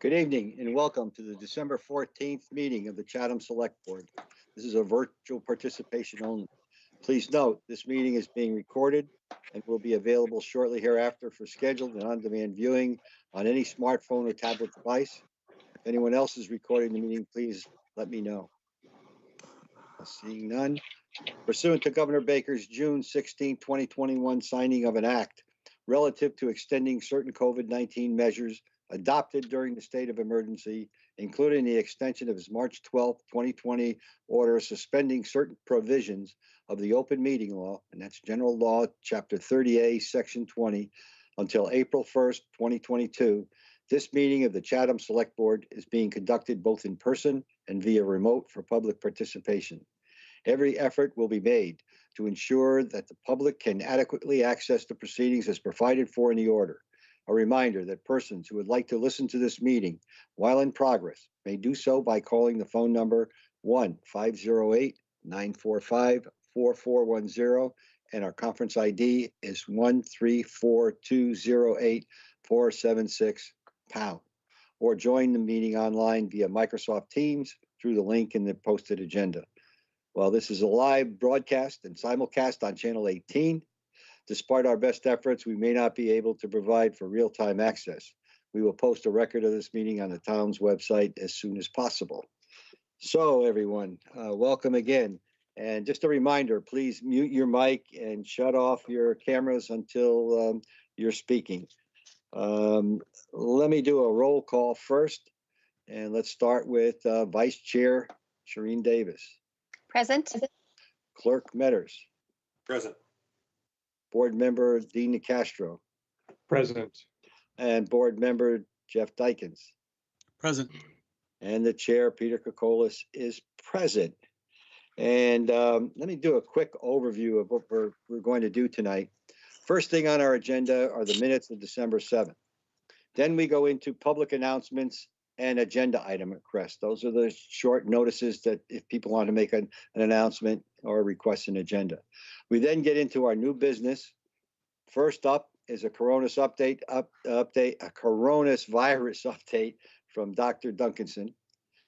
Good evening and welcome to the December 14th meeting of the Chatham Select Board. This is a virtual participation only. Please note, this meeting is being recorded and will be available shortly hereafter for scheduled and on-demand viewing on any smartphone or tablet device. If anyone else is recording the meeting, please let me know. Seeing none. Pursuant to Governor Baker's June 16, 2021 signing of an act relative to extending certain COVID-19 measures adopted during the state of emergency, including the extension of his March 12, 2020 order suspending certain provisions of the open meeting law, and that's General Law, Chapter 30A, Section 20, until April 1st, 2022. This meeting of the Chatham Select Board is being conducted both in person and via remote for public participation. Every effort will be made to ensure that the public can adequately access the proceedings as provided for in the order. A reminder that persons who would like to listen to this meeting while in progress may do so by calling the phone number 1-508-945-4410, and our conference ID is 134208476#, or join the meeting online via Microsoft Teams through the link in the posted agenda. Well, this is a live broadcast and simulcast on Channel 18. Despite our best efforts, we may not be able to provide for real-time access. We will post a record of this meeting on the town's website as soon as possible. So, everyone, welcome again. And just a reminder, please mute your mic and shut off your cameras until you're speaking. Let me do a roll call first. And let's start with Vice Chair Shireen Davis. Present. Clerk Metters. Present. Board Member Dean Nicastro. Present. And Board Member Jeff Dykens. Present. And the Chair, Peter Kokolas, is present. And let me do a quick overview of what we're going to do tonight. First thing on our agenda are the minutes of December 7th. Then we go into public announcements and agenda item requests. Those are the short notices that if people want to make an announcement or request an agenda. We then get into our new business. First up is a coronavirus update from Dr. Duncanson.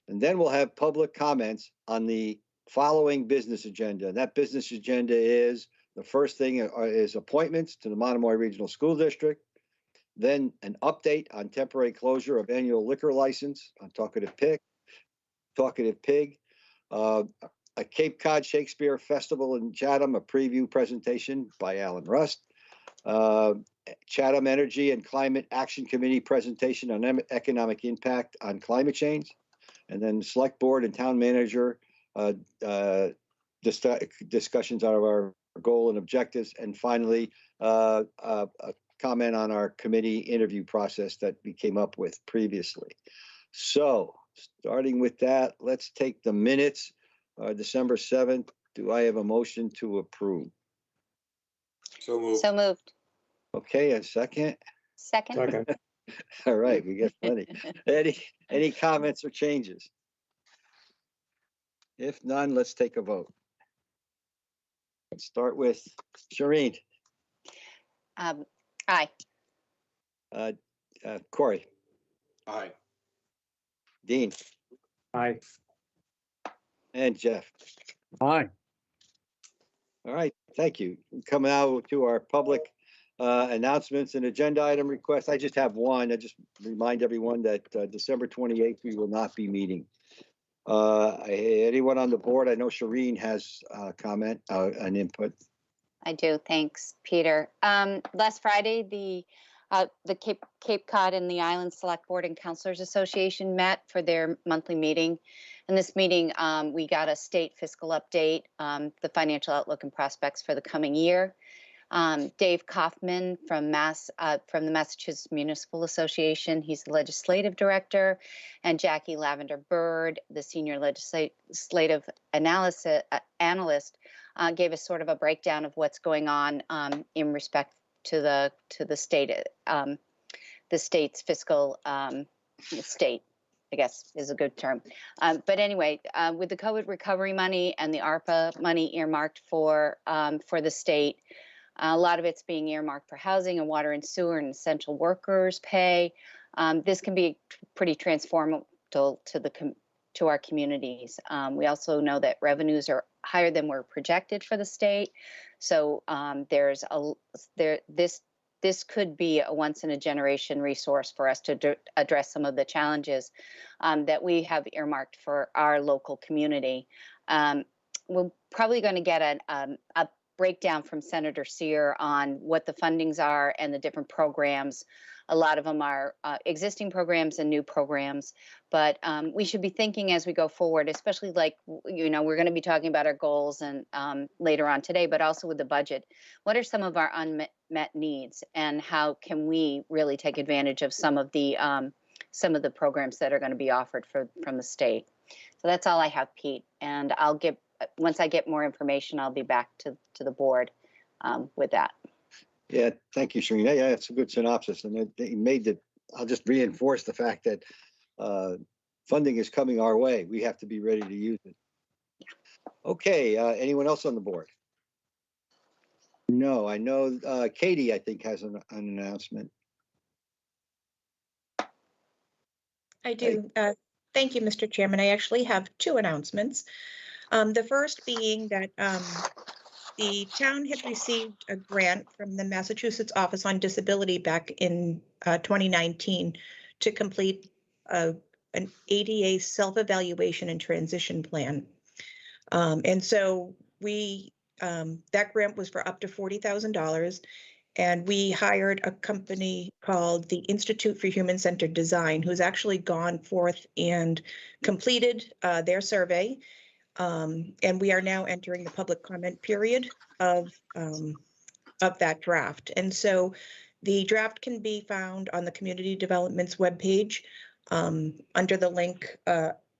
And then we'll have public comments on the following business agenda. And that business agenda is, the first thing is appointments to the Monomoy Regional School District. Then an update on temporary closure of annual liquor license on Talkative Pig, a Cape Cod Shakespeare Festival in Chatham, a preview presentation by Alan Rust, Chatham Energy and Climate Action Committee presentation on economic impact on climate change, and then Select Board and Town Manager discussions on our goal and objectives, and finally a comment on our committee interview process that we came up with previously. So starting with that, let's take the minutes. December 7th, do I have a motion to approve? So moved. So moved. Okay, a second. Second. Second. All right, we get plenty. Any comments or changes? If none, let's take a vote. Let's start with Shireen. Aye. Corey. Aye. Dean. Aye. And Jeff. Aye. All right, thank you. Coming out to our public announcements and agenda item requests. I just have one. I just remind everyone that December 28th, we will not be meeting. Anyone on the board? I know Shireen has a comment, an input. I do. Thanks, Peter. Last Friday, the Cape Cod and the Island Select Board and Counselors Association met for their monthly meeting. In this meeting, we got a state fiscal update, the financial outlook and prospects for the coming year. Dave Kaufman from the Massachusetts Municipal Association, he's the legislative director, and Jackie Lavender Bird, the senior legislative analyst, gave us sort of a breakdown of what's going on in respect to the state's fiscal state, I guess is a good term. But anyway, with the COVID recovery money and the ARPA money earmarked for the state, a lot of it's being earmarked for housing and water and sewer and essential workers pay. This can be pretty transformative to our communities. We also know that revenues are higher than were projected for the state. So this could be a once in a generation resource for us to address some of the challenges that we have earmarked for our local community. We're probably going to get a breakdown from Senator Sear on what the fundings are and the different programs. A lot of them are existing programs and new programs, but we should be thinking as we go forward, especially like, we're going to be talking about our goals and later on today, but also with the budget. What are some of our unmet needs, and how can we really take advantage of some of the programs that are going to be offered from the state? So that's all I have, Pete. And once I get more information, I'll be back to the board with that. Yeah, thank you, Sharina. Yeah, it's a good synopsis. And I'll just reinforce the fact that funding is coming our way. We have to be ready to use it. Okay, anyone else on the board? No, I know Katie, I think, has an announcement. I do. Thank you, Mr. Chairman. I actually have two announcements. The first being that the town had received a grant from the Massachusetts Office on Disability back in 2019 to complete an ADA self-evaluation and transition plan. And so that grant was for up to $40,000. And we hired a company called the Institute for Human-Centered Design, who's actually gone forth and completed their survey. And we are now entering the public comment period of that draft. And so the draft can be found on the Community Development's webpage under the link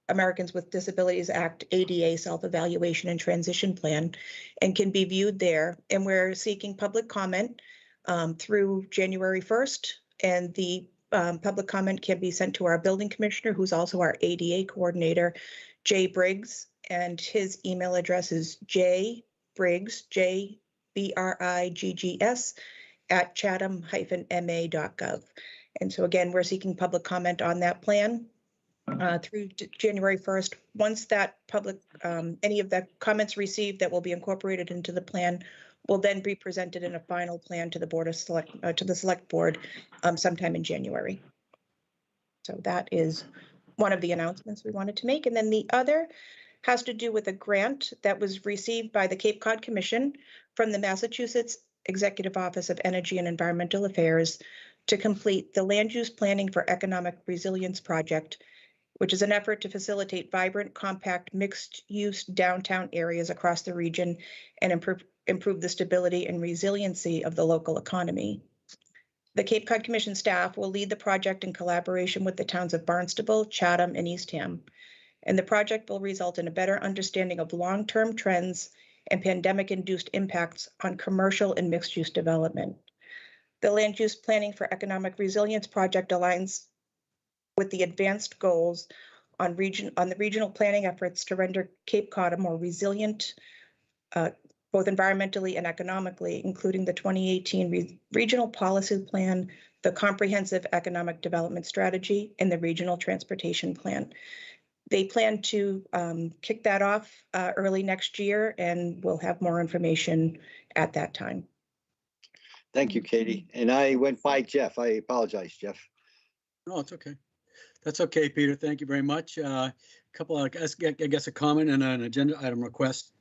Americans with Disabilities Act ADA Self-Evaluation and Transition Plan, and can be viewed there. And we're seeking public comment through January 1st. And the public comment can be sent to our building commissioner, who's also our ADA coordinator, Jay Briggs. And his email address is jbriggs, JBRIGGS, at chatham-ma.gov. And so again, we're seeking public comment on that plan through January 1st. Once that any of the comments received that will be incorporated into the plan will then be presented in a final plan to the select board sometime in January. So that is one of the announcements we wanted to make. And then the other has to do with a grant that was received by the Cape Cod Commission from the Massachusetts Executive Office of Energy and Environmental Affairs to complete the Land Use Planning for Economic Resilience Project, which is an effort to facilitate vibrant, compact, mixed-use downtown areas across the region and improve the stability and resiliency of the local economy. The Cape Cod Commission staff will lead the project in collaboration with the towns of Barnstable, Chatham, and Eastham. And the project will result in a better understanding of long-term trends and pandemic-induced impacts on commercial and mixed-use development. The Land Use Planning for Economic Resilience Project aligns with the advanced goals on the regional planning efforts to render Cape Cod a more resilient, both environmentally and economically, including the 2018 Regional Policy Plan, the Comprehensive Economic Development Strategy, and the Regional Transportation Plan. They plan to kick that off early next year, and we'll have more information at that time. Thank you, Katie. And I went by Jeff. I apologize, Jeff. No, it's okay. That's okay, Peter. Thank you very much. Couple of, I guess, a comment and an agenda item request.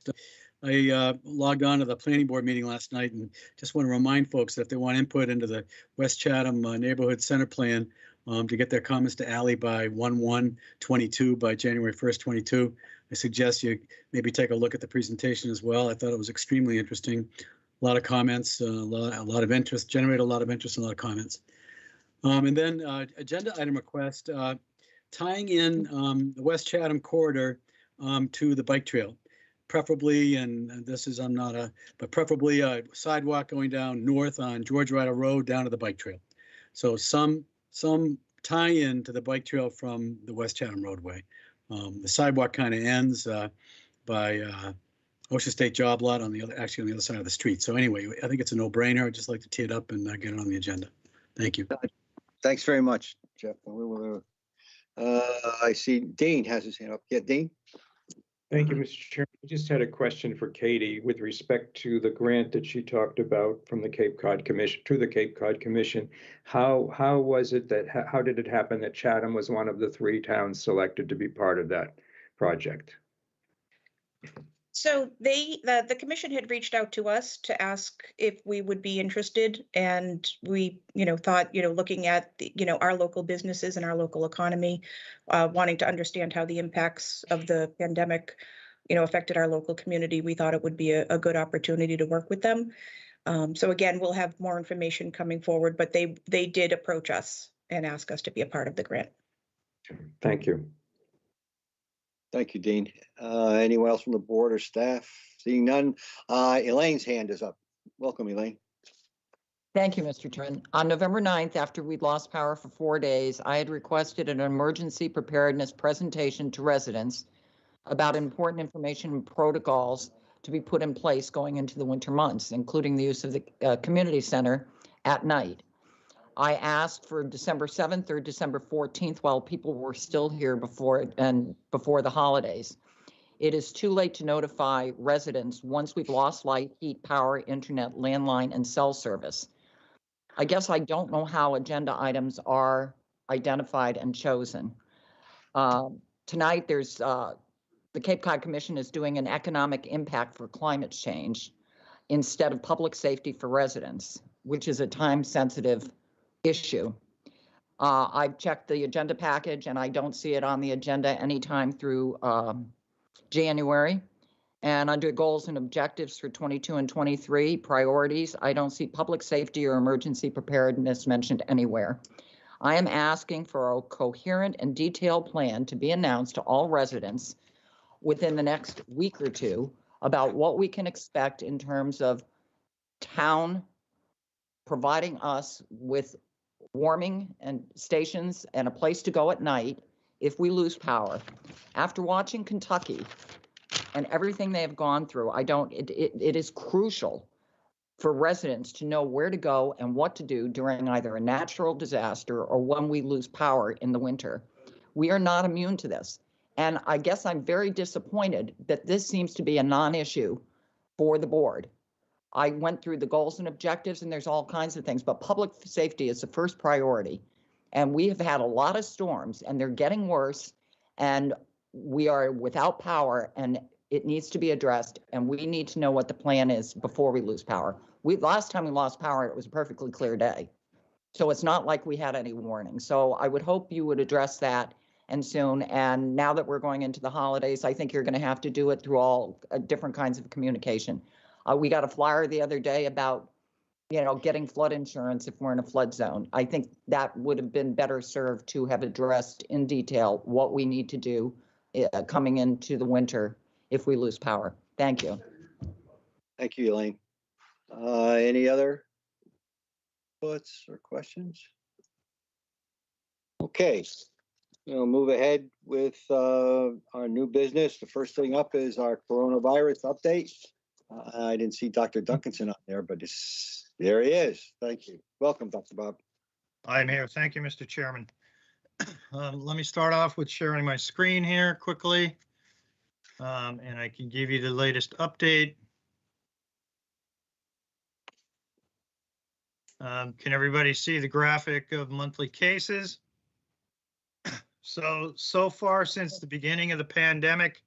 I logged on to the planning board meeting last night and just want to remind folks that if they want input into the West Chatham Neighborhood Center Plan, to get their comments to Ally by 1/1/22 by January 1st, 22. I suggest you maybe take a look at the presentation as well. I thought it was extremely interesting. A lot of comments, a lot of interest, generated a lot of interest and a lot of comments. And then agenda item request, tying in the West Chatham corridor to the bike trail, preferably, and this is, but preferably a sidewalk going down north on George Ryder Road down to the bike trail. So some tie-in to the bike trail from the West Chatham roadway. The sidewalk kind of ends by Ocean State Job Lot on the other side of the street. So anyway, I think it's a no-brainer. I'd just like to tee it up and get it on the agenda. Thank you. Thanks very much. Jeff. I see Dean has his hand up. Yeah, Dean? Thank you, Mr. Chairman. I just had a question for Katie with respect to the grant that she talked about from the Cape Cod Commission to the Cape Cod Commission. How was it that, how did it happen that Chatham was one of the 3 towns selected to be part of that project? So the commission had reached out to us to ask if we would be interested, and we, thought, looking at, our local businesses and our local economy, wanting to understand how the impacts of the pandemic, affected our local community, we thought it would be a good opportunity to work with them. So again, we'll have more information coming forward, but they did approach us and ask us to be a part of the grant. Thank you. Thank you, Dean. Anyone else from the board or staff? Seeing none, Elaine's hand is up. Welcome, Elaine. Thank you, Mr. Chairman. On November 9th, after we'd lost power for 4 days, I had requested an emergency preparedness presentation to residents about important information and protocols to be put in place going into the winter months, including the use of the community center at night. I asked for December 7th or December 14th while people were still here before the holidays. It is too late to notify residents once we've lost light, heat, power, internet, landline, and cell service. I guess I don't know how agenda items are identified and chosen. Tonight, there's the Cape Cod Commission is doing an economic impact for climate change instead of public safety for residents, which is a time-sensitive issue. I've checked the agenda package and I don't see it on the agenda anytime through January. And under goals and objectives for 22 and 23 priorities, I don't see public safety or emergency preparedness mentioned anywhere. I am asking for a coherent and detailed plan to be announced to all residents within the next week or two about what we can expect in terms of town providing us with warming and stations and a place to go at night if we lose power. After watching Kentucky and everything they have gone through, it is crucial for residents to know where to go and what to do during either a natural disaster or when we lose power in the winter. We are not immune to this. And I guess I'm very disappointed that this seems to be a non-issue for the board. I went through the goals and objectives and there's all kinds of things, but public safety is the first priority. And we have had a lot of storms and they're getting worse and we are without power and it needs to be addressed and we need to know what the plan is before we lose power. Last time we lost power, it was a perfectly clear day. So it's not like we had any warning. So I would hope you would address that and soon. And now that we're going into the holidays, I think you're going to have to do it through all different kinds of communication. We got a flyer the other day about, getting flood insurance if we're in a flood zone. I think that would have been better served to have addressed in detail what we need to do coming into the winter if we lose power. Thank you. Thank you, Elaine. Any other thoughts or questions? Okay, we'll move ahead with our new business. The first thing up is our coronavirus update. I didn't see Dr. Duncanson on there, but there he is. Thank you. Welcome, Dr. Bob. I'm here. Thank you, Mr. Chairman. Let me start off with sharing my screen here quickly. And I can give you the latest update. Can everybody see the graphic of monthly cases? So far since the beginning of the pandemic,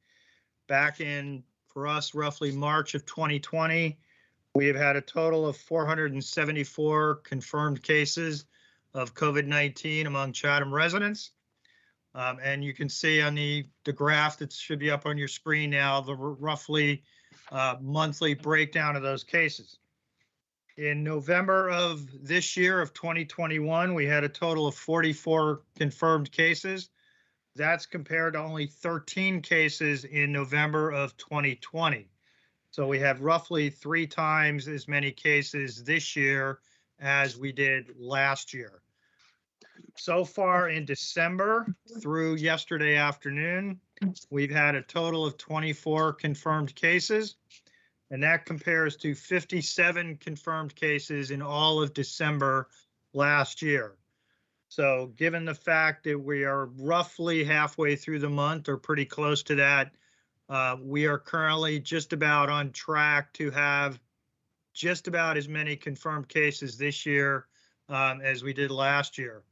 back in, for us, roughly March of 2020, we have had a total of 474 confirmed cases of COVID-19 among Chatham residents. And you can see on the graph that should be up on your screen now, the roughly monthly breakdown of those cases. In November of this year of 2021, we had a total of 44 confirmed cases. That's compared to only 13 cases in November of 2020. So we have roughly 3 times as many cases this year as we did last year. So far in December through yesterday afternoon, we've had a total of 24 confirmed cases, and that compares to 57 confirmed cases in all of December last year. So given the fact that we are roughly halfway through the month or pretty close to that, we are currently just about on track to have just about as many confirmed cases this year as we did last year.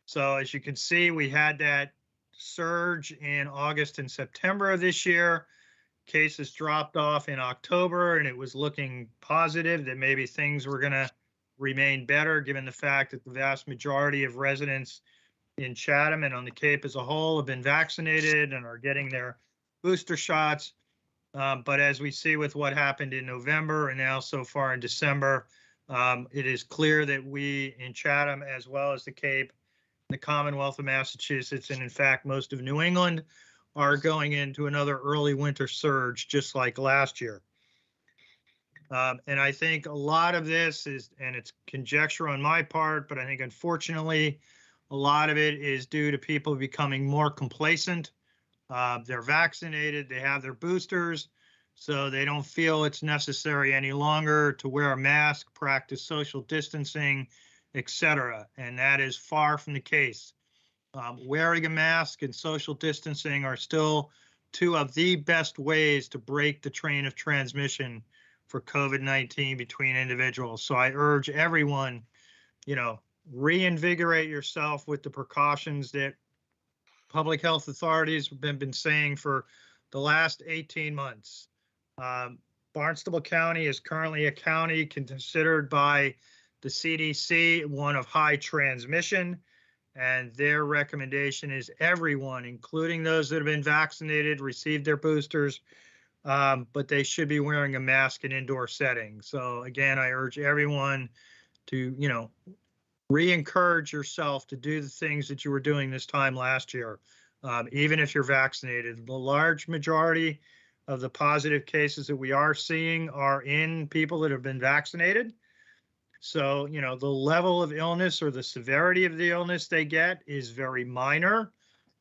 So as you can see, we had that surge in August and September of this year. Cases dropped off in October, and it was looking positive that maybe things were going to remain better given the fact that the vast majority of residents in Chatham and on the Cape as a whole have been vaccinated and are getting their booster shots. But as we see with what happened in November and now so far in December, it is clear that we in Chatham, as well as the Cape, the Commonwealth of Massachusetts, and in fact, most of New England, are going into another early winter surge, just like last year. And I think a lot of this is, and it's conjecture on my part, but I think unfortunately, a lot of it is due to people becoming more complacent. They're vaccinated, they have their boosters, so they don't feel it's necessary any longer to wear a mask, practice social distancing, etc. And that is far from the case. Wearing a mask and social distancing are still two of the best ways to break the train of transmission for COVID-19 between individuals. So I urge everyone, reinvigorate yourself with the precautions that public health authorities have been saying for the last 18 months. Barnstable County is currently a county considered by the CDC one of high transmission, and their recommendation is everyone, including those that have been vaccinated, received their boosters, but they should be wearing a mask in indoor settings. So again, I urge everyone to, re-encourage yourself to do the things that you were doing this time last year, even if you're vaccinated. The large majority of the positive cases that we are seeing are in people that have been vaccinated. So, the level of illness or the severity of the illness they get is very minor,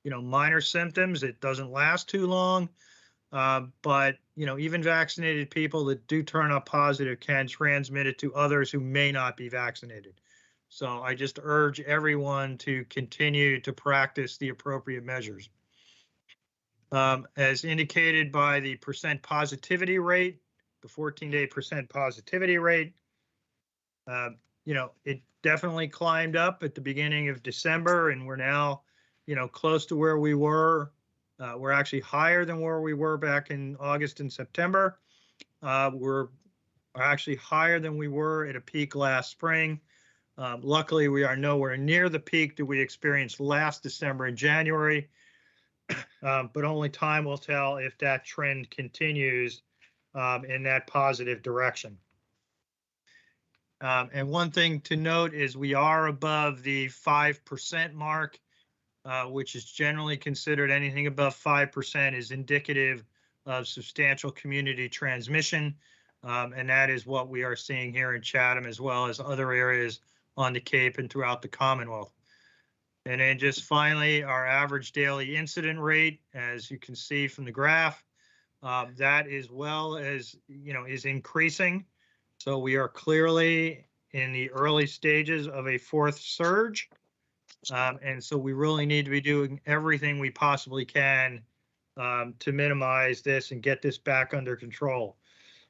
minor symptoms. It doesn't last too long. But, even vaccinated people that do turn up positive can transmit it to others who may not be vaccinated. So I just urge everyone to continue to practice the appropriate measures. As indicated by the percent positivity rate, the 14-day percent positivity rate, it definitely climbed up at the beginning of December, and we're now, close to where we were. We're actually higher than where we were back in August and September. We're actually higher than we were at a peak last spring. Luckily, we are nowhere near the peak that we experienced last December and January, but only time will tell if that trend continues in that positive direction. And one thing to note is we are above the 5% mark, which is generally considered anything above 5% is indicative of substantial community transmission. And that is what we are seeing here in Chatham, as well as other areas on the Cape and throughout the Commonwealth. And then just finally, our average daily incident rate, as you can see from the graph, that as well as, is increasing. So we are clearly in the early stages of a fourth surge. And so we really need to be doing everything we possibly can to minimize this and get this back under control.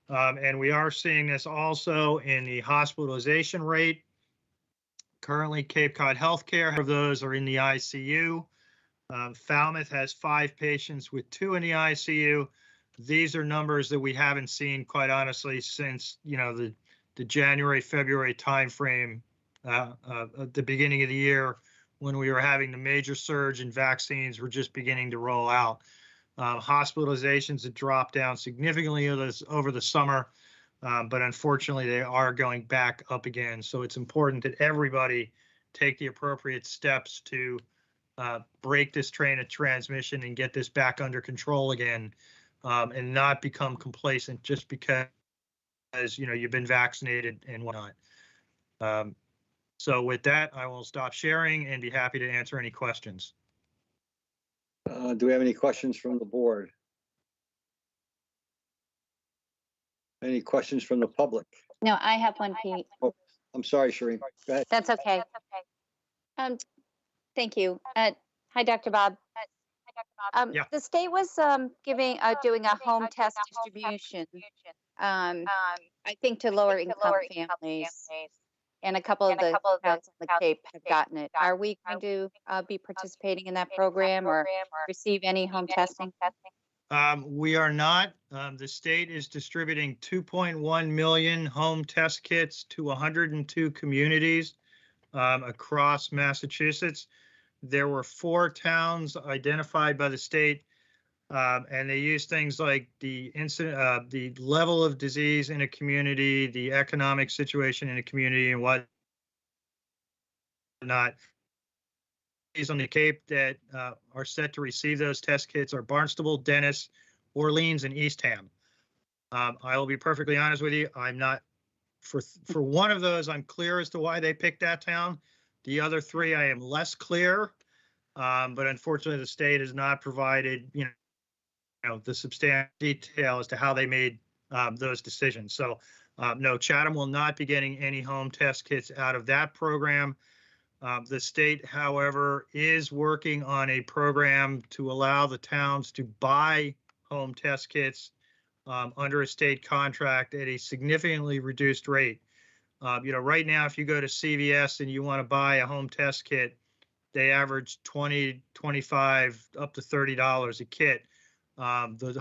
And we are seeing this also in the hospitalization rate. Currently, Cape Cod Healthcare, of those are in the ICU. Falmouth has 5 patients with 2 in the ICU. These are numbers that we haven't seen, quite honestly, since the January, February timeframe at the beginning of the year, when we were having the major surge and vaccines were just beginning to roll out. Hospitalizations had dropped down significantly over the summer, but unfortunately they are going back up again. So it's important that everybody take the appropriate steps to break this train of transmission and get this back under control again, and not become complacent just because you've been vaccinated and whatnot. So with that, I will stop sharing and be happy to answer any questions. Do we have any questions from the board? Any questions from the public? No, I have one, Pete. I'm sorry, Shereen. Go ahead. That's okay. Thank you. Hi, Dr. Bob. Yeah. The state was doing a home test distribution, I think to lower income families. And a couple of the towns on the Cape have gotten it. Are we going to be participating in that program or receive any home testing? We are not. The state is distributing 2.1 million home test kits to 102 communities across Massachusetts. There were 4 towns identified by the state, and they use things like the incident, the level of disease in a community, the economic situation in a community, and whatnot. On the Cape that are set to receive those test kits are Barnstable, Dennis, Orleans, and Eastham. I will be perfectly honest with you. I'm not for one of those. I'm clear as to why they picked that town. The other 3, I am less clear. But unfortunately, the state has not provided the substantial detail as to how they made those decisions. So no, Chatham will not be getting any home test kits out of that program. The state, however, is working on a program to allow the towns to buy home test kits under a state contract at a significantly reduced rate. Right now, if you go to CVS and you want to buy a home test kit, they average $20, $25, up to $30 a kit. The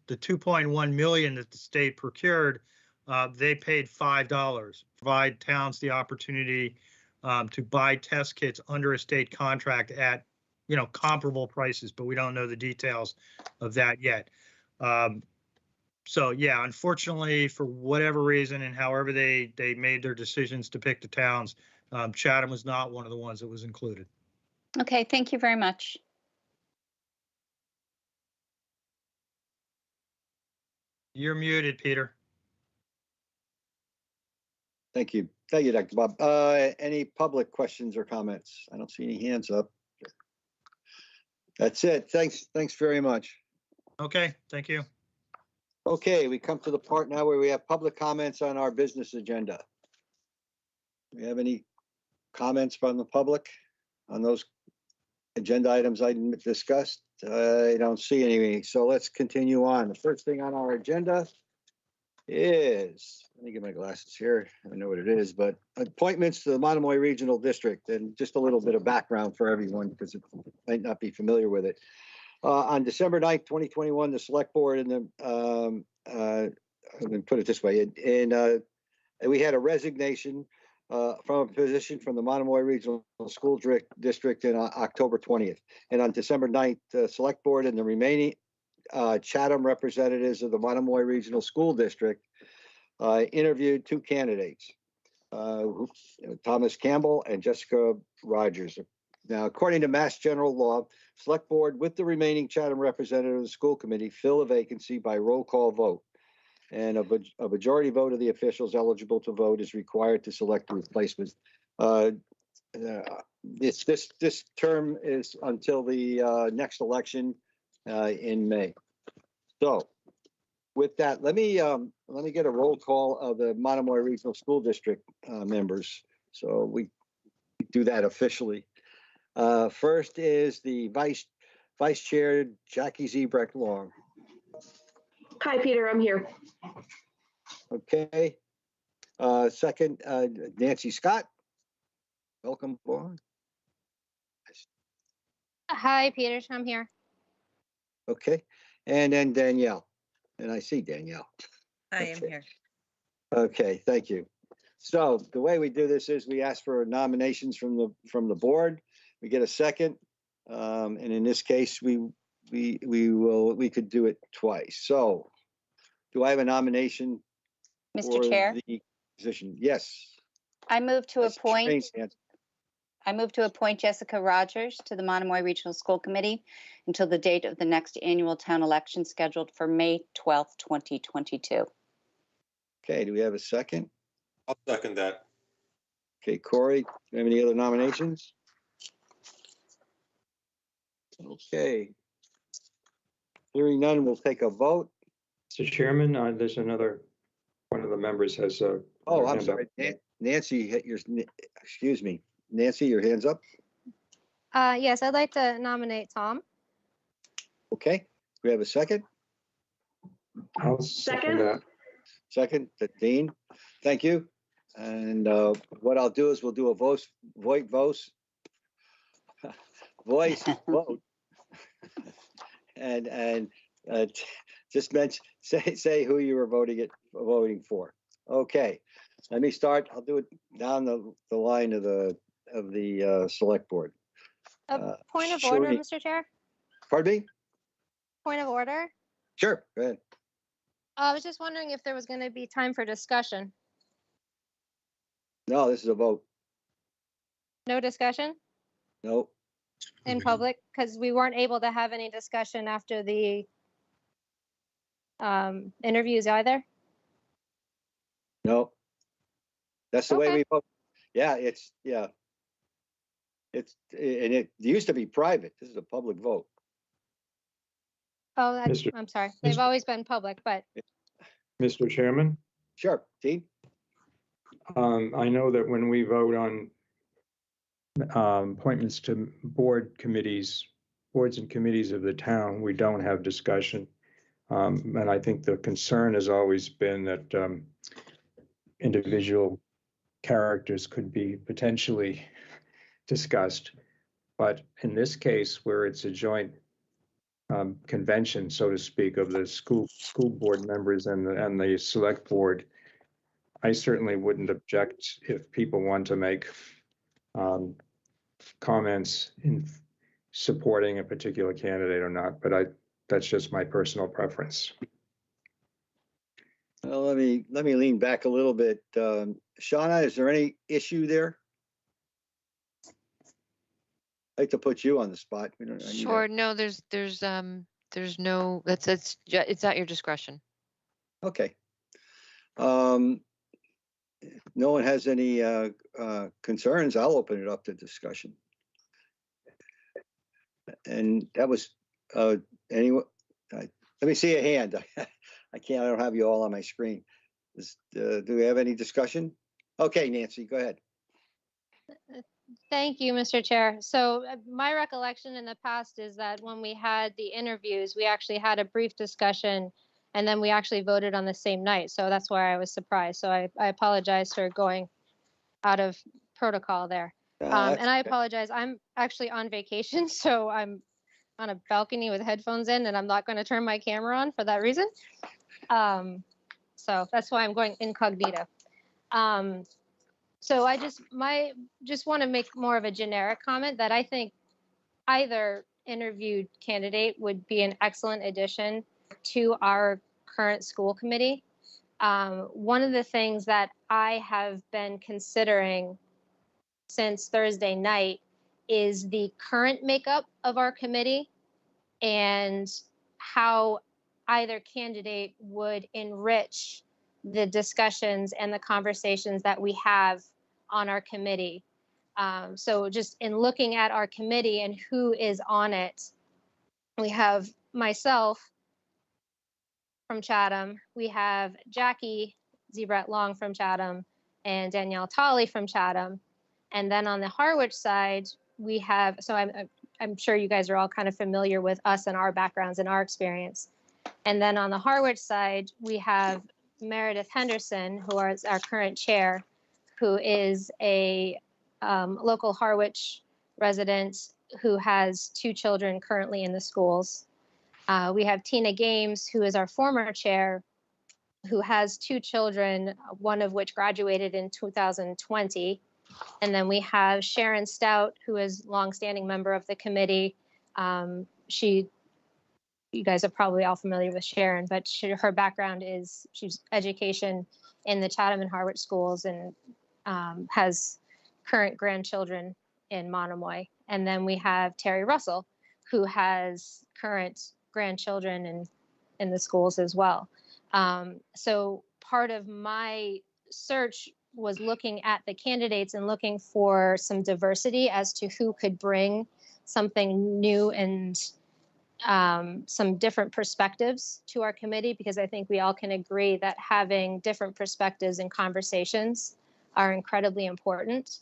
2.1 million that the state procured, they paid $5. Provide towns the opportunity to buy test kits under a state contract at, comparable prices, but we don't know the details of that yet. So yeah, unfortunately, for whatever reason and however they made their decisions to pick the towns, Chatham was not one of the ones that was included. Okay, thank you very much. You're muted, Peter. Thank you. Thank you, Dr. Bob. Any public questions or comments? I don't see any hands up. That's it. Thanks very much. Okay, thank you. Okay, we come to the part now where we have public comments on our business agenda. Do we have any comments from the public on those agenda items I discussed? I don't see any, so let's continue on. The first thing on our agenda is, let me get my glasses here. I know what it is, but appointments to the Monomoy Regional District, and just a little bit of background for everyone because it might not be familiar with it. On December 9th, 2021, the select board and the, let me put it this way, and we had a resignation from a position from the Monomoy Regional School District in October 20th. And on December 9th, the select board and the remaining Chatham representatives of the Monomoy Regional School District interviewed 2 candidates, Thomas Campbell and Jessica Rogers. Now, according to Mass General Law, select board with the remaining Chatham representative of the school committee fill a vacancy by roll call vote. And a majority vote of the officials eligible to vote is required to select a replacement. This term is until the next election in May. So with that, let me get a roll call of the Monomoy Regional School District members. So we do that officially. First is the Vice Chair, Jackie Zebrecht Long. Hi, Peter, I'm here. Okay. Second, Nancy Scott. Welcome aboard. Hi, Peter, I'm here. Okay. And then Danielle. And I see Danielle. I am here. Okay, thank you. So the way we do this is we ask for nominations from the board. We get a second. And in this case, we could do it twice. So do I have a nomination? Mr. Chair, the position? Yes. I move to That's appoint. Train's hand. I move to appoint Jessica Rogers to the Monomoy Regional School Committee until the date of the next annual town election scheduled for May 12th, 2022. Okay, do we have a second? I'll second that. Okay, Corey, do you have any other nominations? Okay. Hearing none, we'll take a vote. Mr. Chairman, there's another, one of the members has a. Oh, their I'm hand up. sorry. Nancy, excuse me. Nancy, your hand's up? Yes, I'd like to nominate Tom. Okay, we have a second? I'll second Second. that. Second, Dean, thank you. And what I'll do is we'll do a voice vote. And just mention, say who you were voting for. Okay, let me start. I'll do it down the line of the select board. A point of order, Shereen. Mr. Chair. Pardon me? Point of order. Sure, go ahead. I was just wondering if there was going to be time for discussion. No, this is a vote. No discussion No, in public because we weren't able to have any discussion after the interviews either. no. That's the way Okay. we vote. Yeah, it used to be private. This is a public vote. Oh, Mr. I'm sorry. They've Mr. always been public, but Mr. Chairman, Sure, Dean? I know that when we vote on appointments to boards and committees of the town, we don't have discussion. And I think the concern has always been that individual characters could be potentially discussed. But in this case, where it's a joint convention, so to speak, of the school board members and the select board, I certainly wouldn't object if people want to make comments in supporting a particular candidate or not, but that's just my personal preference. Well, let me lean back a little bit. Shauna, is there any issue there? I'd like to put you on the spot. I need Sure. No, there's no, it's at your discretion. Okay. No one has any concerns. I'll open it up to discussion. And that was anyone. Let me see a hand. I don't have you all on my screen. Do we have any discussion? Okay, Nancy, go ahead. thank you, Mr. Chair. So my recollection in the past is that when we had the interviews, we actually had a brief discussion and then we actually voted on the same night. So that's why I was surprised. So I apologize for going out of protocol there. And I apologize. I'm actually on vacation, so I'm on a balcony with headphones in and I'm not going to turn my camera on for that reason. So that's why I'm going incognito. So I just want to make more of a generic comment that I think either interviewed candidate would be an excellent addition to our current school committee. One of the things that I have been considering since Thursday night is the current makeup of our committee and how either candidate would enrich the discussions and the conversations that we have on our committee. So just in looking at our committee and who is on it, we have myself from Chatham, we have Jackie Zebret Long from Chatham, and Danielle Tolley from Chatham. And then on the Harwich side, we have, so I'm sure you guys are all kind of familiar with us and our backgrounds and our experience. And then on the Harwich side, we have Meredith Henderson, who is our current chair, who is a local Harwich resident who has 2 children currently in the schools. We have Tina Games, who is our former chair, who has 2 children, one of which graduated in 2020. And then we have Sharon Stout, who is a longstanding member of the committee. You guys are probably all familiar with Sharon, but her background is she's education in the Chatham and Harwich schools and has current grandchildren in Monomoy. And then we have Terry Russell, who has current grandchildren in the schools as well. So part of my search was looking at the candidates and looking for some diversity as to who could bring something new and some different perspectives to our committee, because I think we all can agree that having different perspectives and conversations are incredibly important.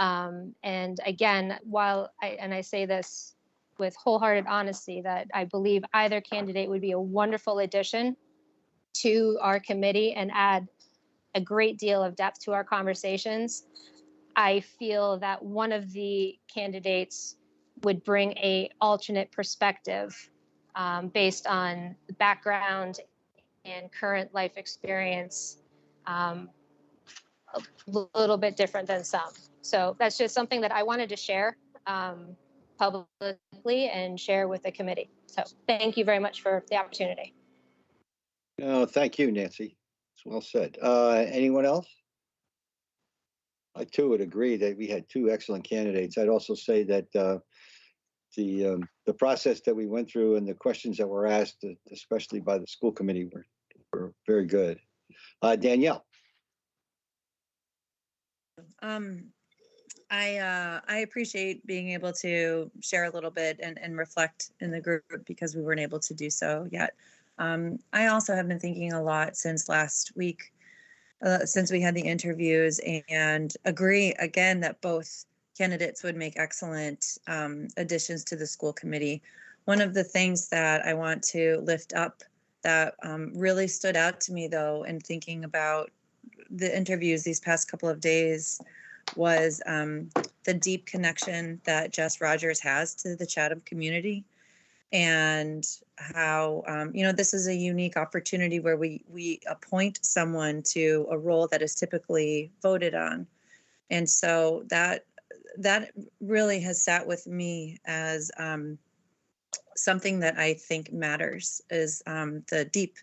And again, I say this with wholehearted honesty, that I believe either candidate would be a wonderful addition to our committee and add a great deal of depth to our conversations. I feel that one of the candidates would bring a alternate perspective based on background and current life experience, a little bit different than some. So that's just something that I wanted to share publicly and share with the committee. So thank you very much for the opportunity. Thank you, Nancy. It's well said. Anyone else? I too would agree that we had two excellent candidates. I'd also say that the process that we went through and the questions that were asked, especially by the school committee, were very good. Danielle. I appreciate being able to share a little bit and reflect in the group because we weren't able to do so yet. I also have been thinking a lot since last week, since we had the interviews, and agree again that both candidates would make excellent additions to the school committee. One of the things that I want to lift up that really stood out to me, though, in thinking about the interviews these past couple of days was the deep connection that Jess Rogers has to the Chatham community, and how this is a unique opportunity where we appoint someone to a role that is typically voted on. And so that really has sat with me as something that I think matters, is the deep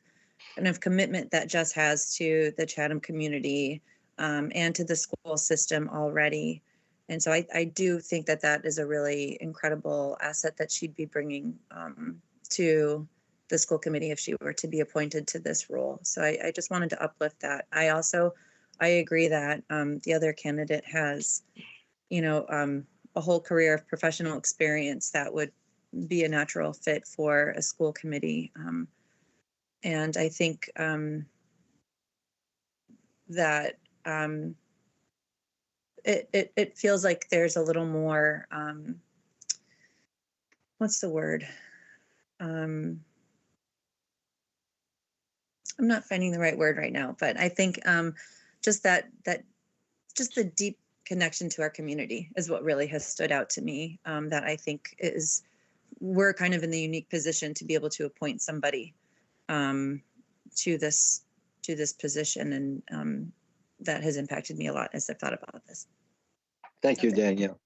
kind of commitment that Jess has to the Chatham community and to the school system already. And so I do think that that is a really incredible asset that she'd be bringing to the school committee if she were to be appointed to this role. So I just wanted to uplift that. I agree that the other candidate has, a whole career of professional experience that would be a natural fit for a school committee. And I think that it feels like there's a little more, what's the word? I'm not finding the right word right now, but I think just just the deep connection to our community is what really has stood out to me, that I think we're kind of in the unique position to be able to appoint somebody to this position, and that has impacted me a lot as I've thought about this. Thank you, Danielle.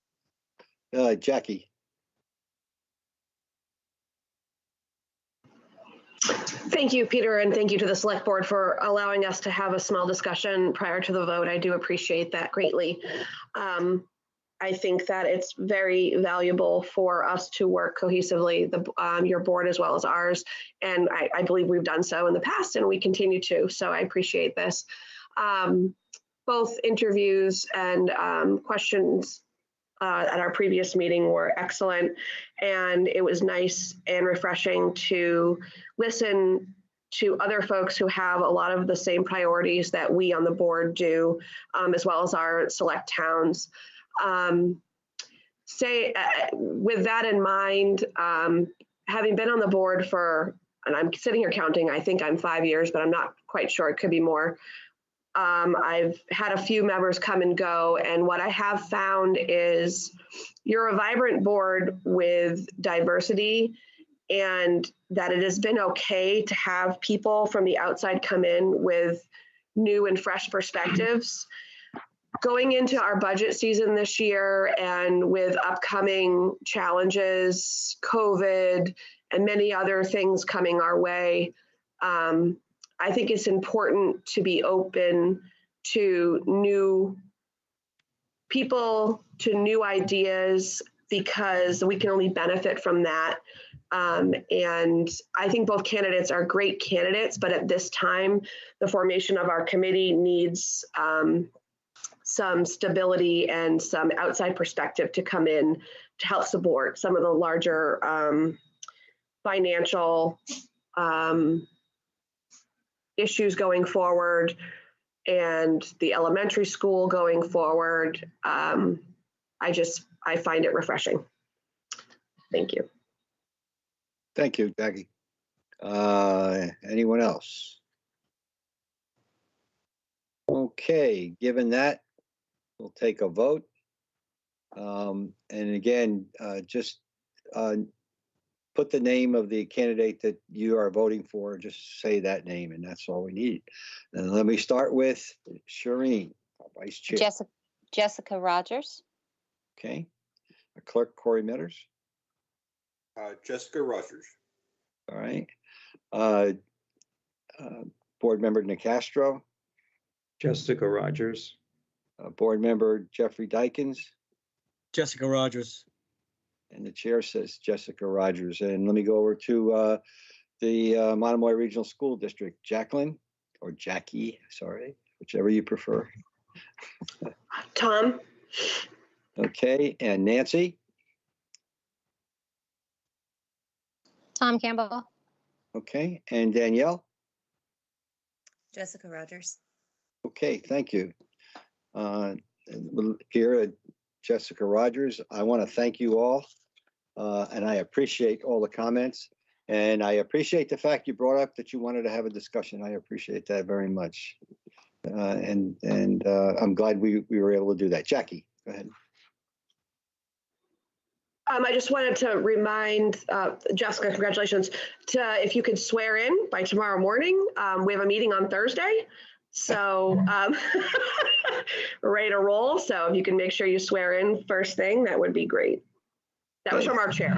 Jackie. Thank you, Peter, and thank you to the select board for allowing us to have a small discussion prior to the vote. I do appreciate that greatly. I think that it's very valuable for us to work cohesively, your board as well as ours, and I believe we've done so in the past and we continue to, so I appreciate this. Both interviews and questions at our previous meeting were excellent, and it was nice and refreshing to listen to other folks who have a lot of the same priorities that we on the board do, as well as our select towns. With that in mind, having been on the board for, and I'm sitting here counting, I think I'm 5 years, but I'm not quite sure, it could be more. I've had a few members come and go, and what I have found is you're a vibrant board with diversity, and that it has been okay to have people from the outside come in with new and fresh perspectives. Going into our budget season this year, and with upcoming challenges, COVID, and many other things coming our way, I think it's important to be open to new people, to new ideas, because we can only benefit from that. And I think both candidates are great candidates, but at this time, the formation of our committee needs some stability and some outside perspective to come in to help support some of the larger financial issues going forward, and the elementary school going forward. I find it refreshing. Thank you. Thank you, Jackie. Anyone else? Okay, given that, we'll take a vote. And again, just put the name of the candidate that you are voting for. Just say that name, and that's all we need. And let me start with Shireen, Vice Chair. Jessica Rogers. Okay. Clerk Corey Metters. Jessica Rogers. All right. Board Member Nicastro. Jessica Rogers. Board Member Jeffrey Dykins. Jessica Rogers. And the chair says Jessica Rogers. And let me go over to the Monomoy Regional School District. Jacqueline, or Jackie, sorry, whichever you prefer. Tom? Okay, and Nancy? Tom Campbell. Okay, and Danielle? Jessica Rogers. Okay, thank you. Here, Jessica Rogers, I want to thank you all. And I appreciate all the comments. And I appreciate the fact you brought up that you wanted to have a discussion. I appreciate that very much. And I'm glad we were able to do that. Jackie, go ahead. I just wanted to remind Jessica, congratulations, if you could swear in by tomorrow morning. We have a meeting on Thursday. So we're ready to roll. So if you can make sure you swear in first thing, that would be great. That was from our chair.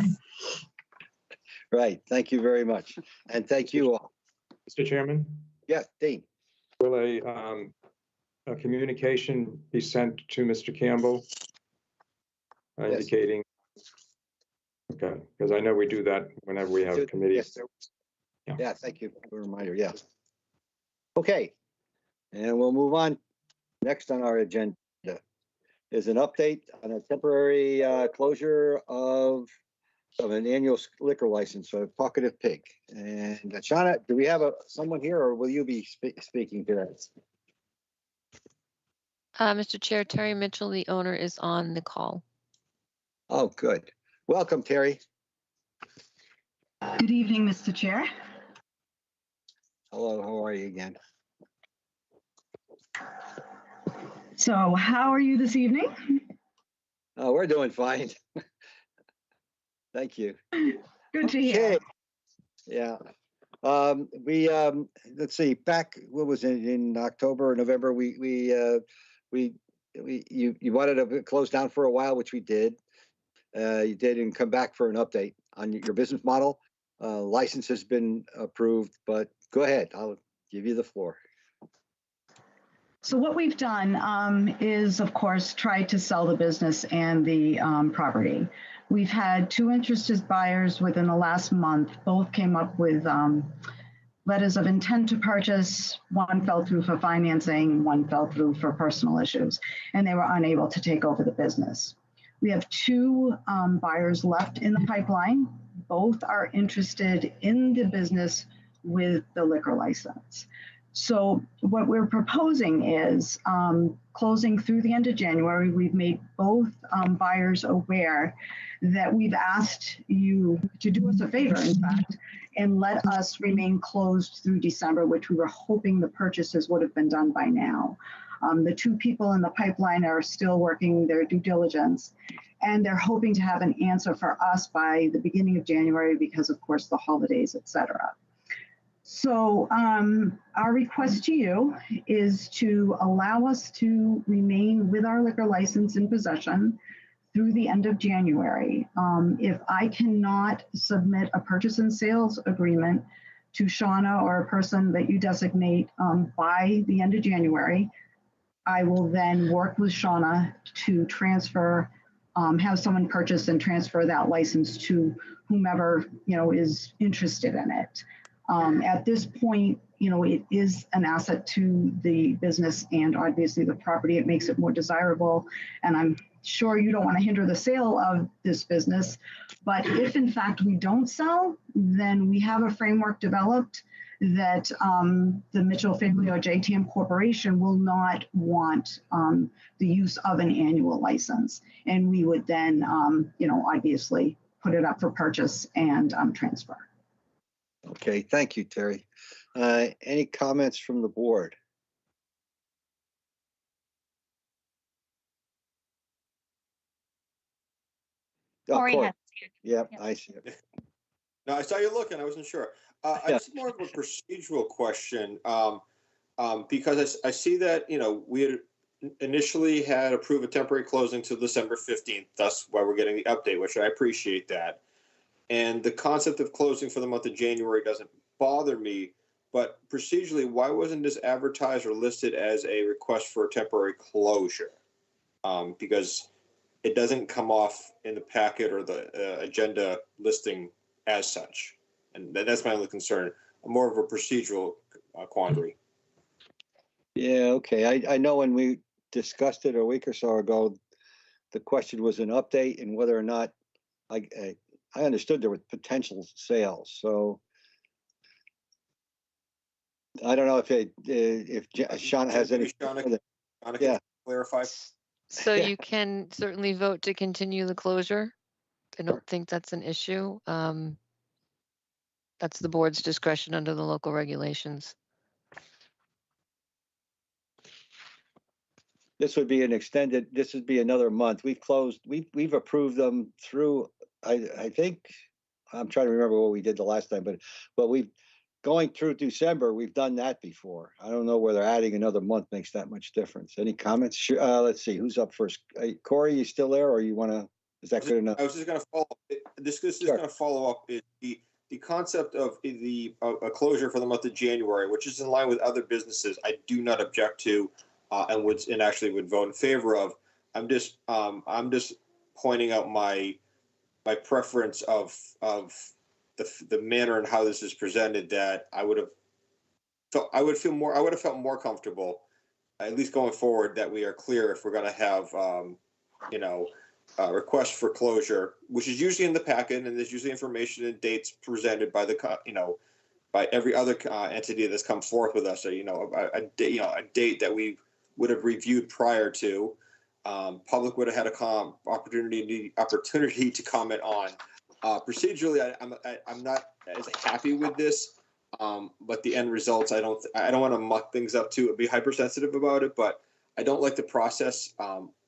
Right. Thank you very much. And thank you all. Mr. Chairman? Yes, Dean. Will a communication be sent to Mr. Campbell? Yes. Indicating, okay, because I know we do that whenever we have committees. Yes. Yeah, thank you for the reminder. Yeah. Okay. And we'll move on. Next on our agenda is an update on a temporary closure of an annual liquor license for Talkative Pig. And Shauna, do we have someone here, or will you be speaking to that? Mr. Chair, Terry Mitchell, the owner, is on the call. Oh, good. Welcome, Terry. Good evening, Mr. Chair. Hello, how are you again? So how are you this evening? Oh, we're doing fine. Thank you. Good to hear. Yeah. Let's see, back, what was it, in October or November, you wanted to close down for a while, which we did. You did, and come back for an update on your business model. License has been approved, but go ahead, I'll give you the floor. So what we've done is, of course, try to sell the business and the property. We've had 2 interested buyers within the last month. Both came up with letters of intent to purchase. One fell through for financing, one fell through for personal issues, and they were unable to take over the business. We have 2 buyers left in the pipeline. Both are interested in the business with the liquor license. So what we're proposing is closing through the end of January. We've made both buyers aware that we've asked you to do us a favor, in fact, and let us remain closed through December, which we were hoping the purchases would have been done by now. The 2 people in the pipeline are still working their due diligence, and they're hoping to have an answer for us by the beginning of January because, of course, the holidays, et cetera. So our request to you is to allow us to remain with our liquor license in possession through the end of January. If I cannot submit a purchase and sales agreement to Shauna or a person that you designate by the end of January, I will then work with Shauna to transfer, have someone purchase and transfer that license to whomever is interested in it. At this point, it is an asset to the business and obviously the property. It makes it more desirable. And I'm sure you don't want to hinder the sale of this business. But if in fact we don't sell, then we have a framework developed that the Mitchell family or JTM Corporation will not want the use of an annual license. And we would then, obviously put it up for purchase and transfer. Okay, thank you, Terry. Any comments from the board? Oh, Corey Corey. has. Yep, Yep. I see it. No, I saw you looking. I wasn't sure. I Yeah. just more of a procedural question, because I see that, we had initially had approved a temporary closing till December 15th. That's why we're getting the update, which I appreciate that. And the concept of closing for the month of January doesn't bother me, but procedurally, why wasn't this advertised or listed as a request for a temporary closure? Because it doesn't come off in the packet or the agenda listing as such. And that's my only concern, more of a procedural quandary. Yeah, okay. I know when we discussed it a week or so ago, the question was an update and whether or not I understood there were potential sales. So I don't know if Sean has any. Shauna Yeah. can clarify. So you can certainly vote to continue the closure. I Sure. don't think that's an issue. That's the board's discretion under the local regulations. This would be this would be another month. We've approved them through, I think, I'm trying to remember what we did the last time, but we've going through December, we've done that before. I don't know whether adding another month makes that much difference. Any comments? Let's see, who's up first? Corey, you still there or you want to, is that good enough? I was just going to follow up. This is Sure. going to follow up. The concept of the a closure for the month of January, which is in line with other businesses, I do not object to, and actually would vote in favor of. I'm just pointing out my preference of the manner and how this is presented. That I would have felt more comfortable, at least going forward, that we are clear if we're going to have request for closure, which is usually in the packet, and there's usually information and dates presented by by every other entity that's come forth with us. So, a date that we would have reviewed prior to. Public would have had a opportunity to comment on. Procedurally, I'm not as happy with this, but the end results, I don't want to muck things up too. Be hypersensitive about it, but I don't like the process.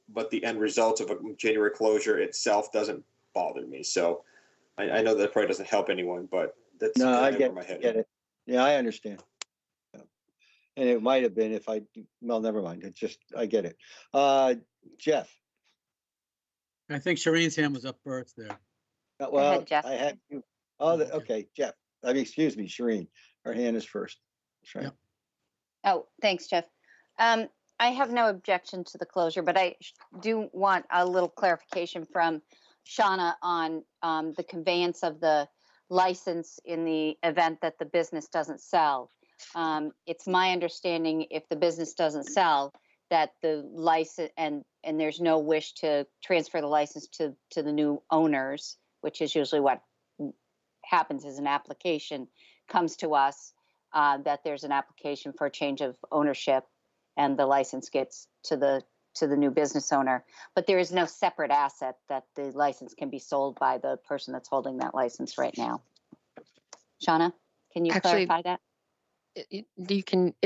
But the end result of a January closure itself doesn't bother me. So I know that probably doesn't help anyone, but that's No, I where my head get is. it. Yeah, I understand. Yeah. And it might have been well, never mind. It's just, I get it. Jeff. I think Shireen's hand was up first there. Well, Jeff. I had you. Oh, okay, Jeff. Excuse me, Shireen. Her hand is first. That's right. Yep. Oh, thanks, Jeff. I have no objection to the closure, but I do want a little clarification from Shauna on the conveyance of the license in the event that the business doesn't sell. It's my understanding if the business doesn't sell, that the license and there's no wish to transfer the license to the new owners, which is usually what happens as an application comes to us, that there's an application for a change of ownership and the license gets to the new business owner, but there is no separate asset that the license can be sold by the person that's holding that license right now. Shauna, can you Actually, clarify that? It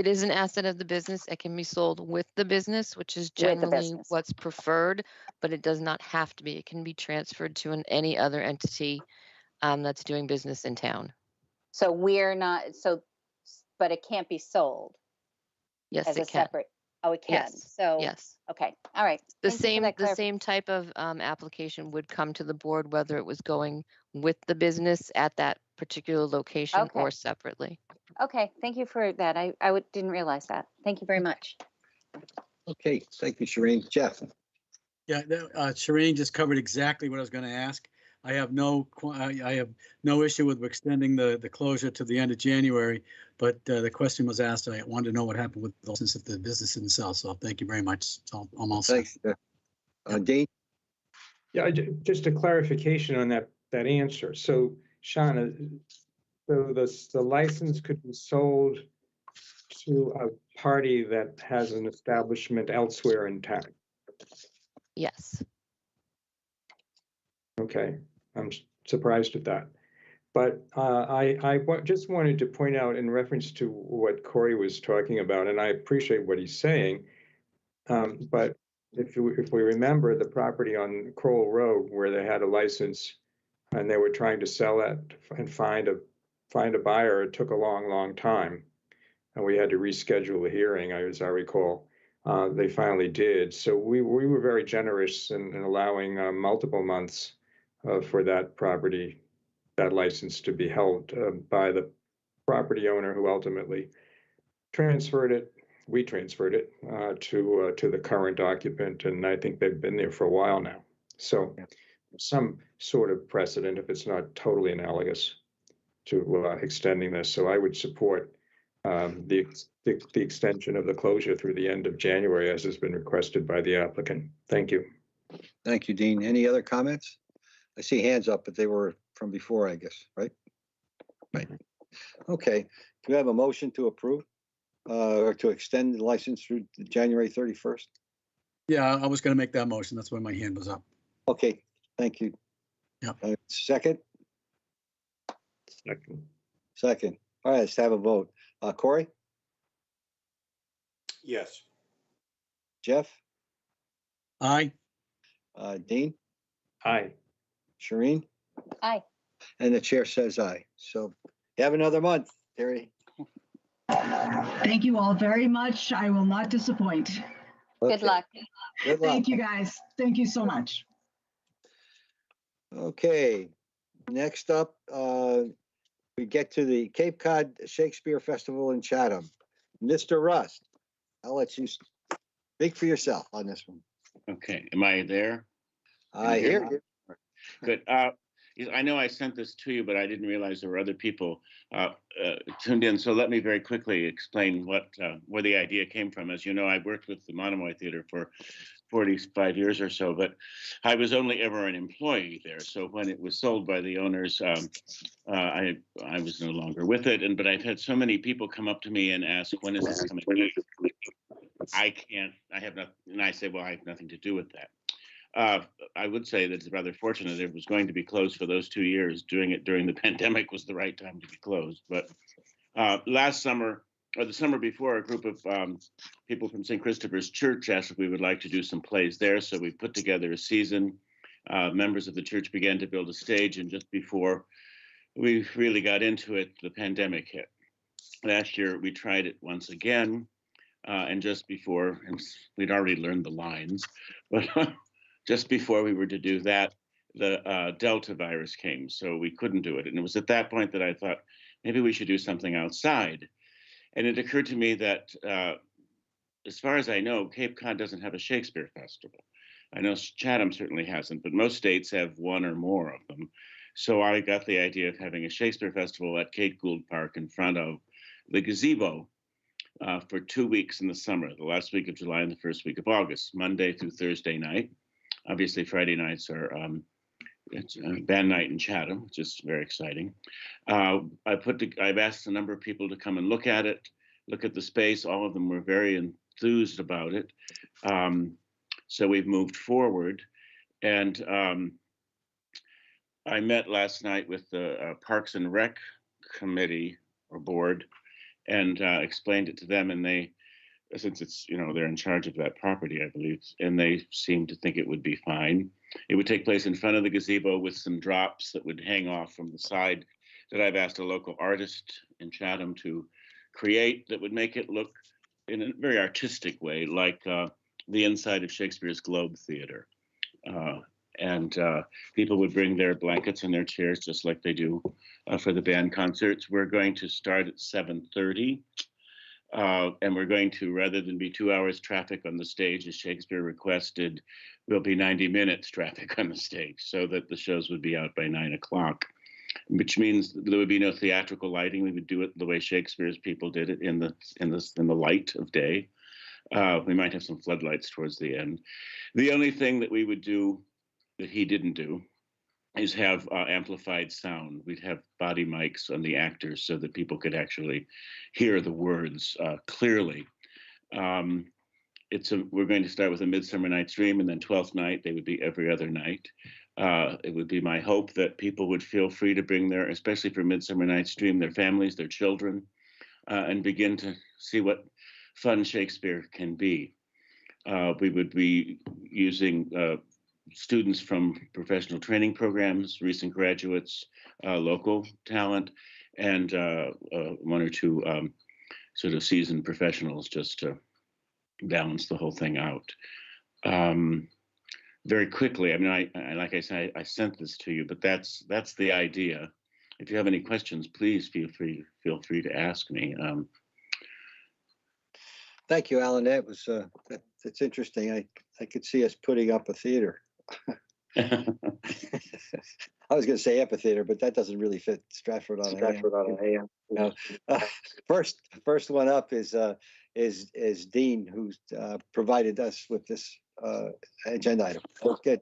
is an asset of the business. It can be sold with the business, which is With the generally business. what's preferred, but it does not have to be. It can be transferred to any other entity that's doing business in town. So we're not, but it can't be sold Yes, as it a can. separate, oh, it can. Yes. So, Yes. okay, all right. The Thank you for that same type of application would come to the board, whether it was going with the business at that particular location Okay. or separately. Okay, thank you for that. I didn't realize that. Thank you very much. Okay, thank you, Shireen. Jeff. Yeah, Shireen just covered exactly what I was going to ask. I have no issue with extending the closure to the end of January, but the question was asked. I wanted to know what happened with the license if the business didn't sell. So thank you very much. So I'm all set. Thanks, Jeff. Dean. Yeah, just a clarification on that answer. So, Shauna, So the license could be sold to a party that has an establishment elsewhere in town. Yes. Okay, I'm surprised at that. But just wanted to point out in reference to what Corey was talking about, and I appreciate what he's saying. But if we remember the property on Crowell Road where they had a license and they were trying to sell it and find a buyer, it took a long time. And we had to reschedule the hearing, as I recall. They finally did. So we were very generous in allowing multiple months for that property, that license to be held by the property owner who ultimately transferred it. We transferred it to the current occupant, and I think they've been there for a while now. So some sort of precedent, if it's not totally analogous, to extending this. So I would support the extension of the closure through the end of January, as has been requested by the applicant. Thank you. Thank you, Dean. Any other comments? I see hands up, but they were from before, I guess, right? Right. Okay. Do we have a motion to approve or to extend the license through January 31st? Yeah, I was going to make that motion. That's why my hand was up. Okay, thank you. Yeah. Second? Second. Second. All right, let's have a vote. Corey? Yes. Jeff? Aye. Dean? Aye. Shireen? Aye. And the chair says aye. So you have another month, Terry. Thank you all very much. I will not disappoint. Good Okay, luck. Good luck. Thank you, guys. Thank you so much. Okay, next up, we get to the Cape Cod Shakespeare Festival in Chatham. Mr. Rust, I'll let you speak for yourself on this one. Okay, am I there? I hear you. Good. I know I sent this to you, but I didn't realize there were other people tuned in. So let me very quickly explain where the idea came from. As you know, I worked with the Monomoy Theater for 45 years or so, but I was only ever an employee there. So when it was sold by the owners, I was no longer with it. But I've had so many people come up to me and ask, when is this coming back? I have nothing. And I say, well, I have nothing to do with that. I would say that it's rather fortunate it was going to be closed for those 2 years. Doing it during the pandemic was the right time to be closed. But last summer, or the summer before, a group of people from St. Christopher's Church asked if we would like to do some plays there. So we put together a season. Members of the church began to build a stage, and just before we really got into it, the pandemic hit. Last year, we tried it once again, and just before, and we'd already learned the lines, but just before we were to do that, the Delta virus came, so we couldn't do it. And it was at that point that I thought, maybe we should do something outside. And it occurred to me that, as far as I know, Cape Cod doesn't have a Shakespeare festival. I know Chatham certainly hasn't, but most states have one or more of them. So I got the idea of having a Shakespeare festival at Kate Gould Park in front of the gazebo for 2 weeks in the summer, the last week of July and the first week of August, Monday through Thursday night. Obviously, Friday nights are it's band night in Chatham, which is very exciting. I've asked a number of people to come and look at it, look at the space. All of them were very enthused about it. So we've moved forward. And I met last night with the Parks and Rec committee or board and explained it to them. And they, since it's, they're in charge of that property, I believe, and they seem to think it would be fine. It would take place in front of the gazebo with some drops that would hang off from the side that I've asked a local artist in Chatham to create that would make it look in a very artistic way, like the inside of Shakespeare's Globe Theater. And people would bring their blankets and their chairs just like they do for the band concerts. We're going to start at 7:30. And we're going to, rather than be 2 hours traffic on the stage as Shakespeare requested, will be 90 minutes traffic on the stage, so that the shows would be out by 9 o'clock, which means there would be no theatrical lighting. We would do it the way Shakespeare's people did it in the light of day. We might have some floodlights towards the end. The only thing that we would do that he didn't do is have amplified sound. We'd have body mics on the actors so that people could actually hear the words clearly. We're going to start with a Midsummer Night's Dream, and then Twelfth Night, they would be every other night. It would be my hope that people would feel free to bring their, especially for Midsummer Night's Dream, their families, their children, and begin to see what fun Shakespeare can be. We would be using students from professional training programs, recent graduates, local talent, and one or two sort of seasoned professionals just to balance the whole thing out. Very quickly, I mean, I like I said, I sent this to you, but that's the idea. If you have any questions, please feel free to ask me. Thank you, Alan. That was it's interesting. I could see us putting up a theater. I was going to say amphitheater, but that doesn't really fit Stratford on AM. You know, first one up is Dean, who's provided us with this agenda item. Good.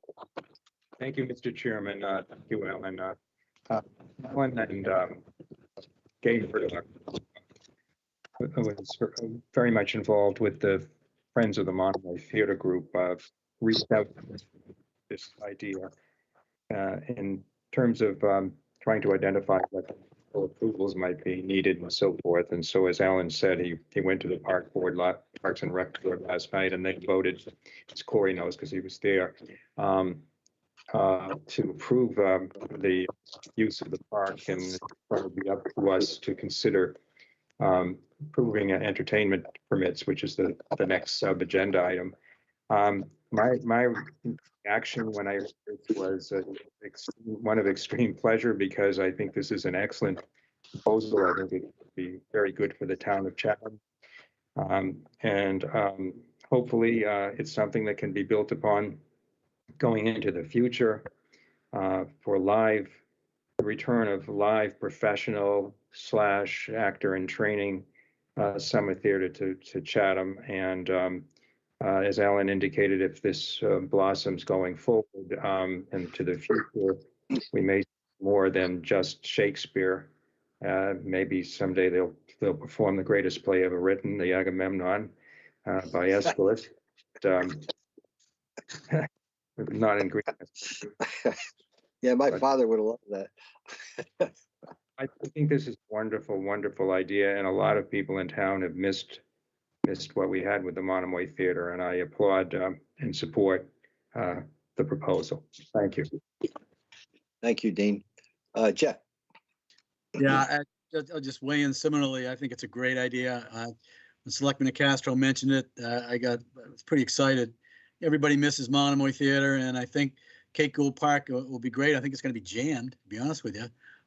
Thank you, Mr. Chairman. Thank you, Alan. Alan and Gaynford was very much involved with the Friends of the Monomoy Theater Group, reached out this idea in terms of trying to identify what approvals might be needed and so forth. And so, as Alan said, he went to the Parks and Rec Board last night, and they voted, as Corey knows because he was there, to approve the use of the park, and it's going to be up to us to consider approving entertainment permits, which is the next sub-agenda item. My reaction when I heard it was one of extreme pleasure, because I think this is an excellent proposal. I think it would be very good for the town of Chatham. And hopefully it's something that can be built upon going into the future for the return of live professional / actor in training summer theater to Chatham. And as Alan indicated, if this blossoms going forward and to the future, we may see more than just Shakespeare. Maybe someday they'll perform the greatest play ever written, the Agamemnon by Aeschylus. Not in Greek. Yeah, my father would have loved that. I think this is a wonderful, wonderful idea, and a lot of people in town have missed what we had with the Monomoy Theater, and I applaud and support the proposal. Thank you. Thank you, Dean. Jeff. Yeah, I'll just weigh in similarly. I think it's a great idea. When Selectman Castro mentioned it, I was pretty excited. Everybody misses Monomoy Theater, and I think Kate Gould Park will be great. I think it's going to be jammed, to be honest with you.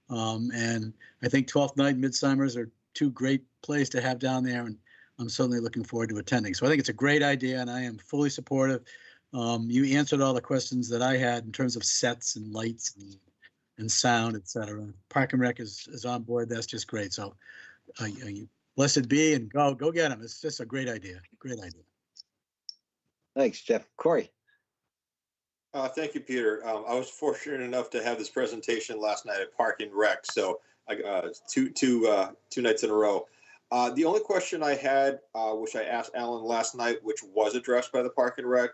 And I think 12th Night, Midsummers are two great plays to have down there, and I'm certainly looking forward to attending. So I think it's a great idea, and I am fully supportive. You answered all the questions that I had in terms of sets and lights and sound, et cetera. Park and Rec is on board. That's just great. So you blessed be, and go get them. It's just a great idea. Great idea. Thanks, Jeff. Corey. Thank you, Peter. I was fortunate enough to have this presentation last night at Park and Rec, so I two nights in a row. The only question I had, which I asked Alan last night, which was addressed by the Park and Rec,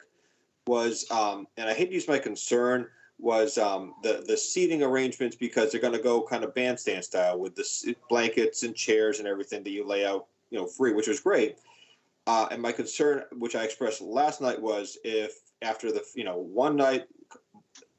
was, and I hate to use my concern, was the seating arrangements, because they're going to go kind of bandstand style with the blankets and chairs and everything that you lay out, free, which was great. And my concern, which I expressed last night, was if after the, one night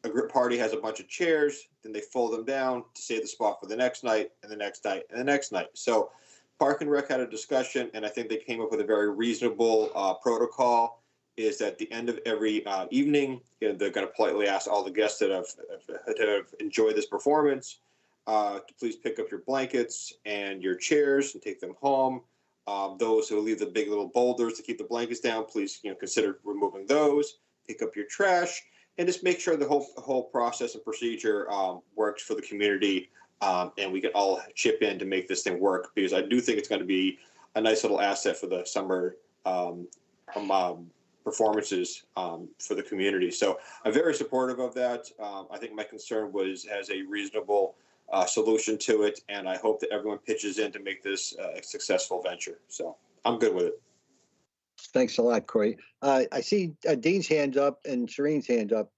a group party has a bunch of chairs, then they fold them down to save the spot for the next night and the next night and the next night. So Park and Rec had a discussion, and I think they came up with a very reasonable protocol, is that at the end of every evening, they're going to politely ask all the guests that have enjoyed this performance to please pick up your blankets and your chairs and take them home. Those who leave the big little boulders to keep the blankets down, please consider removing those. Pick up your trash, and just make sure the whole process and procedure works for the community, and we can all chip in to make this thing work, because I do think it's going to be a nice little asset for the summer performances for the community. So I'm very supportive of that. I think my concern was as a reasonable solution to it, and I hope that everyone pitches in to make this a successful venture. So I'm good with it. Thanks a lot, Corey. I see Dean's hand up and Shireen's hand up.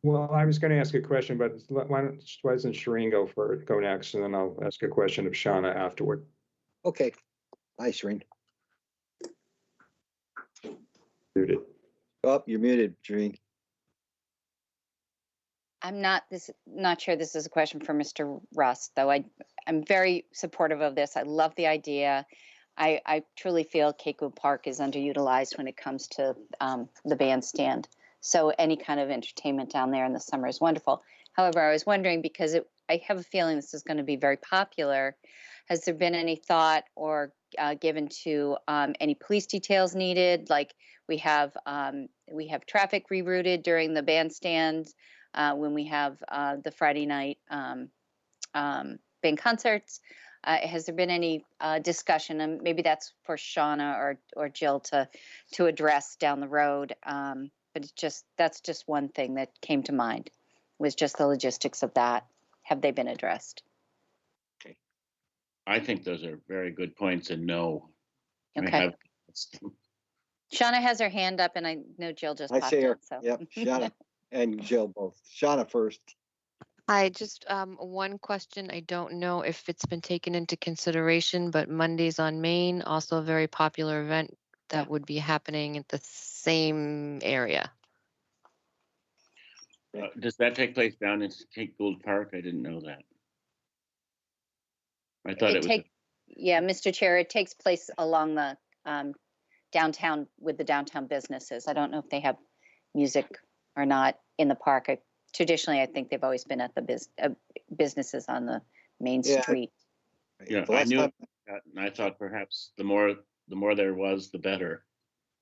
Well, I was going to ask a question, but why doesn't Shireen go next, and then I'll ask a question of Shauna afterward. Okay. Hi, Shireen. Muted. Oh, you're muted, Shireen. I'm not sure this is a question for Mr. Rust, though. I'm very supportive of this. I love the idea. I truly feel Capewood Park is underutilized when it comes to the bandstand. So any kind of entertainment down there in the summer is wonderful. However, I was wondering, because I have a feeling this is going to be very popular, has there been any thought or given to any police details needed? Like we have traffic rerouted during the bandstand when we have the Friday night band concerts. Has there been any discussion, and maybe that's for Shauna or Jill to address down the road? But that's just one thing that came to mind, was just the logistics of that. Have they been addressed? Okay. I think those are very good points, and no. Okay. Shauna has her hand up, and I know Jill just I popped see her. in. So. Yep, Shauna and Jill both. Shauna first. Hi, just one question. I don't know if it's been taken into consideration, but Mondays on Main, also a very popular event that would be happening at the same area. Does that take place down in Capewood Park? I didn't know that. I thought it was. Yeah, Mr. Chair, it takes place along the downtown with the downtown businesses. I don't know if they have music or not in the park. Traditionally, I think they've always been at the businesses on the main street. Yeah, I knew that, and I thought perhaps the more there was, the better.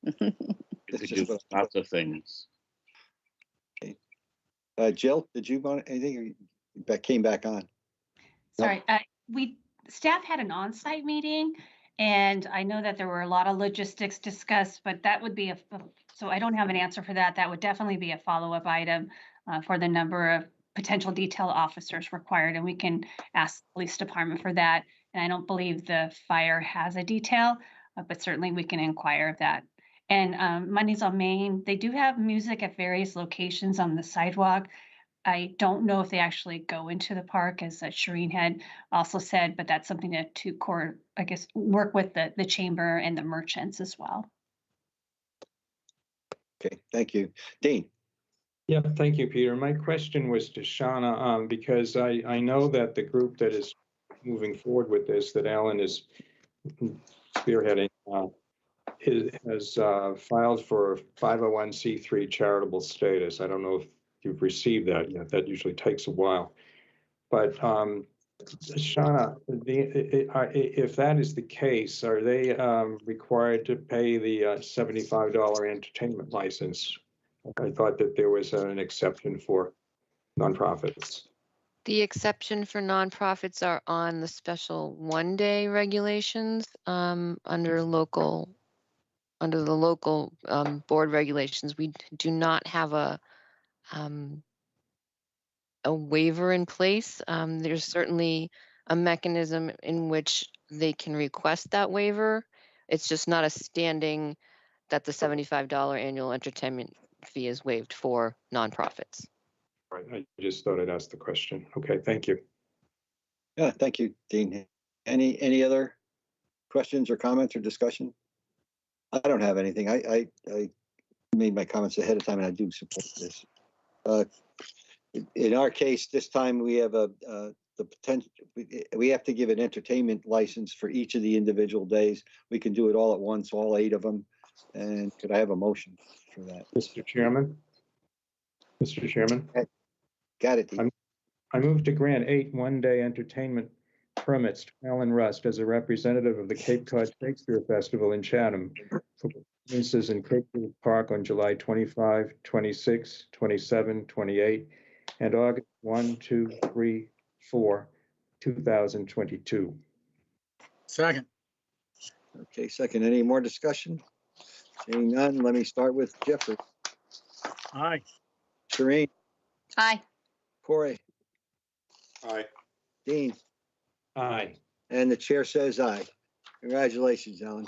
You could do lots of things. Okay. Jill, did you want anything? That came back on. Sorry, staff had an on-site meeting, and I know that there were a lot of logistics discussed, but that would be so I don't have an answer for that. That would definitely be a follow-up item for the number of potential detail officers required, and we can ask the police department for that. And I don't believe the fire has a detail, but certainly we can inquire of that. And Mondays on Main, they do have music at various locations on the sidewalk. I don't know if they actually go into the park, as Shireen had also said, but that's something to I guess, work with the chamber and the merchants as well. Okay, thank you. Dean. Yeah, thank you, Peter. My question was to Shauna, because I know that the group that is moving forward with this, that Alan is spearheading, has filed for 501c3 charitable status. I don't know if you've received that yet. That usually takes a while. But Shauna, if that is the case, are they required to pay the $75 entertainment license? I thought that there was an exception for nonprofits. The exception for nonprofits are on the special one-day regulations under the local board regulations. We do not have a waiver in place. There's certainly a mechanism in which they can request that waiver. It's just not a standing that the $75 annual entertainment fee is waived for nonprofits. Right. I just thought I'd ask the question. Okay, thank you. Yeah, thank you, Dean. Any other questions or comments or discussion? I don't have anything. I made my comments ahead of time, and I do support this. In our case, this time we have the potential. We have to give an entertainment license for each of the individual days. We can do it all at once, all 8 of them. And could I have a motion for that? Mr. Chairman? Mr. Chairman? Got it, Dean. I move to grant 8 one-day entertainment permits to Alan Rust as a representative of the Cape Cod Shakespeare Festival in Chatham for performances in Capewood Park on July 25, 26, 27, 28, and August 1, 2, 3, 4, 2022. Second. Okay, second. Any more discussion? Seeing none, let me start with Jeffrey, Aye. Shereen, Aye. Corey, Aye. Dean, Aye. and the chair says aye. Congratulations, Ellen.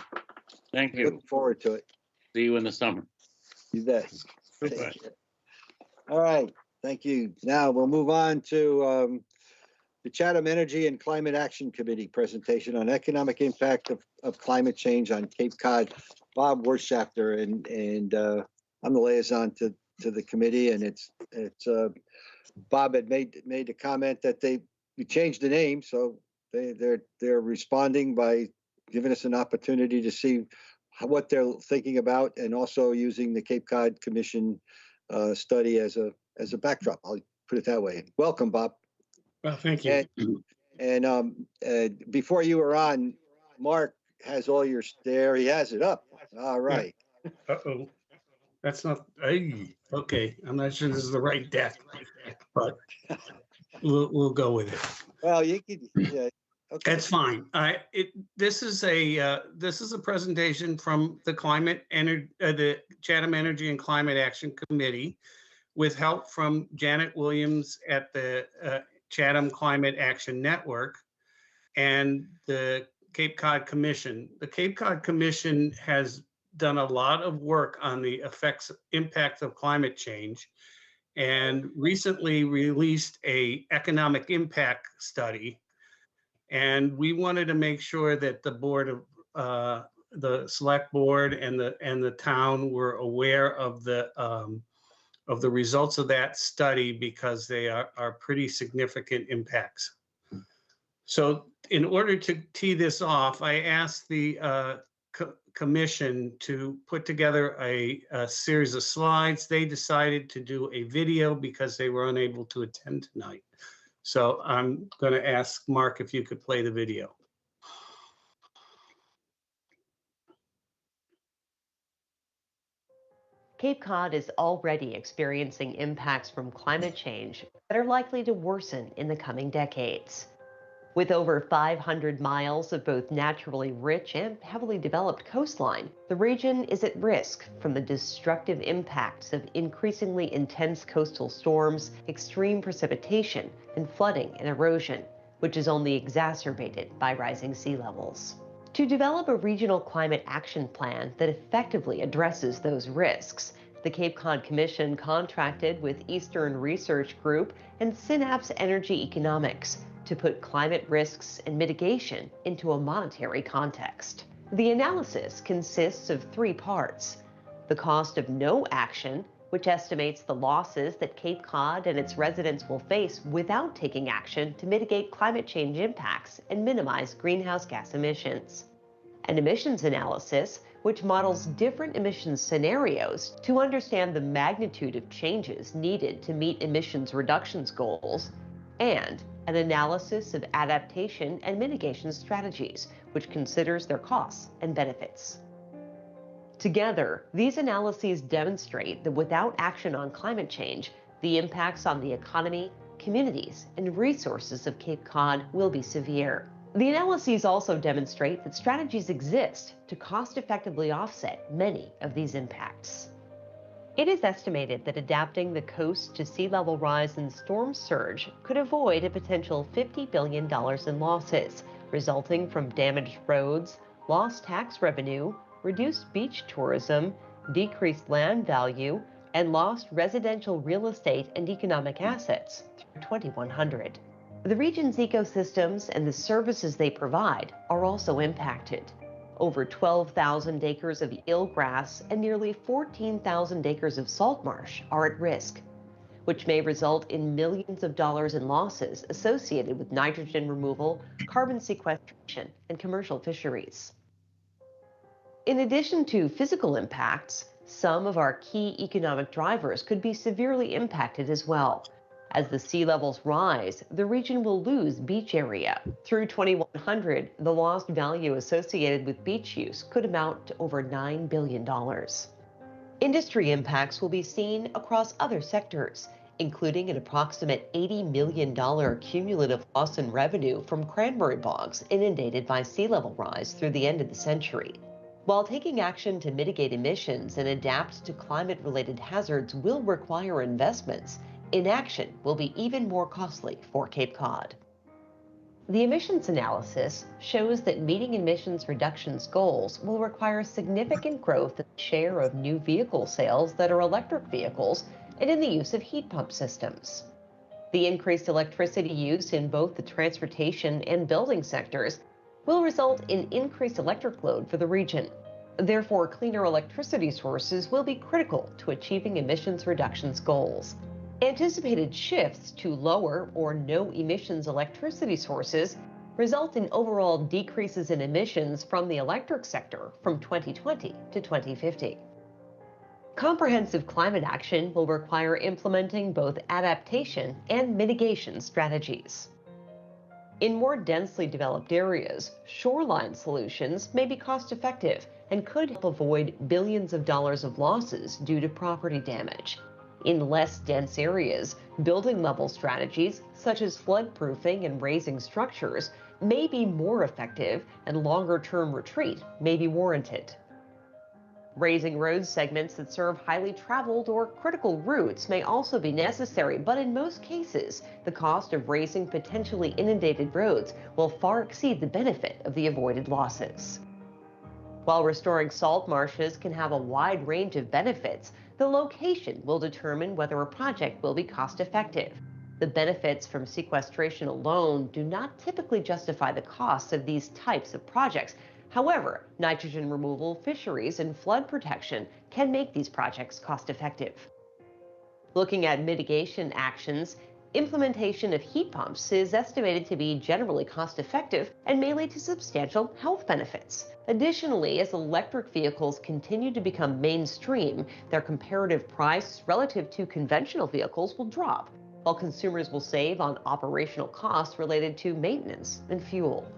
Thank you. Looking forward to it. See you in the summer. You bet. Bye. Take care. All right, thank you. Now we'll move on to the Chatham Energy and Climate Action Committee presentation on economic impact of climate change on Cape Cod. Bob Wirtschafter, and I'm the liaison to the committee, and it's Bob had made the comment that we changed the name, so they're responding by giving us an opportunity to see what they're thinking about, and also using the Cape Cod Commission study as a backdrop. I'll put it that way. Welcome, Bob. Well, thank you. And before you were on, Mark has all your there. He has it up. All right. Uh-oh. That's not, okay. I'm not sure this is the right deck, but we'll go with it. Well, you could, yeah. Okay. That's fine. This is a presentation from the the Chatham Energy and Climate Action Committee, with help from Janet Williams at the Chatham Climate Action Network and the Cape Cod Commission. The Cape Cod Commission has done a lot of work on the impact of climate change, and recently released an economic impact study. And we wanted to make sure that the board of the select board and the town were aware of the results of that study, because they are pretty significant impacts. So in order to tee this off, I asked the commission to put together a series of slides. They decided to do a video because they were unable to attend tonight. So I'm going to ask Mark if you could play the video. Cape Cod is already experiencing impacts from climate change that are likely to worsen in the coming decades. With over 500 miles of both naturally rich and heavily developed coastline, the region is at risk from the destructive impacts of increasingly intense coastal storms, extreme precipitation, and flooding and erosion, which is only exacerbated by rising sea levels. To develop a regional climate action plan that effectively addresses those risks, the Cape Cod Commission contracted with Eastern Research Group and Synapse Energy Economics to put climate risks and mitigation into a monetary context. The analysis consists of 3 parts: the cost of no action, which estimates the losses that Cape Cod and its residents will face without taking action to mitigate climate change impacts and minimize greenhouse gas emissions; an emissions analysis, which models different emissions scenarios to understand the magnitude of changes needed to meet emissions reductions goals; and an analysis of adaptation and mitigation strategies, which considers their costs and benefits. Together, these analyses demonstrate that without action on climate change, the impacts on the economy, communities, and resources of Cape Cod will be severe. The analyses also demonstrate that strategies exist to cost-effectively offset many of these impacts. It is estimated that adapting the coast to sea level rise and storm surge could avoid a potential $50 billion in losses, resulting from damaged roads, lost tax revenue, reduced beach tourism, decreased land value, and lost residential real estate and economic assets through 2100. The region's ecosystems and the services they provide are also impacted. Over 12,000 acres of eelgrass and nearly 14,000 acres of salt marsh are at risk, which may result in millions of dollars in losses associated with nitrogen removal, carbon sequestration, and commercial fisheries. In addition to physical impacts, some of our key economic drivers could be severely impacted as well. As the sea levels rise, the region will lose beach area. Through 2100, the lost value associated with beach use could amount to over $9 billion. Industry impacts will be seen across other sectors, including an approximate $80 million cumulative loss in revenue from cranberry bogs inundated by sea level rise through the end of the century. While taking action to mitigate emissions and adapt to climate-related hazards will require investments, inaction will be even more costly for Cape Cod. The emissions analysis shows that meeting emissions reductions goals will require significant growth in the share of new vehicle sales that are electric vehicles and in the use of heat pump systems. The increased electricity use in both the transportation and building sectors will result in increased electric load for the region. Therefore, cleaner electricity sources will be critical to achieving emissions reductions goals. Anticipated shifts to lower or no emissions electricity sources result in overall decreases in emissions from the electric sector from 2020 to 2050. Comprehensive climate action will require implementing both adaptation and mitigation strategies. In more densely developed areas, shoreline solutions may be cost-effective and could help avoid billions of dollars of losses due to property damage. In less dense areas, building-level strategies such as flood-proofing and raising structures may be more effective, and longer-term retreat may be warranted. Raising road segments that serve highly traveled or critical routes may also be necessary, but in most cases, the cost of raising potentially inundated roads will far exceed the benefit of the avoided losses. While restoring salt marshes can have a wide range of benefits, the location will determine whether a project will be cost-effective. The benefits from sequestration alone do not typically justify the costs of these types of projects. However, nitrogen removal, fisheries, and flood protection can make these projects cost-effective. Looking at mitigation actions, implementation of heat pumps is estimated to be generally cost-effective and may lead to substantial health benefits. Additionally, as electric vehicles continue to become mainstream, their comparative price relative to conventional vehicles will drop, while consumers will save on operational costs related to maintenance and fuel.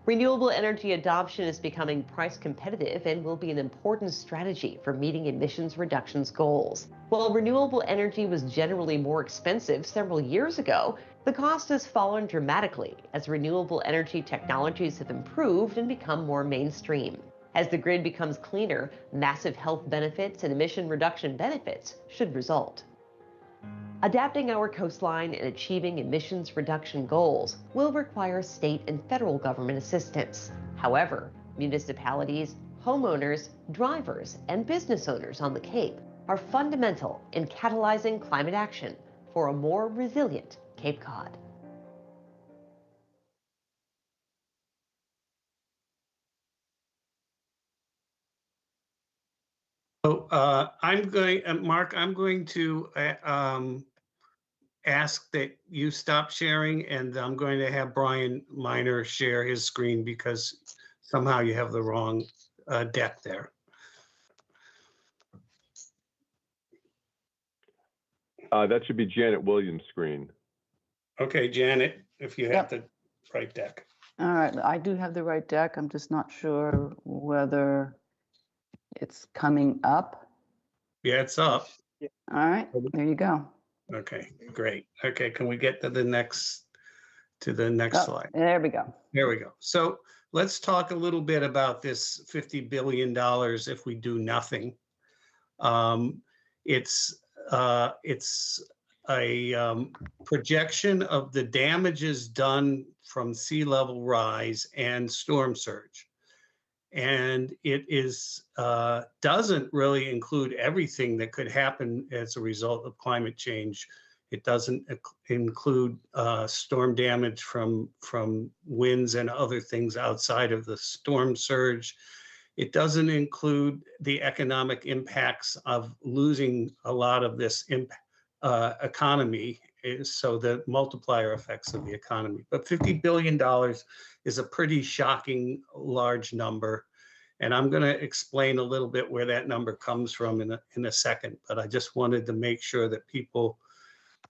Renewable energy adoption is becoming price competitive and will be an important strategy for meeting emissions reductions goals. While renewable energy was generally more expensive several years ago, the cost has fallen dramatically as renewable energy technologies have improved and become more mainstream. As the grid becomes cleaner, massive health benefits and emission reduction benefits should result. Adapting our coastline and achieving emissions reduction goals will require state and federal government assistance. However, municipalities, homeowners, drivers, and business owners on the Cape are fundamental in catalyzing climate action for a more resilient Cape Cod. So Mark, I'm going to ask that you stop sharing, and I'm going to have Brian Miner share his screen because somehow you have the wrong deck there. That should be Janet Williams' screen. Okay, Janet, if you have the right deck. All right, I do have the right deck. I'm just not sure whether it's coming up. Yeah, it's up. All right, there you go. Okay, great. Okay, can we get to the next slide? There we go. There we go. So let's talk a little bit about this $50 billion if we do nothing. It's a projection of the damages done from sea level rise and storm surge. And it is doesn't really include everything that could happen as a result of climate change. It doesn't include storm damage from winds and other things outside of the storm surge. It doesn't include the economic impacts of losing a lot of this economy, so the multiplier effects of the economy. But $50 billion is a pretty shocking large number. And I'm going to explain a little bit where that number comes from in a second. But I just wanted to make sure that people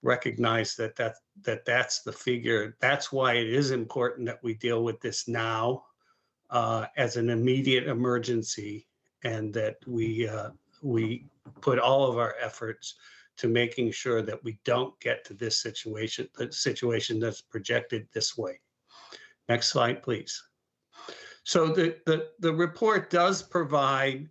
recognize that's the figure. That's why it is important that we deal with this now as an immediate emergency, and that we put all of our efforts to making sure that we don't get to this situation, the situation that's projected this way. Next slide, please. So the report does provide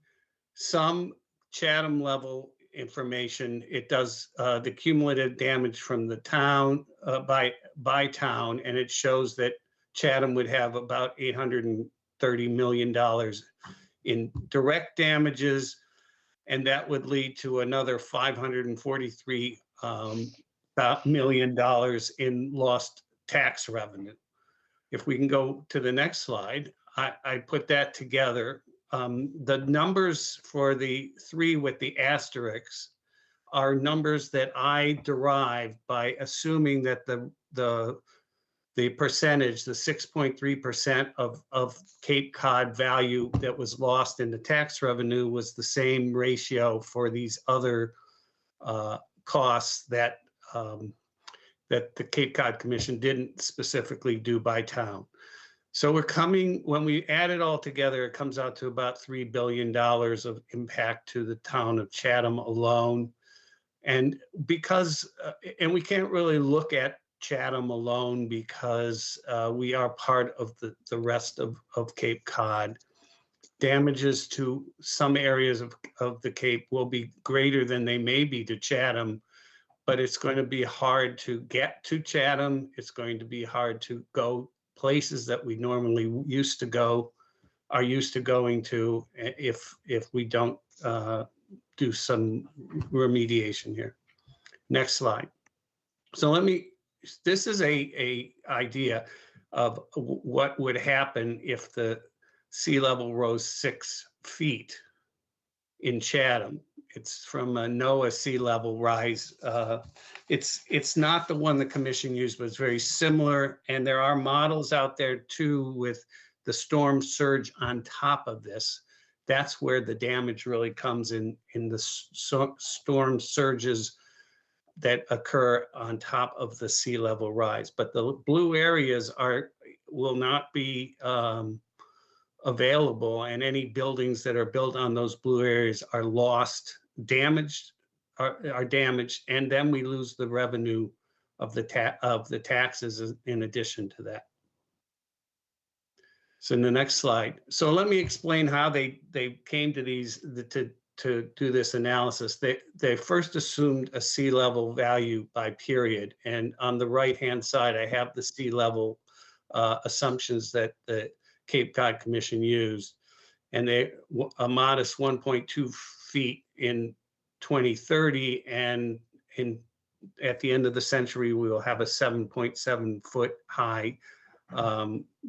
some Chatham level information. It does the cumulative damage from the town by town, and it shows that Chatham would have about $830 million in direct damages, and that would lead to another $543 million in lost tax revenue. If we can go to the next slide, I put that together. The numbers for the three with the asterisks are numbers that I derived by assuming that the percentage, the 6.3% of Cape Cod value that was lost in the tax revenue was the same ratio for these other costs that that the Cape Cod Commission didn't specifically do by town. So when we add it all together, it comes out to about $3 billion of impact to the town of Chatham alone. And because, and we can't really look at Chatham alone because we are part of the rest of Cape Cod. Damages to some areas of the Cape will be greater than they may be to Chatham, but it's going to be hard to get to Chatham. It's going to be hard to go places that we normally are used to going to if we don't do some remediation here. Next slide. So this is a idea of what would happen if the sea level rose 6 feet in Chatham. It's from a NOAA sea level rise. It's not the one the commission used, but it's very similar. And there are models out there too with the storm surge on top of this. That's where the damage really comes in the storm surges that occur on top of the sea level rise. But the blue areas will not be available, and any buildings that are built on those blue areas are lost, damaged, are damaged, and then we lose the revenue of the taxes in addition to that. So in the next slide. So let me explain how they came to to do this analysis. They first assumed a sea level value by period, and on the right hand side I have the sea level assumptions that the Cape Cod Commission used, and a modest 1.2 feet in 2030, and at the end of the century we will have a 7.7 foot high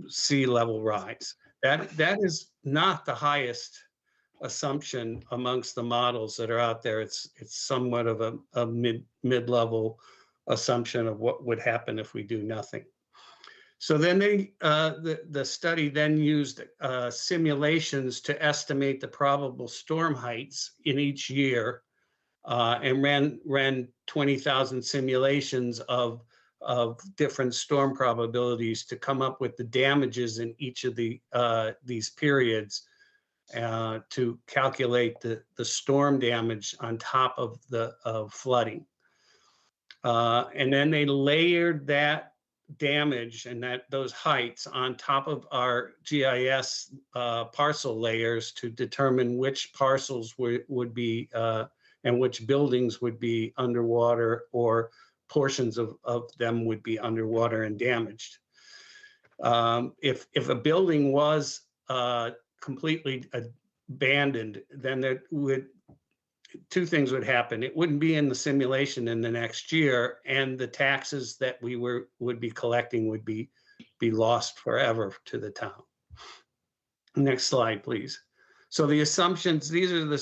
sea level rise. That is not the highest assumption amongst the models that are out there. It's somewhat of a mid-level assumption of what would happen if we do nothing. So then the study then used simulations to estimate the probable storm heights in each year, and ran 20,000 simulations of different storm probabilities to come up with the damages in each of these periods, to calculate the storm damage on top of the flooding. And then they layered that damage and those heights on top of our GIS parcel layers to determine which parcels would be and which buildings would be underwater, or portions of them would be underwater and damaged. If a building was completely abandoned, then two things would happen. It wouldn't be in the simulation in the next year, and the taxes that we would be collecting would be lost forever to the town. Next slide, please. So the assumptions, these are the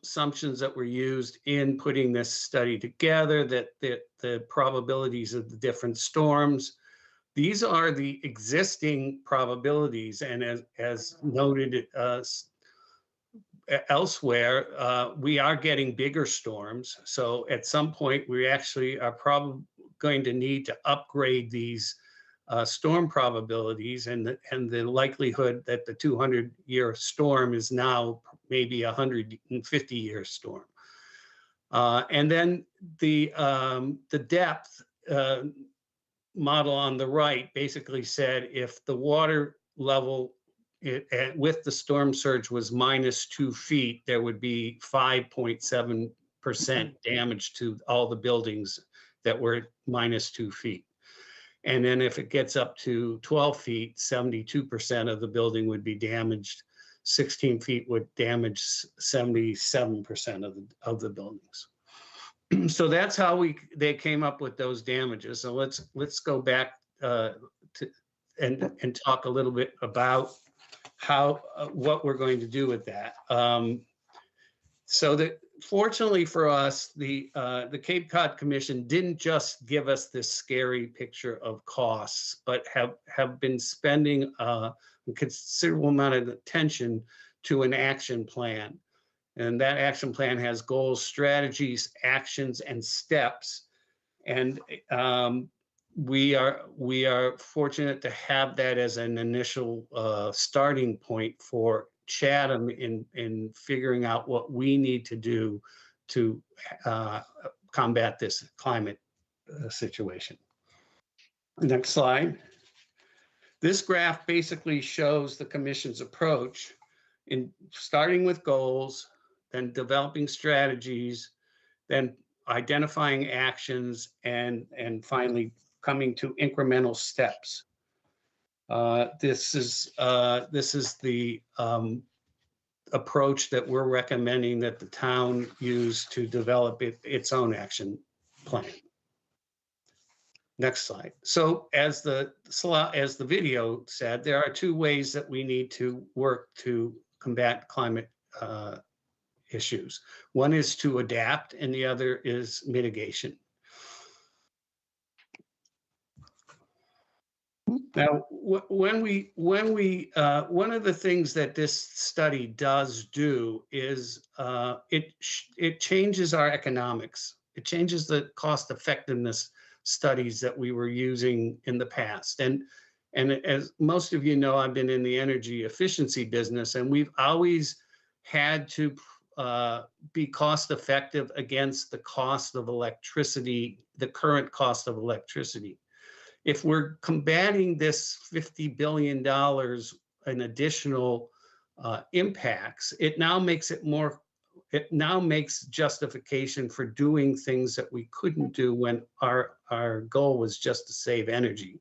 assumptions that were used in putting this study together, that the probabilities of the different storms. These are the existing probabilities, and as noted elsewhere, we are getting bigger storms. So at some point, we actually are probably going to need to upgrade these storm probabilities, and the likelihood that the 200-year storm is now maybe a 150-year storm. And then the depth model on the right basically said if the water level with the storm surge was -2 feet, there would be 5.7% damage to all the buildings that were -2 feet. And then if it gets up to 12 feet, 72% of the building would be damaged. 16 feet would damage 77% of the buildings. So that's how they came up with those damages. So let's go back and talk a little bit about how what we're going to do with that. So that fortunately for us, the Cape Cod Commission didn't just give us this scary picture of costs, but have been spending a considerable amount of attention to an action plan. And that action plan has goals, strategies, actions, and steps. And we are fortunate to have that as an initial starting point for Chatham in figuring out what we need to do to combat this climate situation. Next slide. This graph basically shows the Commission's approach in starting with goals, then developing strategies, then identifying actions, and finally coming to incremental steps. This is the approach that we're recommending that the town use to develop its own action plan. Next slide. So as the video said, there are two ways that we need to work to combat climate issues. One is to adapt, and the other is mitigation. Now, one of the things that this study does do is it changes our economics. It changes the cost effectiveness studies that we were using in the past. And as most of you know, I've been in the energy efficiency business, and we've always had to be cost effective against the cost of electricity, the current cost of electricity. If we're combating this $50 billion in additional impacts, it now makes justification for doing things that we couldn't do when our goal was just to save energy.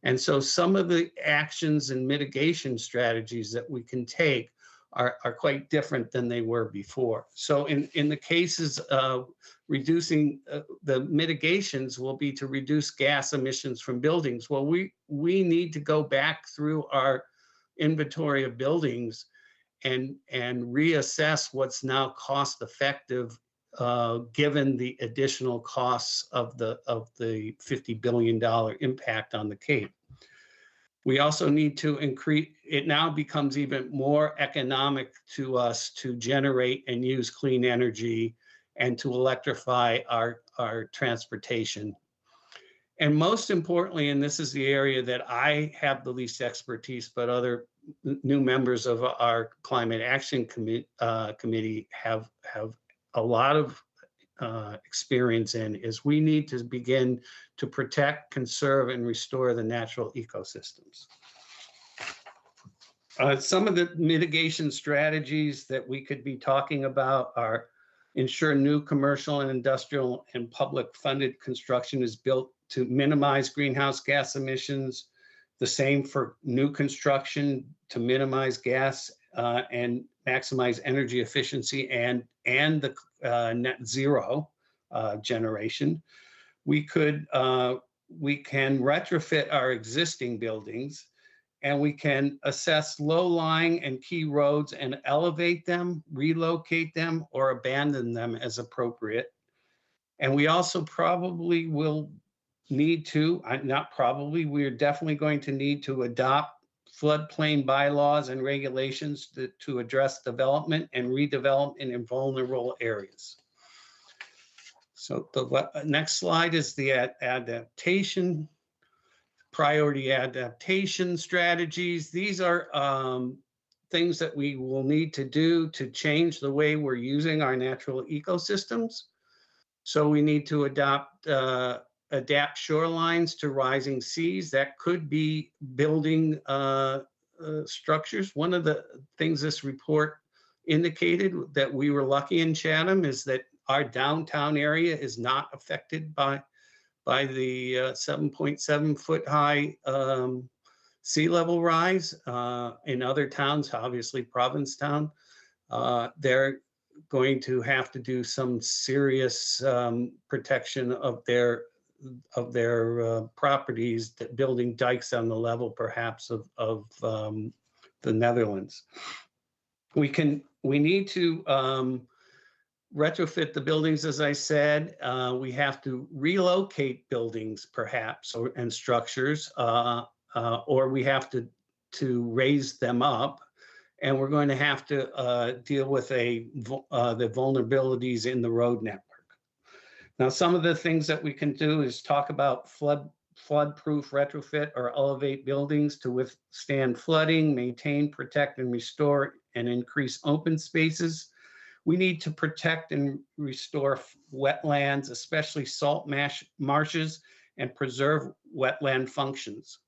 And so some of the actions and mitigation strategies that we can take are quite different than they were before. So in the cases of reducing, the mitigations will be to reduce gas emissions from buildings. Well, we need to go back through our inventory of buildings and reassess what's now cost effective given the additional costs of the $50 billion impact on the Cape. We also need to increase, it now becomes even more economic to us to generate and use clean energy and to electrify our transportation. And most importantly, and this is the area that I have the least expertise, but other new members of our Climate Action Committee have a lot of experience in, is we need to begin to protect, conserve, and restore the natural ecosystems. Some of the mitigation strategies that we could be talking about are ensure new commercial and industrial and public funded construction is built to minimize greenhouse gas emissions. The same for new construction to minimize gas and maximize energy efficiency and the net zero generation. We can retrofit our existing buildings, and we can assess low-lying and key roads and elevate them, relocate them, or abandon them as appropriate. And we also probably will need to, not probably, we're definitely going to need to adopt floodplain bylaws and regulations to address development and redevelopment in vulnerable areas. So the next slide is the adaptation, priority adaptation strategies. These are things that we will need to do to change the way we're using our natural ecosystems. So we need to adapt shorelines to rising seas. That could be building structures. One of the things this report indicated that we were lucky in Chatham is that our downtown area is not affected by the 7.7 foot high sea level rise. In other towns, obviously Provincetown, they're going to have to do some serious protection of their properties, building dikes on the level perhaps of the Netherlands. We need to retrofit the buildings, as I said. We have to relocate buildings perhaps and structures, or we have to raise them up. And we're going to have to deal with the vulnerabilities in the road network. Now, some of the things that we can do is talk about flood-proof retrofit or elevate buildings to withstand flooding, maintain, protect, and restore and increase open spaces. We need to protect and restore wetlands, especially salt marshes, and preserve wetland functions.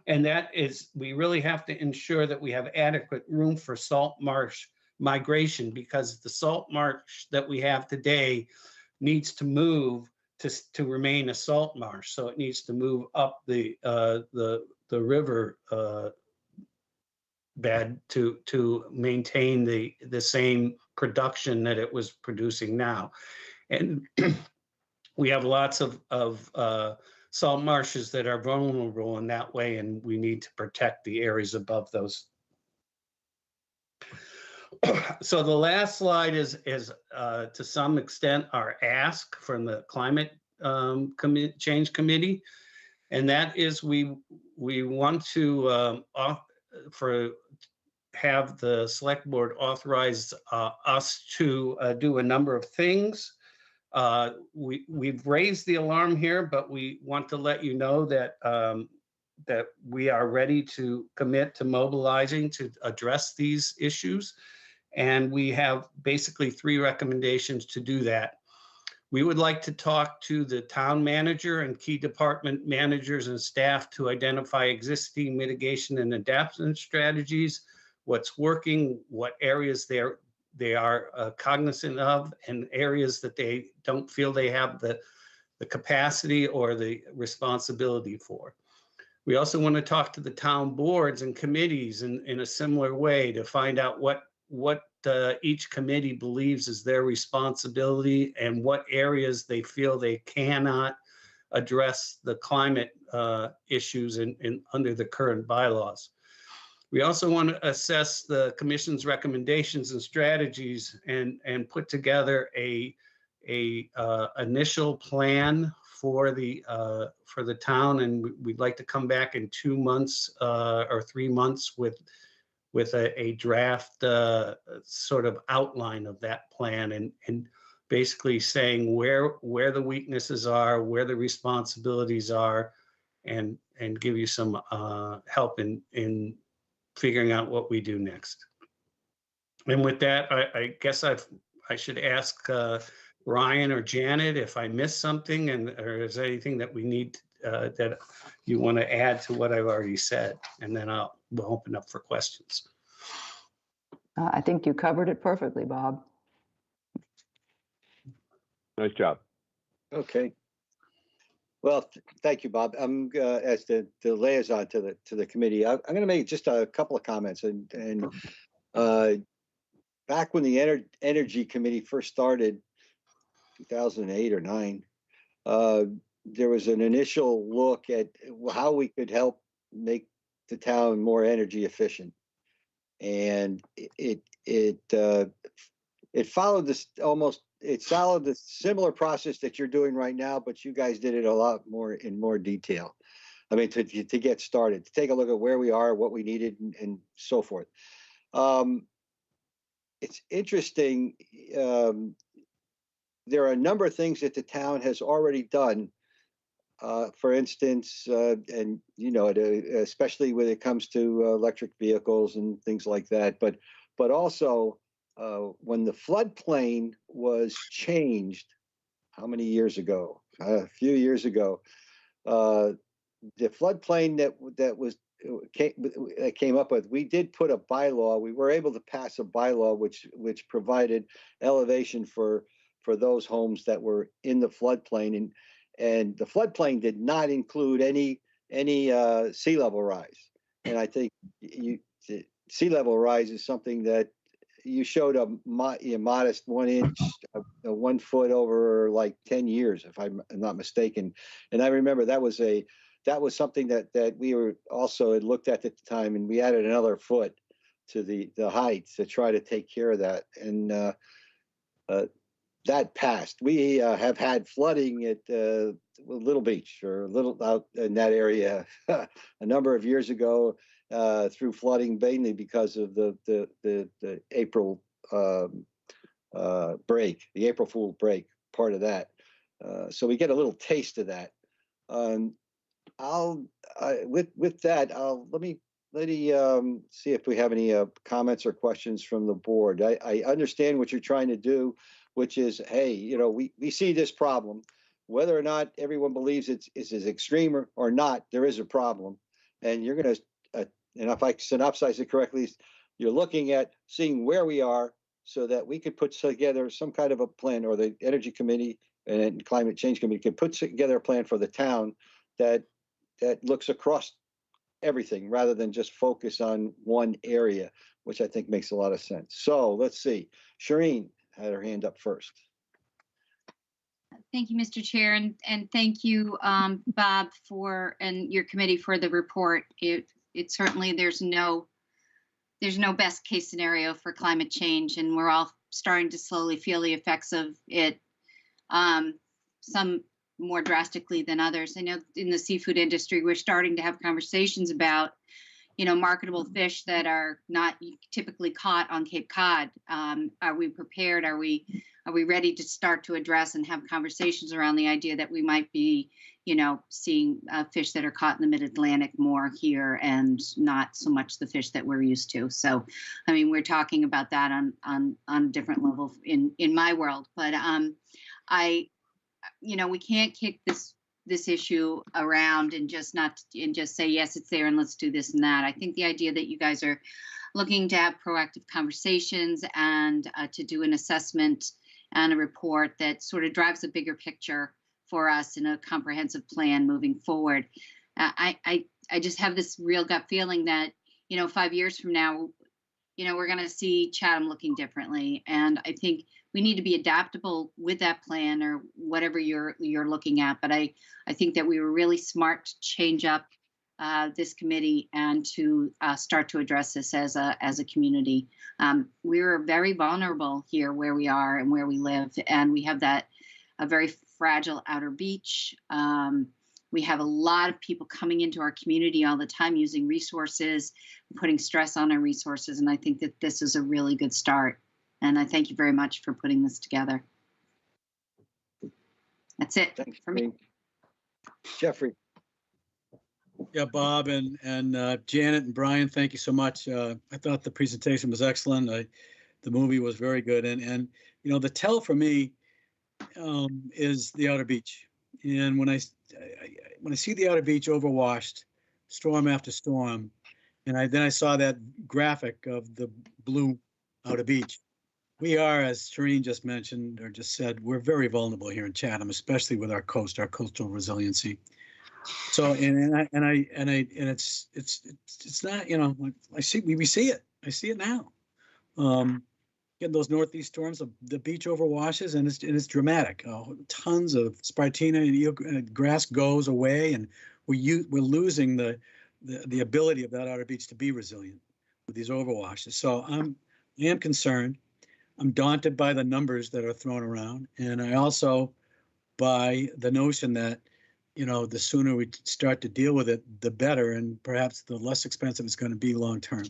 And that is, we really have to ensure that we have adequate room for salt marsh migration, because the salt marsh that we have today needs to move to remain a salt marsh. So it needs to move up the river bed to maintain the same production that it was producing now. And we have lots of salt marshes that are vulnerable in that way, and we need to protect the areas above those. So the last slide is to some extent our ask from the Climate Change Committee, and that is we want to have the select board authorize us to do a number of things. We've raised the alarm here, but we want to let you know that that we are ready to commit to mobilizing to address these issues. And we have basically 3 recommendations to do that. We would like to talk to the town manager and key department managers and staff to identify existing mitigation and adaptation strategies, what's working, what areas they are cognizant of, and areas that they don't feel they have the capacity or the responsibility for. We also want to talk to the town boards and committees in a similar way to find out what each committee believes is their responsibility and what areas they feel they cannot address the climate issues under the current bylaws. We also want to assess the commission's recommendations and strategies and put together a initial plan for the town, and we'd like to come back in 2 months or 3 months with a draft sort of outline of that plan, and basically saying where the weaknesses are, where the responsibilities are, and give you some help in figuring out what we do next. And with that, I guess I should ask Ryan or Janet if I missed something, or is there anything that we need that you want to add to what I've already said, and then we'll open up for questions. I think you covered it perfectly, Bob. Nice job. Okay. Well, thank you, Bob. I'm as the liaison to the committee. I'm going to make just a couple of comments. And back when the Energy Committee first started, 2008 or 9, there was an initial look at how we could help make the town more energy efficient, and it followed this it followed the similar process that you're doing right now, but you guys did it a lot more in more detail. I mean, to get started, to take a look at where we are, what we needed, and so forth. It's interesting. There are a number of things that the town has already done. For instance, and you know, especially when it comes to electric vehicles and things like that, but also when the floodplain was changed, how many years ago? A few years ago, the floodplain that was came up with, we did put a bylaw. We were able to pass a bylaw which provided elevation for those homes that were in the floodplain, and the floodplain did not include any sea level rise. And I think sea level rise is something that you showed a modest 1 inch, 1 foot over like 10 years, if I'm not mistaken. And I remember that was something that we were also had looked at the time, and we added another foot to the heights to try to take care of that. And that passed. We have had flooding at Little Beach, or a little out in that area a number of years ago, through flooding, mainly because of the April break, the April Fool break, part of that. So we get a little taste of that. With that, let me see if we have any comments or questions from the board. I understand what you're trying to do, which is, hey, we see this problem, whether or not everyone believes it's as extreme or not, there is a problem. And you're going to, and if I synopsize it correctly, you're looking at seeing where we are so that we could put together some kind of a plan, or the Energy Committee and Climate Change Committee could put together a plan for the town that looks across everything rather than just focus on one area, which I think makes a lot of sense. So let's see. Shireen had her hand up first. Thank you, Mr. Chair, and thank you, Bob, and your committee for the report. It certainly, there's no best case scenario for climate change, and we're all starting to slowly feel the effects of it, some more drastically than others. I know in the seafood industry, we're starting to have conversations about, marketable fish that are not typically caught on Cape Cod. Are we prepared? Are we ready to start to address and have conversations around the idea that we might be, seeing fish that are caught in the mid-Atlantic more here, and not so much the fish that we're used to. So, I mean, we're talking about that on a different level in my world. But we can't kick this issue around and just say, yes, it's there and let's do this and that. I think the idea that you guys are looking to have proactive conversations and to do an assessment and a report that sort of drives a bigger picture for us in a comprehensive plan moving forward. I just have this real gut feeling that, 5 years from now, we're going to see Chatham looking differently. And I think we need to be adaptable with that plan, or whatever you're looking at. But I think that we were really smart to change up this committee and to start to address this as a community. We're very vulnerable here where we are and where we live, and we have a very fragile outer beach. We have a lot of people coming into our community all the time using resources, putting stress on our resources, and I think that this is a really good start. And I thank you very much for putting this together. That's it. Thanks for me. Jeffrey. Yeah, Bob and Janet and Brian, thank you so much. I thought the presentation was excellent. The movie was very good, and the tell for me is the outer beach. And when I see the outer beach overwashed, storm after storm, and then I saw that graphic of the blue outer beach. We are, as Shireen just mentioned or just said, we're very vulnerable here in Chatham, especially with our coast, our coastal resiliency. So and it's not, we see it. I see it now. Getting those northeast storms, the beach overwashes, and it's dramatic. Tons of spartina, grass goes away, and we're losing the ability of that outer beach to be resilient with these overwashes. So I am concerned. I'm daunted by the numbers that are thrown around, and I also by the notion that the sooner we start to deal with it, the better, and perhaps the less expensive it's going to be long term.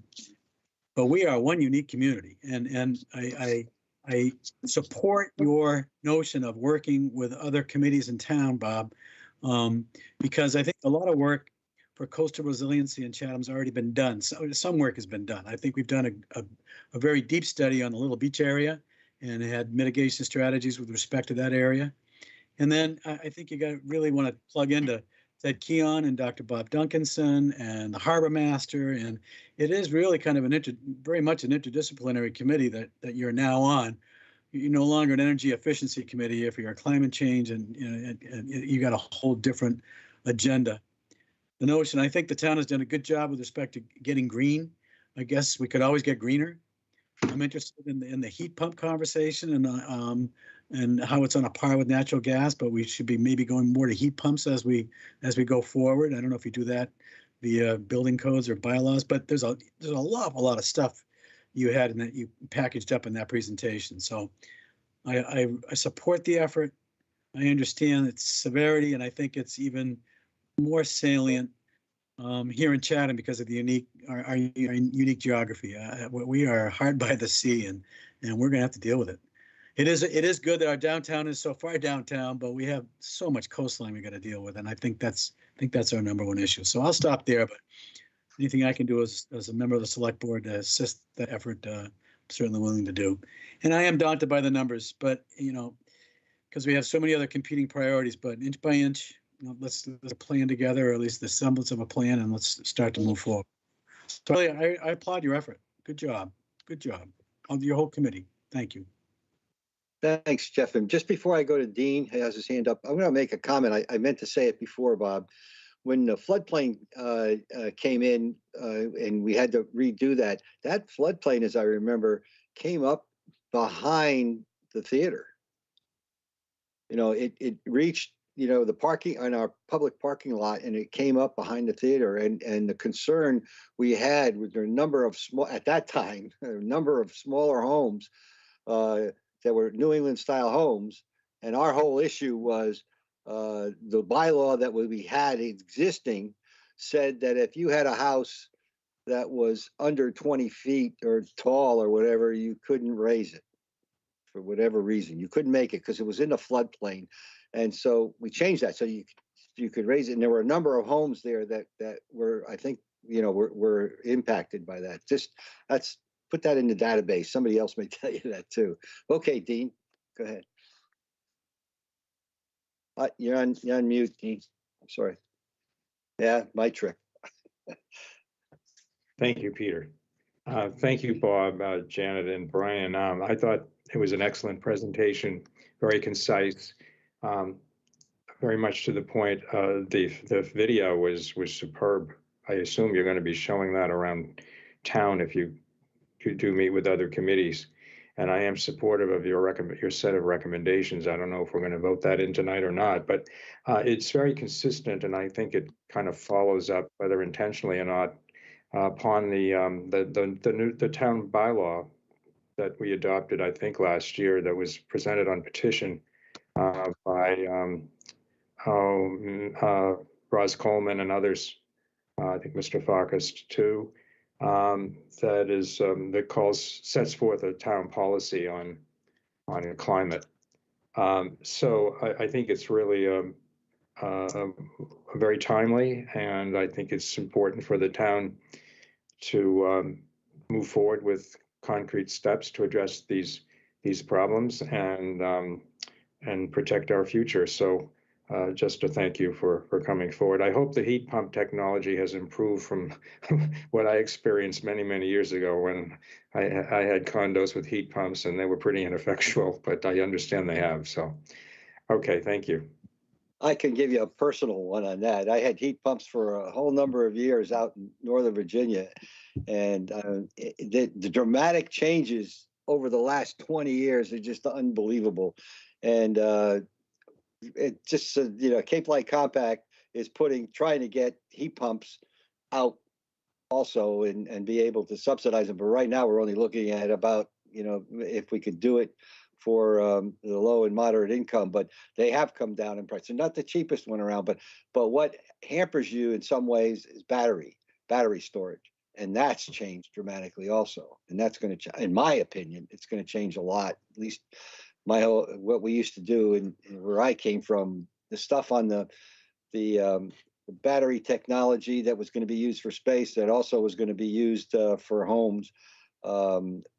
But we are one unique community, and I support your notion of working with other committees in town, Bob, because I think a lot of work for coastal resiliency in Chatham's already been done. So some work has been done. I think we've done a very deep study on the Little Beach area and had mitigation strategies with respect to that area. And then I think you really want to plug into Ted Keon and Dr. Bob Duncanson and the harbor master. And it is really kind of very much an interdisciplinary committee that you're now on. You're no longer an energy efficiency committee if you're climate change, and you got a whole different agenda. The notion, I think the town has done a good job with respect to getting green. I guess we could always get greener. I'm interested in the heat pump conversation and how it's on a par with natural gas, but we should be maybe going more to heat pumps as we go forward. I don't know if you do that via building codes or bylaws, but there's a lot of stuff you had and that you packaged up in that presentation. So I support the effort. I understand its severity, and I think it's even more salient here in Chatham because of the our unique geography. We are hard by the sea, and we're going to have to deal with it. It is good that our downtown is so far downtown, but we have so much coastline we got to deal with, and I think that's our number one issue. So I'll stop there, but anything I can do as a member of the select board to assist that effort, I'm certainly willing to do. And I am daunted by the numbers, but because we have so many other competing priorities, but inch by inch, let's plan together, or at least the semblance of a plan, and let's start to move forward. So I applaud your effort. Good job. Good job. On your whole committee. Thank you. Thanks, Jeff. And just before I go to Dean, who has his hand up, I'm going to make a comment. I meant to say it before, Bob. When the floodplain came in and we had to redo that floodplain, as I remember, came up behind the theater. It reached the parking on our public parking lot, and it came up behind the theater. And the concern we had with the number of at that time, a number of smaller homes that were New England style homes. And our whole issue was the bylaw that we had existing said that if you had a house that was under 20 feet or tall or whatever, you couldn't raise it for whatever reason. You couldn't make it because it was in the floodplain. And so we changed that so you could raise it. And there were a number of homes there that were, I think, were impacted by that. That's put that in the database. Somebody else may tell you that too. Okay, Dean, go ahead. You're on mute, Dean. I'm sorry. Yeah, my trick. Thank you, Peter. Thank you, Bob, Janet, and Brian. I thought it was an excellent presentation, very concise, very much to the point. The video was superb. I assume you're going to be showing that around town if you do meet with other committees. And I am supportive of your set of recommendations. I don't know if we're going to vote that in tonight or not, but it's very consistent, and I think it kind of follows up, whether intentionally or not, upon the town bylaw that we adopted, I think, last year, that was presented on petition by Roz Coleman and others. I think Mr. Farkas too. That sets forth a town policy on climate. So I think it's really very timely, and I think it's important for the town to move forward with concrete steps to address these problems and protect our future. So just to thank you for coming forward. I hope the heat pump technology has improved from what I experienced many years ago when I had condos with heat pumps, and they were pretty ineffectual, but I understand they have. So, okay, thank you. I can give you a personal one on that. I had heat pumps for a whole number of years out in Northern Virginia, and the dramatic changes over the last 20 years are just unbelievable. And it just Cape Light Compact is trying to get heat pumps out also and be able to subsidize them. But right now we're only looking at about if we could do it for the low and moderate income, but they have come down in price. They're not the cheapest one around, but what hampers you in some ways is battery storage, and that's changed dramatically also. And that's going to, in my opinion, it's going to change a lot. At least what we used to do and where I came from, the stuff on the battery technology that was going to be used for space that also was going to be used for homes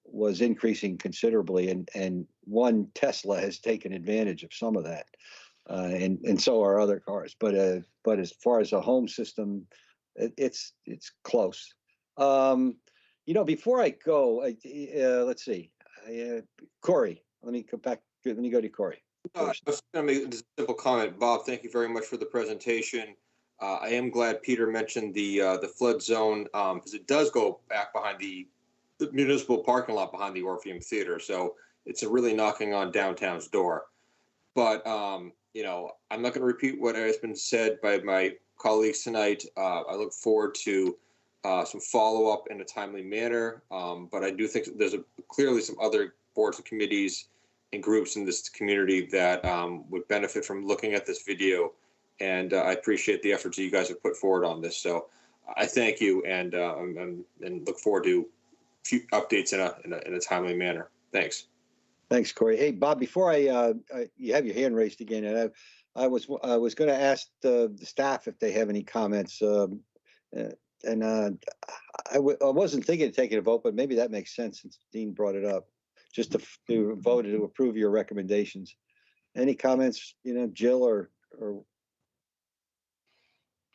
was increasing considerably, and one Tesla has taken advantage of some of that. and so are other cars. But as far as a home system, it's close. Before I go, let's see, Corey. Let me go back. Let me go to Corey. I was going to make a simple comment. Bob, thank you very much for the presentation. I am glad Peter mentioned the flood zone because it does go back behind the municipal parking lot behind the Orpheum Theater. So it's really knocking on downtown's door. But, I'm not going to repeat what has been said by my colleagues tonight. I look forward to some follow-up in a timely manner. But I do think there's clearly some other boards and committees and groups in this community that would benefit from looking at this video. And I appreciate the efforts that you guys have put forward on this. So I thank you and look forward to few updates in a timely manner. Thanks. Thanks, Corey. Hey, Bob, before you have your hand raised again, and I was going to ask the staff if they have any comments. I wasn't thinking of taking a vote, but maybe that makes sense since Dean brought it up. Just to vote to approve your recommendations. Any comments, Jill or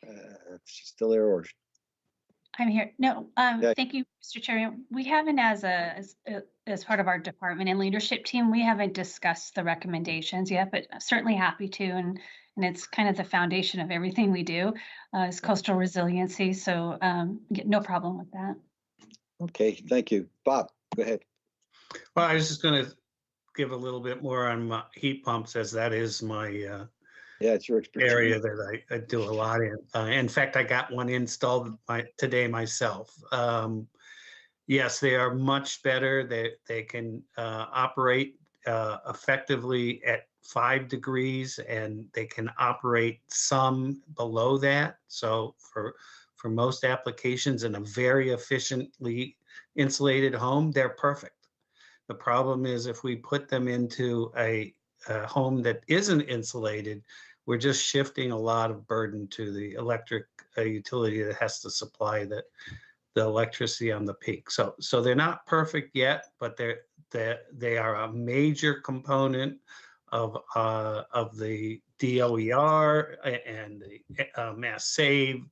if she's still there or? I'm here. No, Yeah. thank you, Mr. Chairman. We haven't, as part of our department and leadership team, we haven't discussed the recommendations yet, but certainly happy to. And it's kind of the foundation of everything we do is coastal resiliency. So no problem with that. Okay, thank you. Bob, go ahead. Well, I was just going to give a little bit more on my heat pumps, as that is my it's your expertise. area that I do a lot in fact, I got one installed today myself. Yes, they are much better. They can operate effectively at 5 degrees, and they can operate some below that. So for most applications in a very efficiently insulated home, they're perfect. The problem is if we put them into a home that isn't insulated, we're just shifting a lot of burden to the electric utility that has to supply the electricity on the peak. So they're not perfect yet, but they are a major component of the DOER and the Mass Save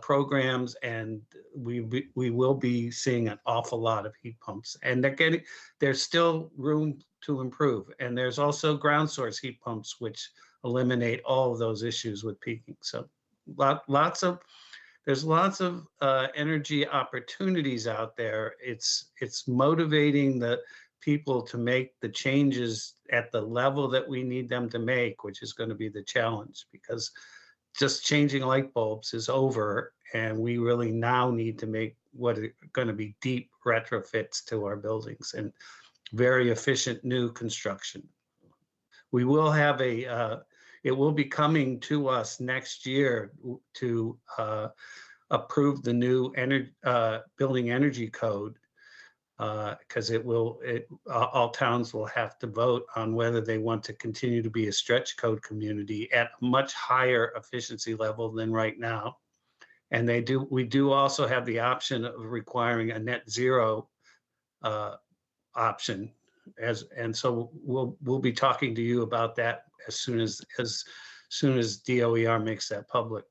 programs, and we will be seeing an awful lot of heat pumps, and there's still room to improve. And there's also ground source heat pumps, which eliminate all of those issues with peaking. So there's lots of energy opportunities out there. It's motivating the people to make the changes at the level that we need them to make, which is going to be the challenge, because just changing light bulbs is over, and we really now need to make what are going to be deep retrofits to our buildings and very efficient new construction. We will have it will be coming to us next year to approve the new building energy code, because all towns will have to vote on whether they want to continue to be a stretch code community at a much higher efficiency level than right now. And we do also have the option of requiring a net zero option, and so we'll be talking to you about that as soon as DOER makes that public.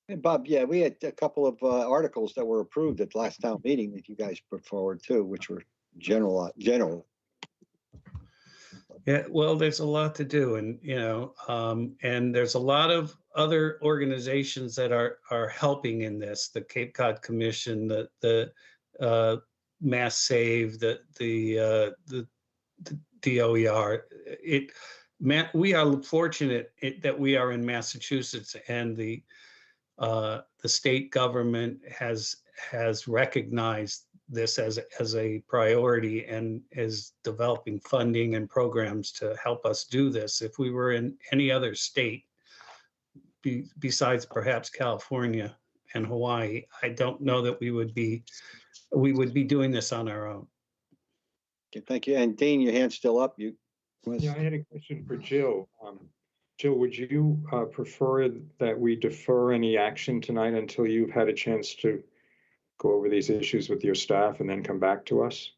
And Bob, yeah, we had a couple of articles that were approved at the last town meeting that you guys put forward too, which were general. Yeah, well, there's a lot to do, and and there's a lot of other organizations that are helping in this. The Cape Cod Commission, the Mass Save, the DOER. We are fortunate that we are in Massachusetts, and the state government has recognized this as a priority and is developing funding and programs to help us do this. If we were in any other state besides perhaps California and Hawaii, I don't know that we would be doing this on our own. Okay, thank you. And Dean, your hand's still up. Yeah, I had a question for Jill. Jill, would you prefer that we defer any action tonight until you've had a chance to go over these issues with your staff and then come back to us?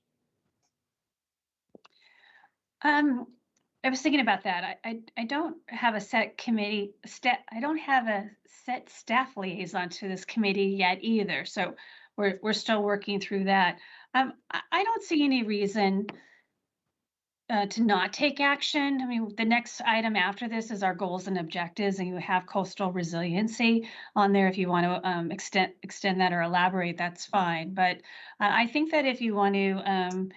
I was thinking about that. I don't have a set committee, I don't have a set staff liaison to this committee yet either. So we're still working through that. I don't see any reason to not take action. I mean, the next item after this is our goals and objectives, and you have coastal resiliency on there. If you want to extend that or elaborate, that's fine. But I think that if you want to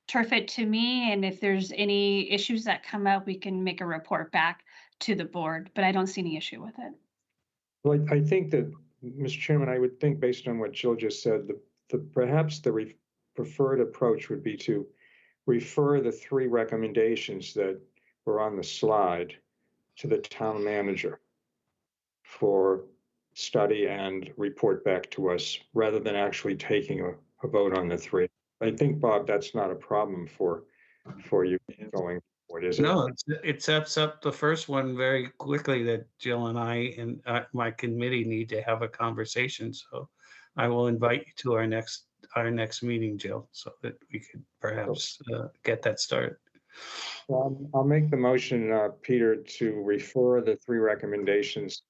turf it to me, and if there's any issues that come up, we can make a report back to the board. But I don't see any issue with it. Well, I think that, Mr. Chairman, I would think based on what Jill just said, perhaps the preferred approach would be to refer the 3 recommendations that were on the slide to the town manager for study and report back to us, rather than actually taking a vote on the 3. I think, Bob, that's not a problem for you going forward, is it? No, it sets up the first one very quickly that Jill and I and my committee need to have a conversation. So I will invite you to our next meeting, Jill, so that we could perhaps get that started. Well, I'll make the motion, Peter, to refer the 3 recommendations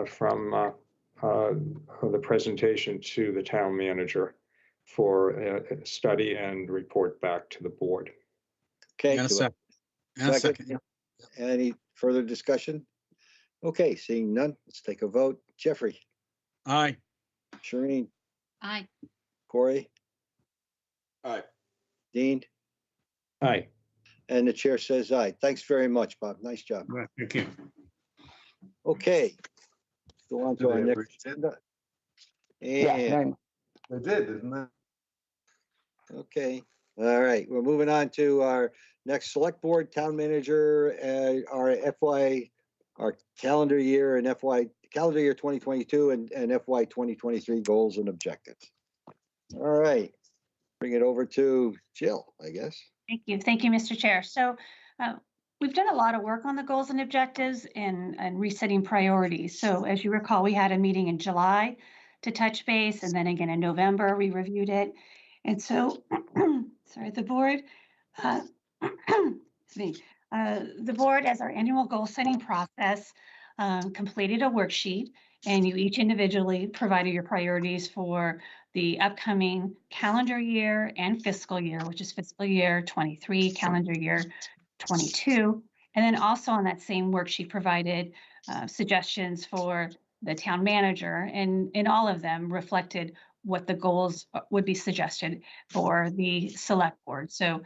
from the presentation to the town manager for a study and report back to the board. Okay. And a do second. And a second. Any further discussion? Okay, seeing none, let's take a vote. Jeffrey, Aye. Shereen, Aye. Corey, Aye. Dean, Aye. and the chair says aye. Thanks very much, Bob. Nice job. Right, thank you. Okay, go on to our next agenda. And They did, didn't they? okay, all right, we're moving on to our next select board, town manager, our calendar year and calendar year 2022 and FY 2023 goals and objectives. All right, bring it over to Jill, I guess. Thank you. Thank you, Mr. Chair. So we've done a lot of work on the goals and objectives and resetting priorities. So as you recall, we had a meeting in July to touch base, and then again in November, we reviewed it. And so, sorry, the board, the board, as our annual goal setting process, completed a worksheet, and you each individually provided your priorities for the upcoming calendar year and fiscal year, which is fiscal year 23, calendar year 22. And then also on that same worksheet provided suggestions for the town manager, and all of them reflected what the goals would be suggested for the select board. So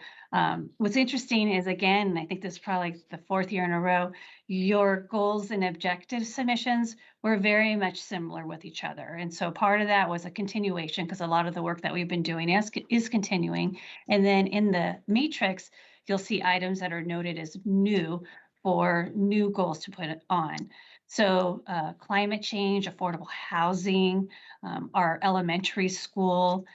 what's interesting is, again, I think this is probably the 4th year in a row, your goals and objective submissions were very much similar with each other. And so part of that was a continuation, because a lot of the work that we've been doing is continuing. And then in the matrix, you'll see items that are noted as new for new goals to put on. So climate change, affordable housing, our elementary school,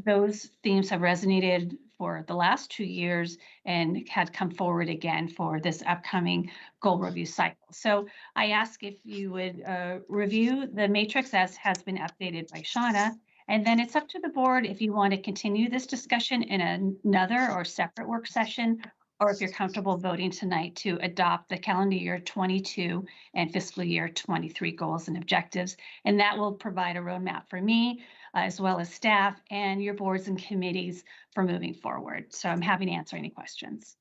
those themes have resonated for the last 2 years and had come forward again for this upcoming goal review cycle. So I ask if you would review the matrix as has been updated by Shauna, and then it's up to the board if you want to continue this discussion in another or separate work session, or if you're comfortable voting tonight to adopt the calendar year 22 and fiscal year 23 goals and objectives. And that will provide a roadmap for me, as well as staff and your boards and committees for moving forward. So I'm happy to answer any questions.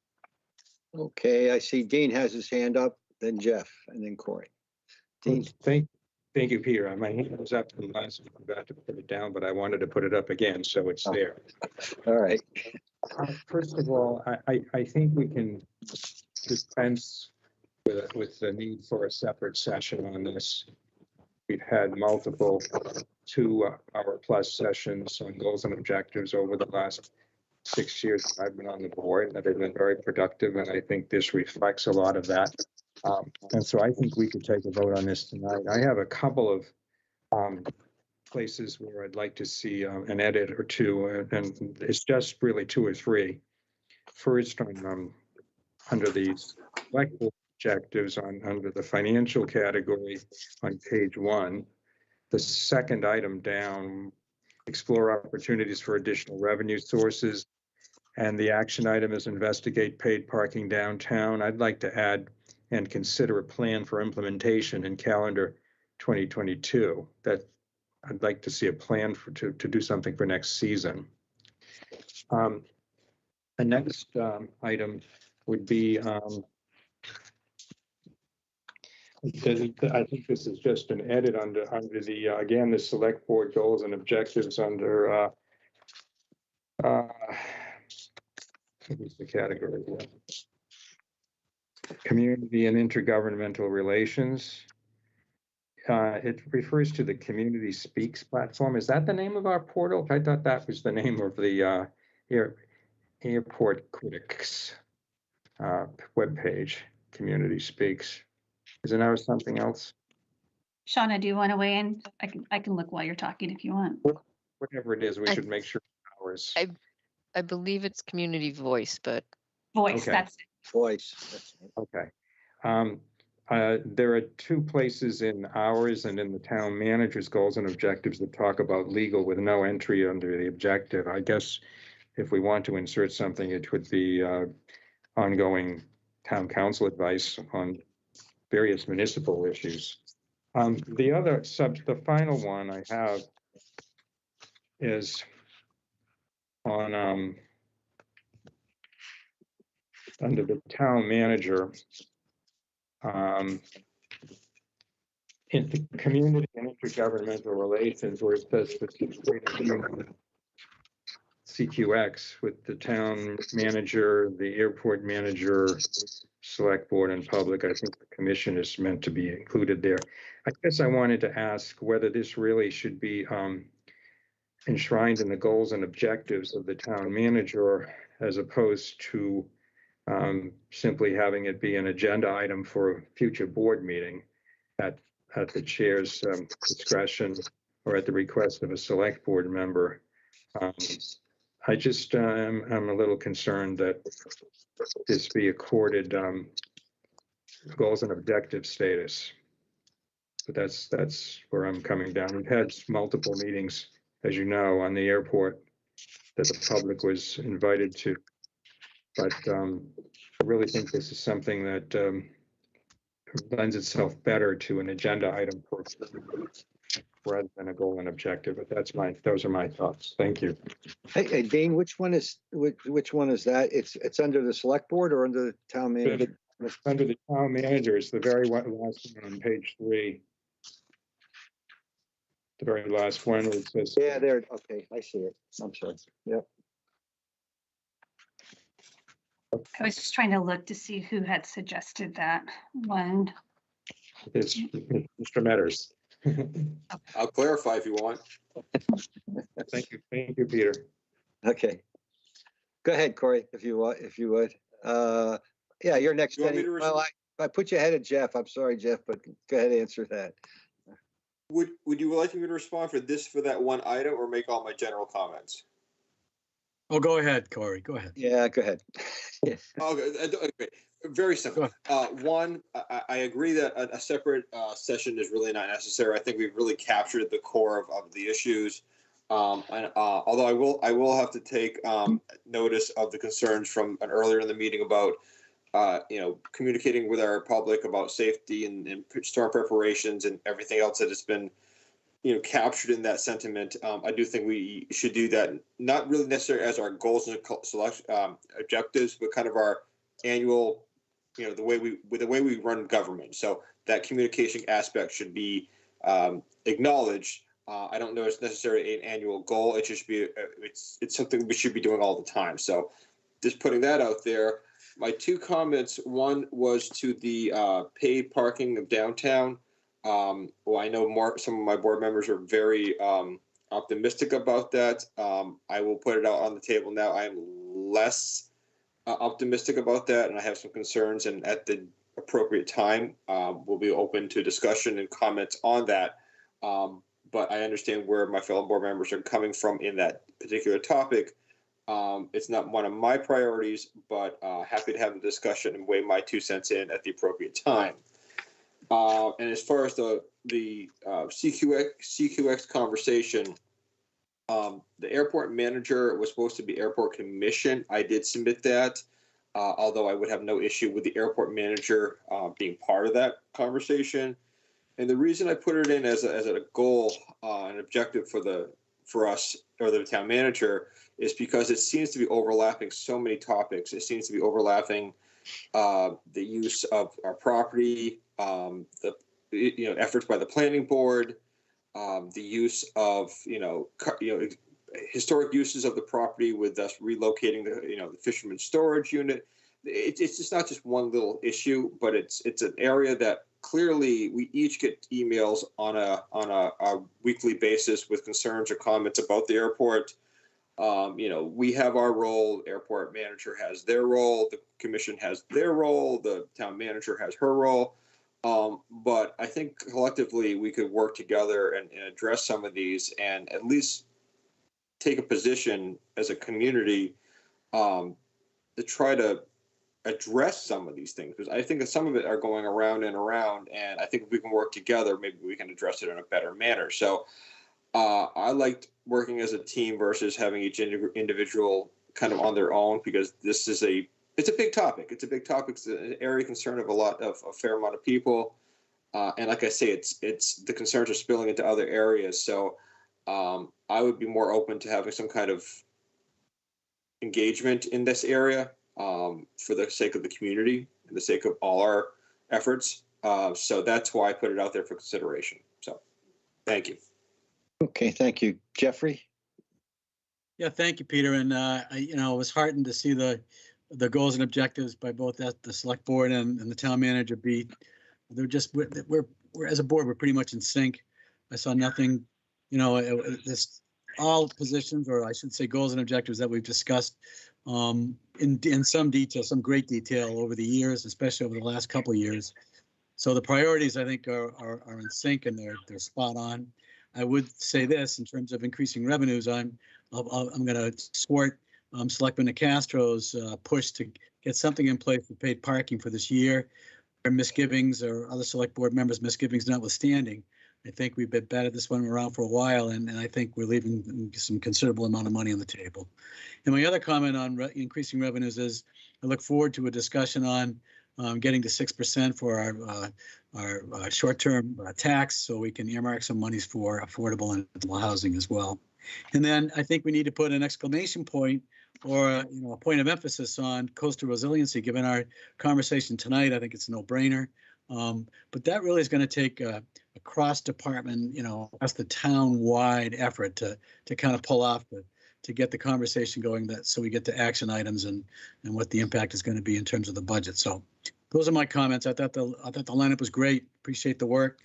Okay, I see Dean has his hand up, then Jeff, and then Corey. Dean. Thank you, Peter. My hand was up and I forgot to put it down, but I wanted to put it up again, so it's there. All right. First of all, I think we can dispense with the need for a separate session on this. We've had multiple 2-hour plus sessions on goals and objectives over the last 6 years I've been on the board that have been very productive, and I think this reflects a lot of that. And so I think we could take a vote on this tonight. I have a couple of places where I'd like to see an edit or two, and it's just really 2 or 3. First, on under these select objectives under the financial category on page 1, the second item down, explore opportunities for additional revenue sources. And the action item is investigate paid parking downtown. I'd like to add and consider a plan for implementation in calendar 2022. That I'd like to see a plan to do something for next season. The next item would be, I think this is just an edit under the, again, the select board goals and objectives under, what was the category? Community and intergovernmental relations. It refers to the Community Speaks platform. Is that the name of our portal? I thought that was the name of the Airport Critics webpage, Community Speaks. Is it now something else? Shauna, do you want to weigh in? I can look while you're talking if you want. Whatever it is, we should make sure ours. I believe it's community voice, but Voice, Okay. that's it. Voice. That's it. Okay. There are two places in ours and in the town manager's goals and objectives that talk about legal with no entry under the objective. I guess if we want to insert something, it would be ongoing town council advice on various municipal issues. The final one I have is on under the town manager, in the community and intergovernmental relations, where it says CQX with the town manager, the airport manager, select board and public. I think the commission is meant to be included there. I guess I wanted to ask whether this really should be enshrined in the goals and objectives of the town manager, as opposed to simply having it be an agenda item for a future board meeting at the chair's discretion or at the request of a select board member. I just I'm a little concerned that this be accorded goals and objective status. But that's where I'm coming down. We've had multiple meetings, as you know, on the airport that the public was invited to. But I really think this is something that lends itself better to an agenda item for rather than a goal and objective. But those are my thoughts. Thank you. Hey, Dean, which one is that? It's under the select board or under the town manager? Under the town manager, it's the very last one on page 3. The very last one where it says. Yeah, there. Okay, I see it. I'm sorry. Yep. I was just trying to look to see who had suggested that one. It's Mr. Metters. I'll clarify if you want. Thank you, Peter. Okay. Go ahead, Corey, if you would. Yeah, you're next. Well, I put you ahead of Jeff. I'm sorry, Jeff, but go ahead and answer that. Would you like me to respond for that one item or make all my general comments? Oh, go ahead, Corey. Go ahead. Yeah, go ahead. Okay. Very simple. One, I agree that a separate session is really not necessary. I think we've really captured the core of the issues. And although I will have to take notice of the concerns from earlier in the meeting about communicating with our public about safety and storm preparations and everything else that has been captured in that sentiment. I do think we should do that, not really necessarily as our goals and objectives, but kind of our annual, the way we run government. So that communication aspect should be acknowledged. I don't know it's necessarily an annual goal. It should be it's something we should be doing all the time. So just putting that out there. My two comments, one was to the paid parking of downtown. Well, I know some of my board members are very optimistic about that. I will put it out on the table now. I am less optimistic about that, and I have some concerns. And at the appropriate time, we'll be open to discussion and comments on that. But I understand where my fellow board members are coming from in that particular topic. It's not one of my priorities, but happy to have the discussion and weigh my 2 cents in at the appropriate time. And as far as the CQX conversation, The airport manager was supposed to be airport commission. I did submit that, although I would have no issue with the airport manager being part of that conversation. And the reason I put it in as a goal, an objective for us or the town manager is because it seems to be overlapping so many topics. It seems to be overlapping the use of our property, the efforts by the planning board, the use of historic uses of the property with us relocating the fisherman's storage unit. It's just not just one little issue, but it's an area that clearly we each get emails on a weekly basis with concerns or comments about the airport. We have our role, airport manager has their role, the commission has their role, the town manager has her role. But I think collectively we could work together and address some of these and at least take a position as a community to try to address some of these things, because I think that some of it are going around and around, and I think if we can work together, maybe we can address it in a better manner. So I liked working as a team versus having each individual kind of on their own, because it's a big topic. It's a big topic. It's an area of concern of a fair amount of people. And like I say, it's the concerns are spilling into other areas. So I would be more open to having some kind of engagement in this area for the sake of the community and the sake of all our efforts. So that's why I put it out there for consideration. So thank you. Okay, thank you. Jeffrey? Yeah, thank you, Peter. And I was heartened to see the goals and objectives by both the select board and the town manager be. They're just we're as a board, we're pretty much in sync. I saw nothing, this all positions, or I should say goals and objectives that we've discussed in some detail, some great detail over the years, especially over the last couple of years. So the priorities, I think, are in sync and they're spot on. I would say this in terms of increasing revenues. I'm going to support Selectman Nicastro's push to get something in place for paid parking for this year. Our misgivings or other select board members' misgivings notwithstanding, I think we've been batted this one around for a while, and I think we're leaving some considerable amount of money on the table. And my other comment on increasing revenues is I look forward to a discussion on getting to 6% for our short-term tax, so we can earmark some monies for affordable and rental housing as well. And then I think we need to put an exclamation point or a point of emphasis on coastal resiliency. Given our conversation tonight, I think it's a no-brainer. But that really is going to take a cross-department, across the town-wide effort to kind of pull off to get the conversation going, so we get to action items and what the impact is going to be in terms of the budget. So those are my comments. I thought the lineup was great. Appreciate the work.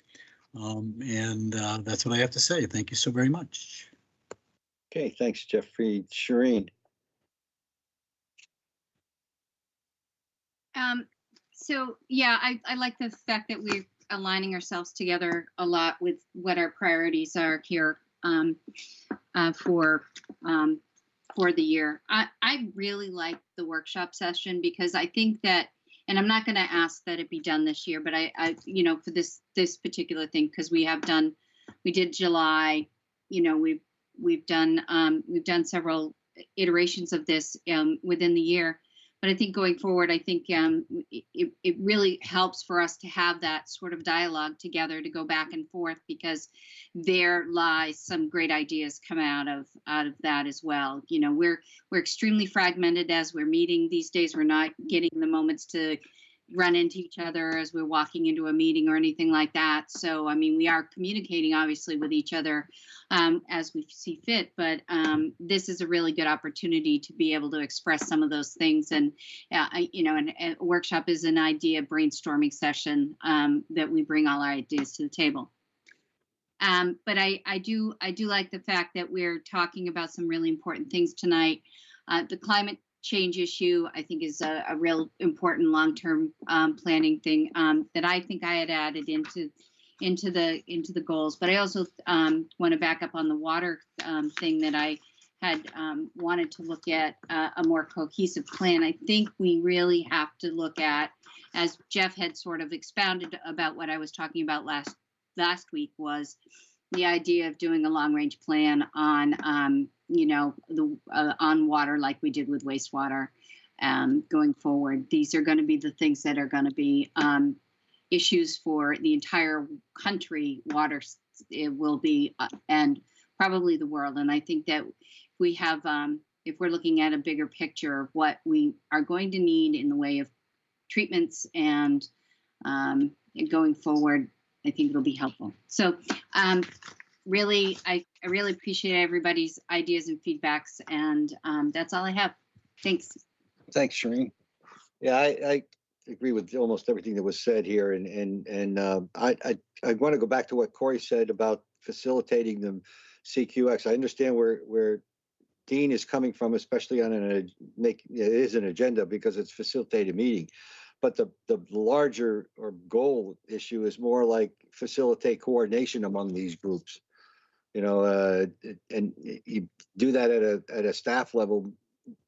And that's what I have to say. Thank you so very much. Okay, thanks, Jeffrey. Shireen? So yeah, I like the fact that we're aligning ourselves together a lot with what our priorities are here for the year. I really like the workshop session because I think that, and I'm not going to ask that it be done this year, but I for this particular thing, because we did July, we've done several iterations of this within the year. But I think going forward, I think it really helps for us to have that sort of dialogue together to go back and forth, because there lies some great ideas come out of that as well. We're extremely fragmented as we're meeting these days. We're not getting the moments to run into each other as we're walking into a meeting or anything like that. So, I mean, we are communicating obviously with each other as we see fit, but this is a really good opportunity to be able to express some of those things. And, and a workshop is an idea brainstorming session that we bring all our ideas to the table. But I do like the fact that we're talking about some really important things tonight. The climate change issue, I think, is a real important long-term planning thing that I think I had added into the goals. But I also want to back up on the water thing that I had wanted to look at a more cohesive plan. I think we really have to look at, as Jeff had sort of expounded about what I was talking about last week, was the idea of doing a long-range plan on, you know, on water like we did with wastewater going forward. These are going to be the things that are going to be issues for the entire country. Water, it will be, and probably the world. And I think that we have, if we're looking at a bigger picture of what we are going to need in the way of treatments and going forward, I think it'll be helpful. So really, I really appreciate everybody's ideas and feedbacks, and that's all I have. Thanks. Thanks, Shereen. Yeah, I agree with almost everything that was said here, and I want to go back to what Corey said about facilitating the CQX. I understand where Dean is coming from, especially on it is an agenda because it's facilitated meeting. But the larger or goal issue is more like facilitate coordination among these groups, you know, and you do that at a staff level,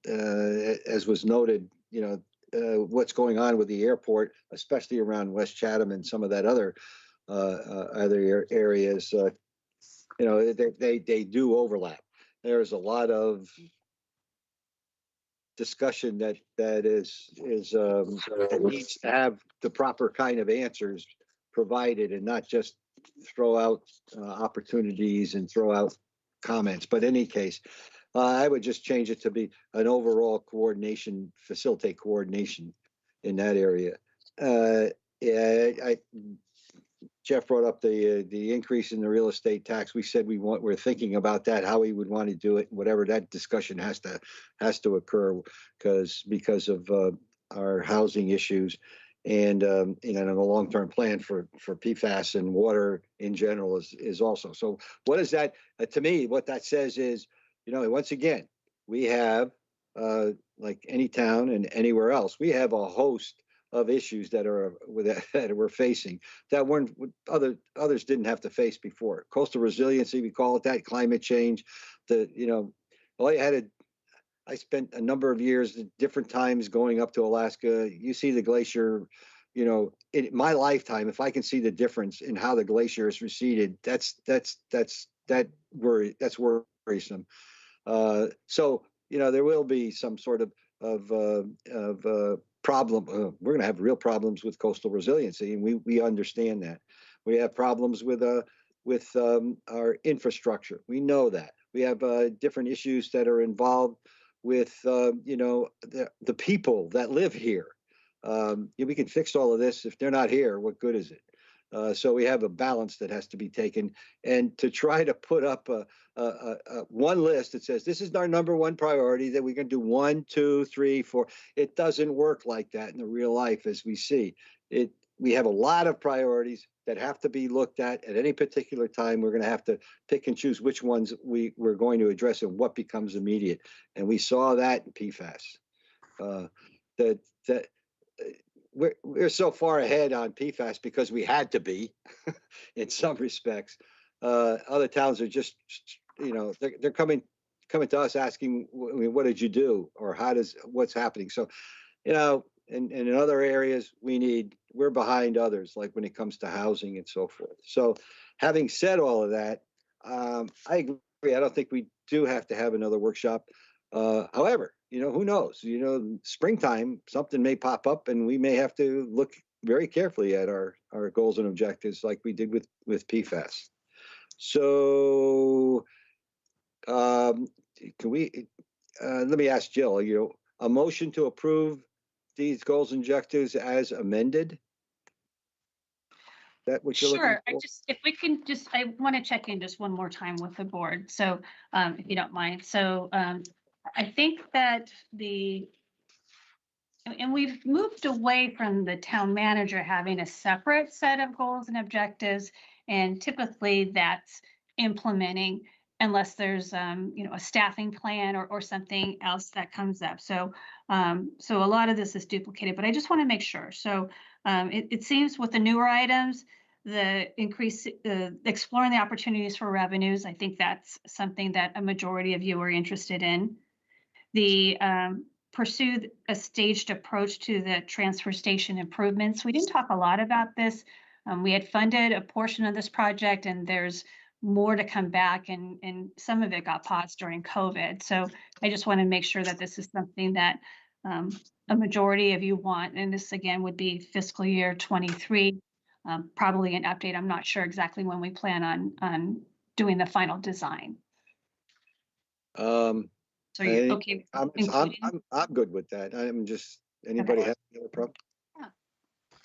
as was noted, you know, what's going on with the airport, especially around West Chatham and some of that other areas, you know, they do overlap. There's a lot of discussion that needs to have the proper kind of answers provided and not just throw out opportunities and throw out comments. But in any case, I would just change it to be an overall coordination, facilitate coordination in that area. Jeff brought up the increase in the real estate tax. We said we're thinking about that, how we would want to do it, whatever. That discussion has to occur because of our housing issues, and you know, the long-term plan for PFAS and water in general is also. So what is that? To me, what that says is, you know, once again, we have like any town and anywhere else, we have a host of issues that we're facing that others didn't have to face before. Coastal resiliency, we call it that, climate change. You know, I spent a number of years at different times going up to Alaska. You see the glacier, you know, in my lifetime, if I can see the difference in how the glacier has receded, that's worrisome. So, you know, there will be some sort of problem. We're going to have real problems with coastal resiliency, and we understand that. We have problems with our infrastructure. We know that. We have different issues that are involved with you know, the people that live here. We can fix all of this. If they're not here, what good is it? So we have a balance that has to be taken, and to try to put up one list that says this is our number one priority, that we're going to do 1, 2, 3, 4. It doesn't work like that in the real life, as we see it. We have a lot of priorities that have to be looked at any particular time. We're going to have to pick and choose which ones we're going to address and what becomes immediate. And we saw that in PFAS. We're so far ahead on PFAS because we had to be in some respects. Other towns are just, you know, they're coming to us asking, I mean, what did you do? Or what's happening? So, you know, and in other areas, we're behind others, like when it comes to housing and so forth. So having said all of that, I agree. I don't think we do have to have another workshop. However, you know, who knows? You know, springtime, something may pop up and we may have to look very carefully at our goals and objectives like we did with PFAS. So can we, let me ask Jill, you know, a motion to approve these goals and objectives as amended? That what you're Sure. looking for? If we can I want to check in just one more time with the board. So if you don't mind. So I think that and we've moved away from the town manager having a separate set of goals and objectives. And typically that's implementing, unless there's you know, a staffing plan or something else that comes up. So so a lot of this is duplicated, but I just want to make sure. So it seems with the newer items, the increase, exploring the opportunities for revenues, I think that's something that a majority of you are interested in. The pursue a staged approach to the transfer station improvements. We didn't talk a lot about this. We had funded a portion of this project, and there's more to come back, and some of it got paused during COVID. So I just want to make sure that this is something that a majority of you want. And this again would be fiscal year 23, probably an update. I'm not sure exactly when we plan on doing the final design. Um, So you're any okay with comments? including? I'm good with that. I'm just, anybody have any other problem? Yeah.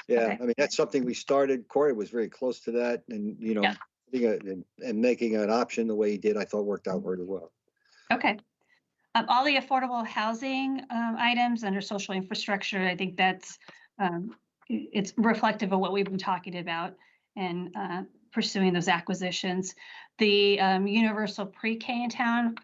Yeah, Okay. I mean, that's something we started. Corey was very close to that, and, you know, Yeah. and making an option the way he did, I thought worked out very well. Okay. All the affordable housing items under social infrastructure, I think that's it's reflective of what we've been talking about and pursuing those acquisitions. The universal pre-K in town,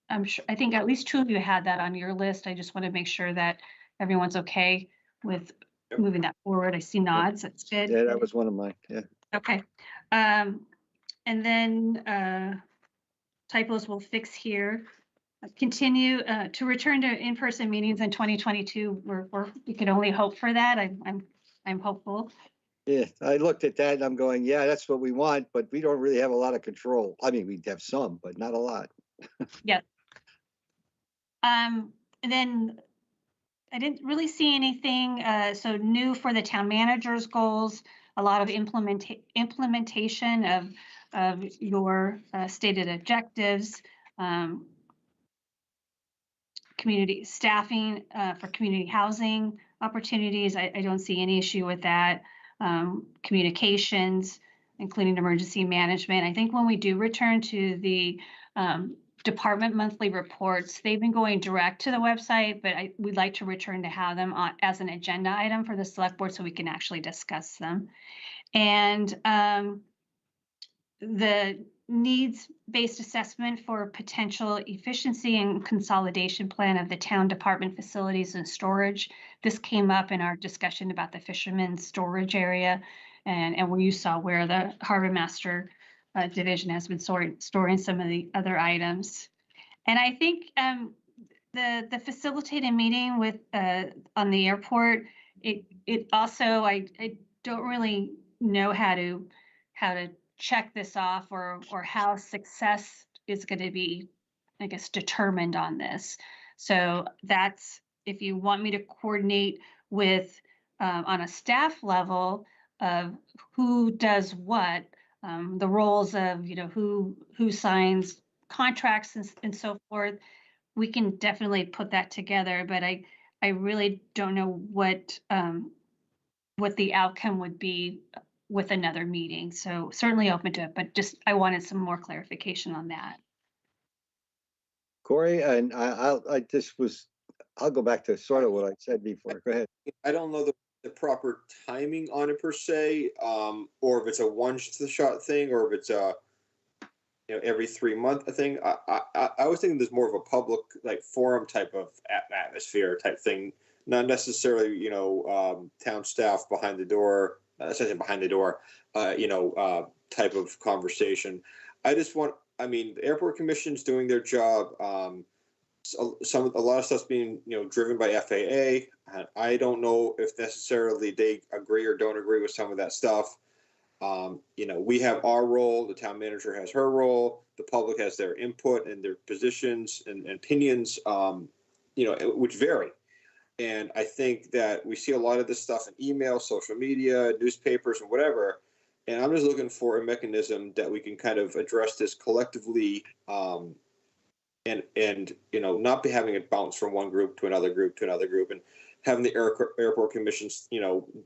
I'm sure, I think at least 2 of you had that on your list. I just want to make sure that everyone's okay with moving that forward. I see nods. That's good. Yeah, that was one of mine. Yeah. Okay. And then typos we'll fix here. Continue to return to in-person meetings in 2022. We can only hope for that. I'm hopeful. Yeah, I looked at that and I'm going, yeah, that's what we want, but we don't really have a lot of control. I mean, we have some, but not a lot. Yeah. And then I didn't really see anything so new for the town manager's goals. A lot of implementation of your stated objectives. Community staffing for community housing opportunities. I don't see any issue with that. Communications, including emergency management. I think when we do return to the department monthly reports, they've been going direct to the website, but we'd like to return to have them as an agenda item for the select board so we can actually discuss them. And the needs-based assessment for potential efficiency and consolidation plan of the town department facilities and storage. This came up in our discussion about the fishermen's storage area and where you saw where the harbor master division has been storing some of the other items. And I think the facilitated meeting with on the airport, it also, I don't really know how to check this off or how success is going to be, I guess, determined on this. So that's, if you want me to coordinate with on a staff level of who does what, the roles of, you know, who signs contracts and so forth, we can definitely put that together. But I really don't know what the outcome would be with another meeting. So certainly open to it, but just I wanted some more clarification on that. Corey, and I'll go back to sort of what I said before. Go ahead. I don't know the proper timing on it per se, or if it's a one-shot thing, or if it's a every 3 month thing. I was thinking there's more of a public like forum type of atmosphere type thing, not necessarily town staff behind the door, essentially behind the door, type of conversation. I mean, the airport commission's doing their job. A lot of stuff's being driven by FAA. And I don't know if necessarily they agree or don't agree with some of that stuff. We have our role. The town manager has her role. The public has their input and their positions and opinions, which vary. And I think that we see a lot of this stuff in email, social media, newspapers, and whatever. And I'm just looking for a mechanism that we can kind of address this collectively, and not be having it bounce from one group to another group to another group, and having the airport commissions,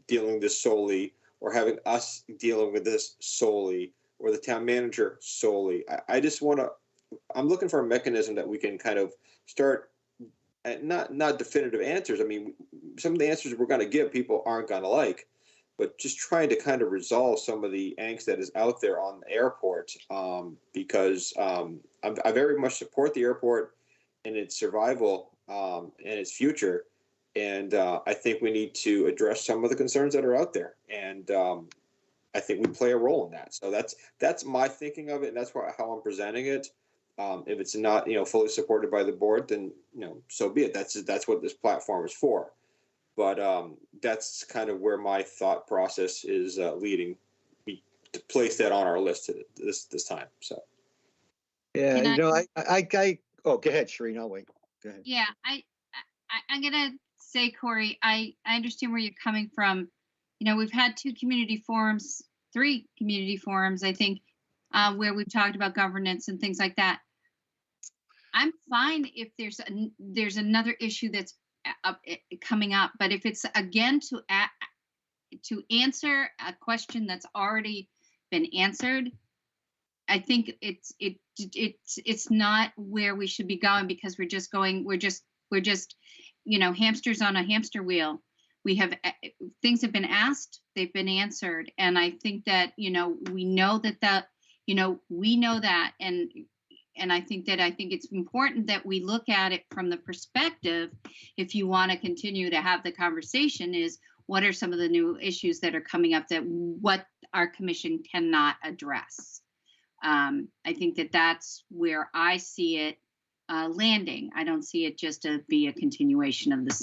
dealing this solely, or having us dealing with this solely, or the town manager solely. I'm looking for a mechanism that we can kind of start at not definitive answers. I mean, some of the answers we're going to give people aren't going to like, but just trying to kind of resolve some of the angst that is out there on the airport, because I very much support the airport and its survival and its future. And I think we need to address some of the concerns that are out there. And I think we play a role in that. So that's my thinking of it, and that's how I'm presenting it. If it's not fully supported by the board, then so be it. That's what this platform is for. But that's kind of where my thought process is leading me to place that on our list this time. So. Yeah, Can you know, oh, go ahead, Shereen, I'll wait. Go ahead. Yeah, I'm gonna say, Corey, I understand where you're coming from. You know, we've had 3 community forums, I think, where we've talked about governance and things like that. I'm fine if there's another issue that's coming up, but if it's again to answer a question that's already been answered, I think it's not where we should be going, because we're just hamsters on a hamster wheel. We have things have been asked, they've been answered, and I think that we know that and I think it's important that we look at it from the perspective, if you want to continue to have the conversation, is what are some of the new issues that are coming up that what our commission cannot address. I think that that's where I see it landing. I don't see it just to be a continuation of the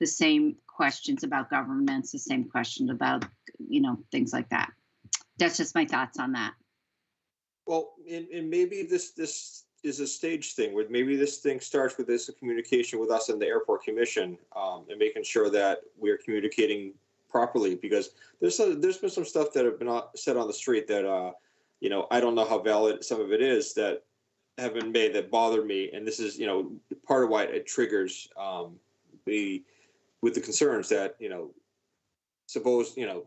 same questions about governments, the same questions about things like that. That's just my thoughts on that. Well, and maybe this is a stage thing, where maybe this thing starts with this communication with us and the airport commission, and making sure that we're communicating properly, because there's been some stuff that have been said on the street that I don't know how valid some of it is, that have been made that bother me, and this is part of why it triggers with the concerns that suppose I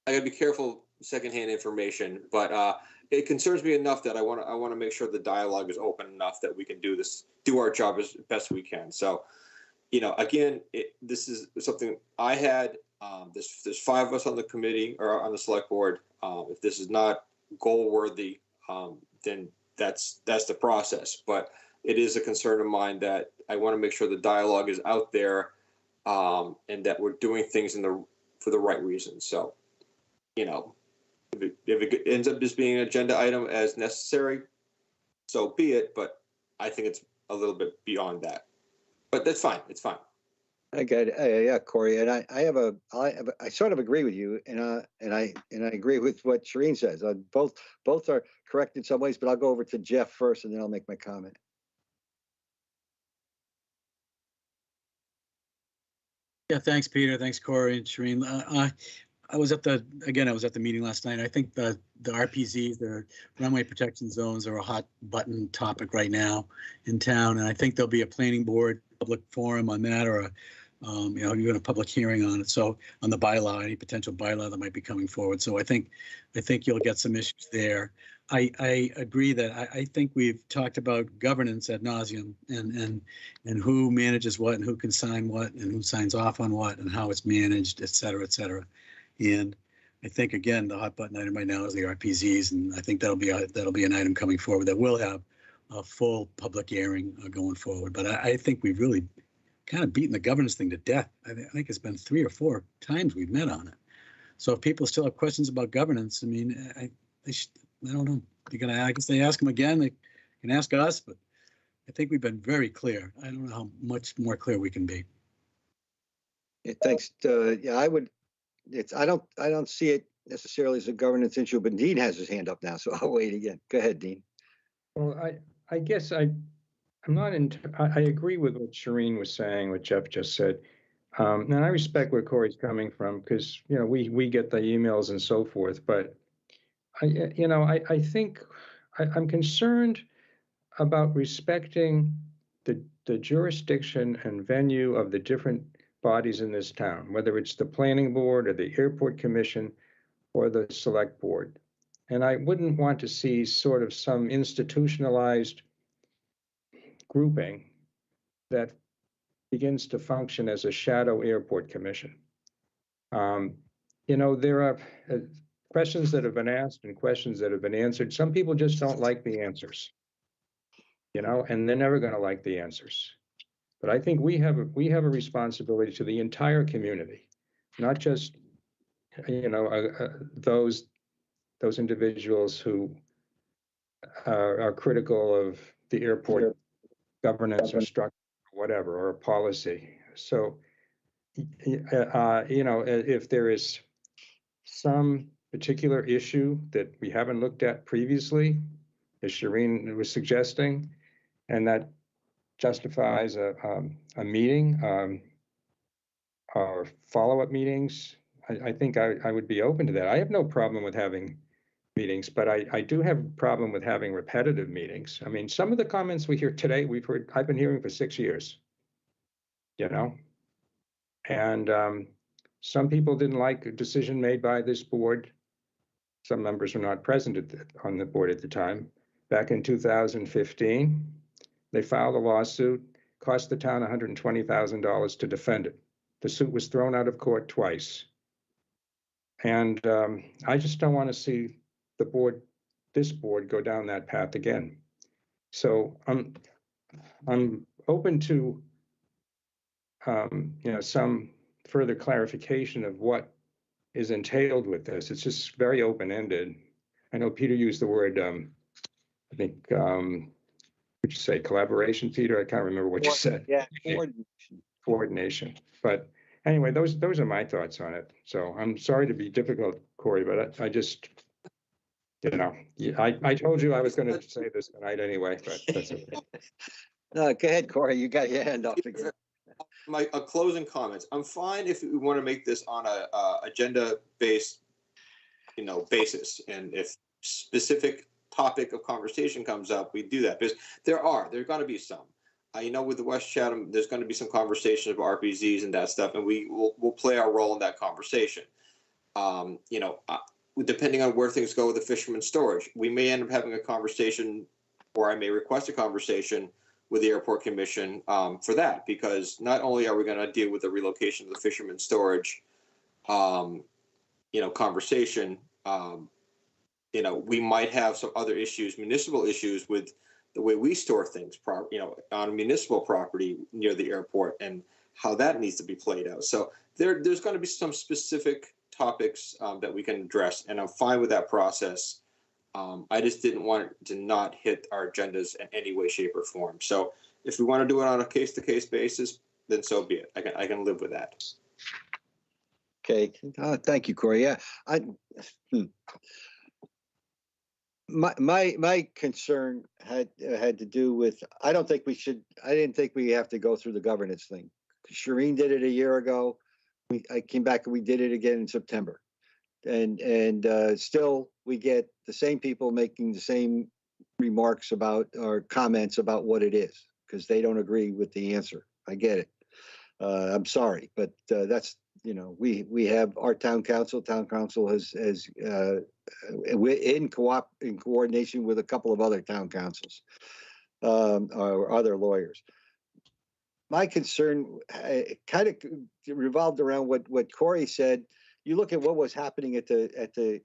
gotta be careful secondhand information, but it concerns me enough that I want to make sure the dialogue is open enough that we can do our job as best we can. So, again, this is something I had. There's 5 of us on the committee or on the select board. If this is not goal worthy, then that's the process. But it is a concern of mine that I want to make sure the dialogue is out there, and that we're doing things for the right reasons. So, if it ends up just being an agenda item as necessary, so be it. But I think it's a little bit beyond that. But that's fine. It's fine. I get it. Yeah, Corey, and I sort of agree with you, and I agree with what Shereen says. Both are correct in some ways, but I'll go over to Jeff first, and then I'll make my comment. Yeah, thanks, Peter. Thanks, Corey and Shereen. I was at the meeting last night. I think the RPZs, the runway protection zones, are a hot button topic right now in town, and I think there'll be a planning board public forum on that, or even a public hearing on it. So on the bylaw, any potential bylaw that might be coming forward. So I think you'll get some issues there. I agree that I think we've talked about governance ad nauseum, and who manages what, and who can sign what, and who signs off on what, and how it's managed, et cetera, et cetera. And I think, again, the hot button item right now is the RPZs, and I think that'll be an item coming forward that will have a full public airing going forward. But I think we've really kind of beaten the governance thing to death. I think it's been 3 or 4 times we've met on it. So if people still have questions about governance, I mean, I don't know. I guess they ask them again. They can ask us, but I think we've been very clear. I don't know how much more clear we can be. Yeah, thanks. I don't see it necessarily as a governance issue, but Dean has his hand up now, so I'll wait again. Go ahead, Dean. Well, I guess I'm not I agree with what Shereen was saying, what Jeff just said. And I respect where Corey's coming from, because we get the emails and so forth. But I think I'm concerned about respecting the jurisdiction and venue of the different bodies in this town, whether it's the planning board or the airport commission or the select board. And I wouldn't want to see sort of some institutionalized grouping that begins to function as a shadow airport commission. There are questions that have been asked and questions that have been answered. Some people just don't like the answers, and they're never going to like the answers. But I think we have a responsibility to the entire community, not just those individuals who are critical of the airport governance or structure, or whatever, or policy. So, if there is some particular issue that we haven't looked at previously, as Shireen was suggesting, and that justifies a meeting or follow-up meetings, I think I would be open to that. I have no problem with having meetings, but I do have a problem with having repetitive meetings. I mean, some of the comments we hear today, I've been hearing for 6 years, you know? And some people didn't like a decision made by this board. Some members were not present on the board at the time. Back in 2015, they filed a lawsuit, cost the town $120,000 to defend it. The suit was thrown out of court twice. And I just don't want to see this board go down that path again. So I'm open to some further clarification of what is entailed with this. It's just very open-ended. I know Peter used the word, I think, would you say collaboration, Peter? I can't remember what you said. Yeah, Coordination. But anyway, those are my thoughts on it. So I'm sorry to be difficult, Corey, but I just, I told you I was going to say this tonight anyway, but that's okay. No, go ahead, Corey. You got your hand up again. My closing comments. I'm fine if we want to make this on a agenda-based, basis, and if specific topic of conversation comes up, we do that because there's going to be some. With the West Chatham, there's going to be some conversation of RPZs and that stuff, and we'll play our role in that conversation. Depending on where things go with the fisherman's storage, we may end up having a conversation, or I may request a conversation with the airport commission for that, because not only are we going to deal with the relocation of the fisherman's storage, conversation, we might have some other issues, municipal issues with the way we store things, on municipal property near the airport, and how that needs to be played out. So there's going to be some specific topics that we can address, and I'm fine with that process. I just didn't want to not hit our agendas in any way, shape, or form. So if we want to do it on a case-to-case basis, then so be it. I can live with that. Okay. Thank you, Corey. Yeah, my concern had to do with, I didn't think we have to go through the governance thing. Shireen did it a year ago. I came back and we did it again in September. And still we get the same people making the same remarks about or comments about what it is, because they don't agree with the answer. I get it. I'm sorry, but that's, we have our town council. Town council has in coordination with a couple of other town councils or other lawyers. My concern kind of revolved around what Corey said. You look at what was happening at the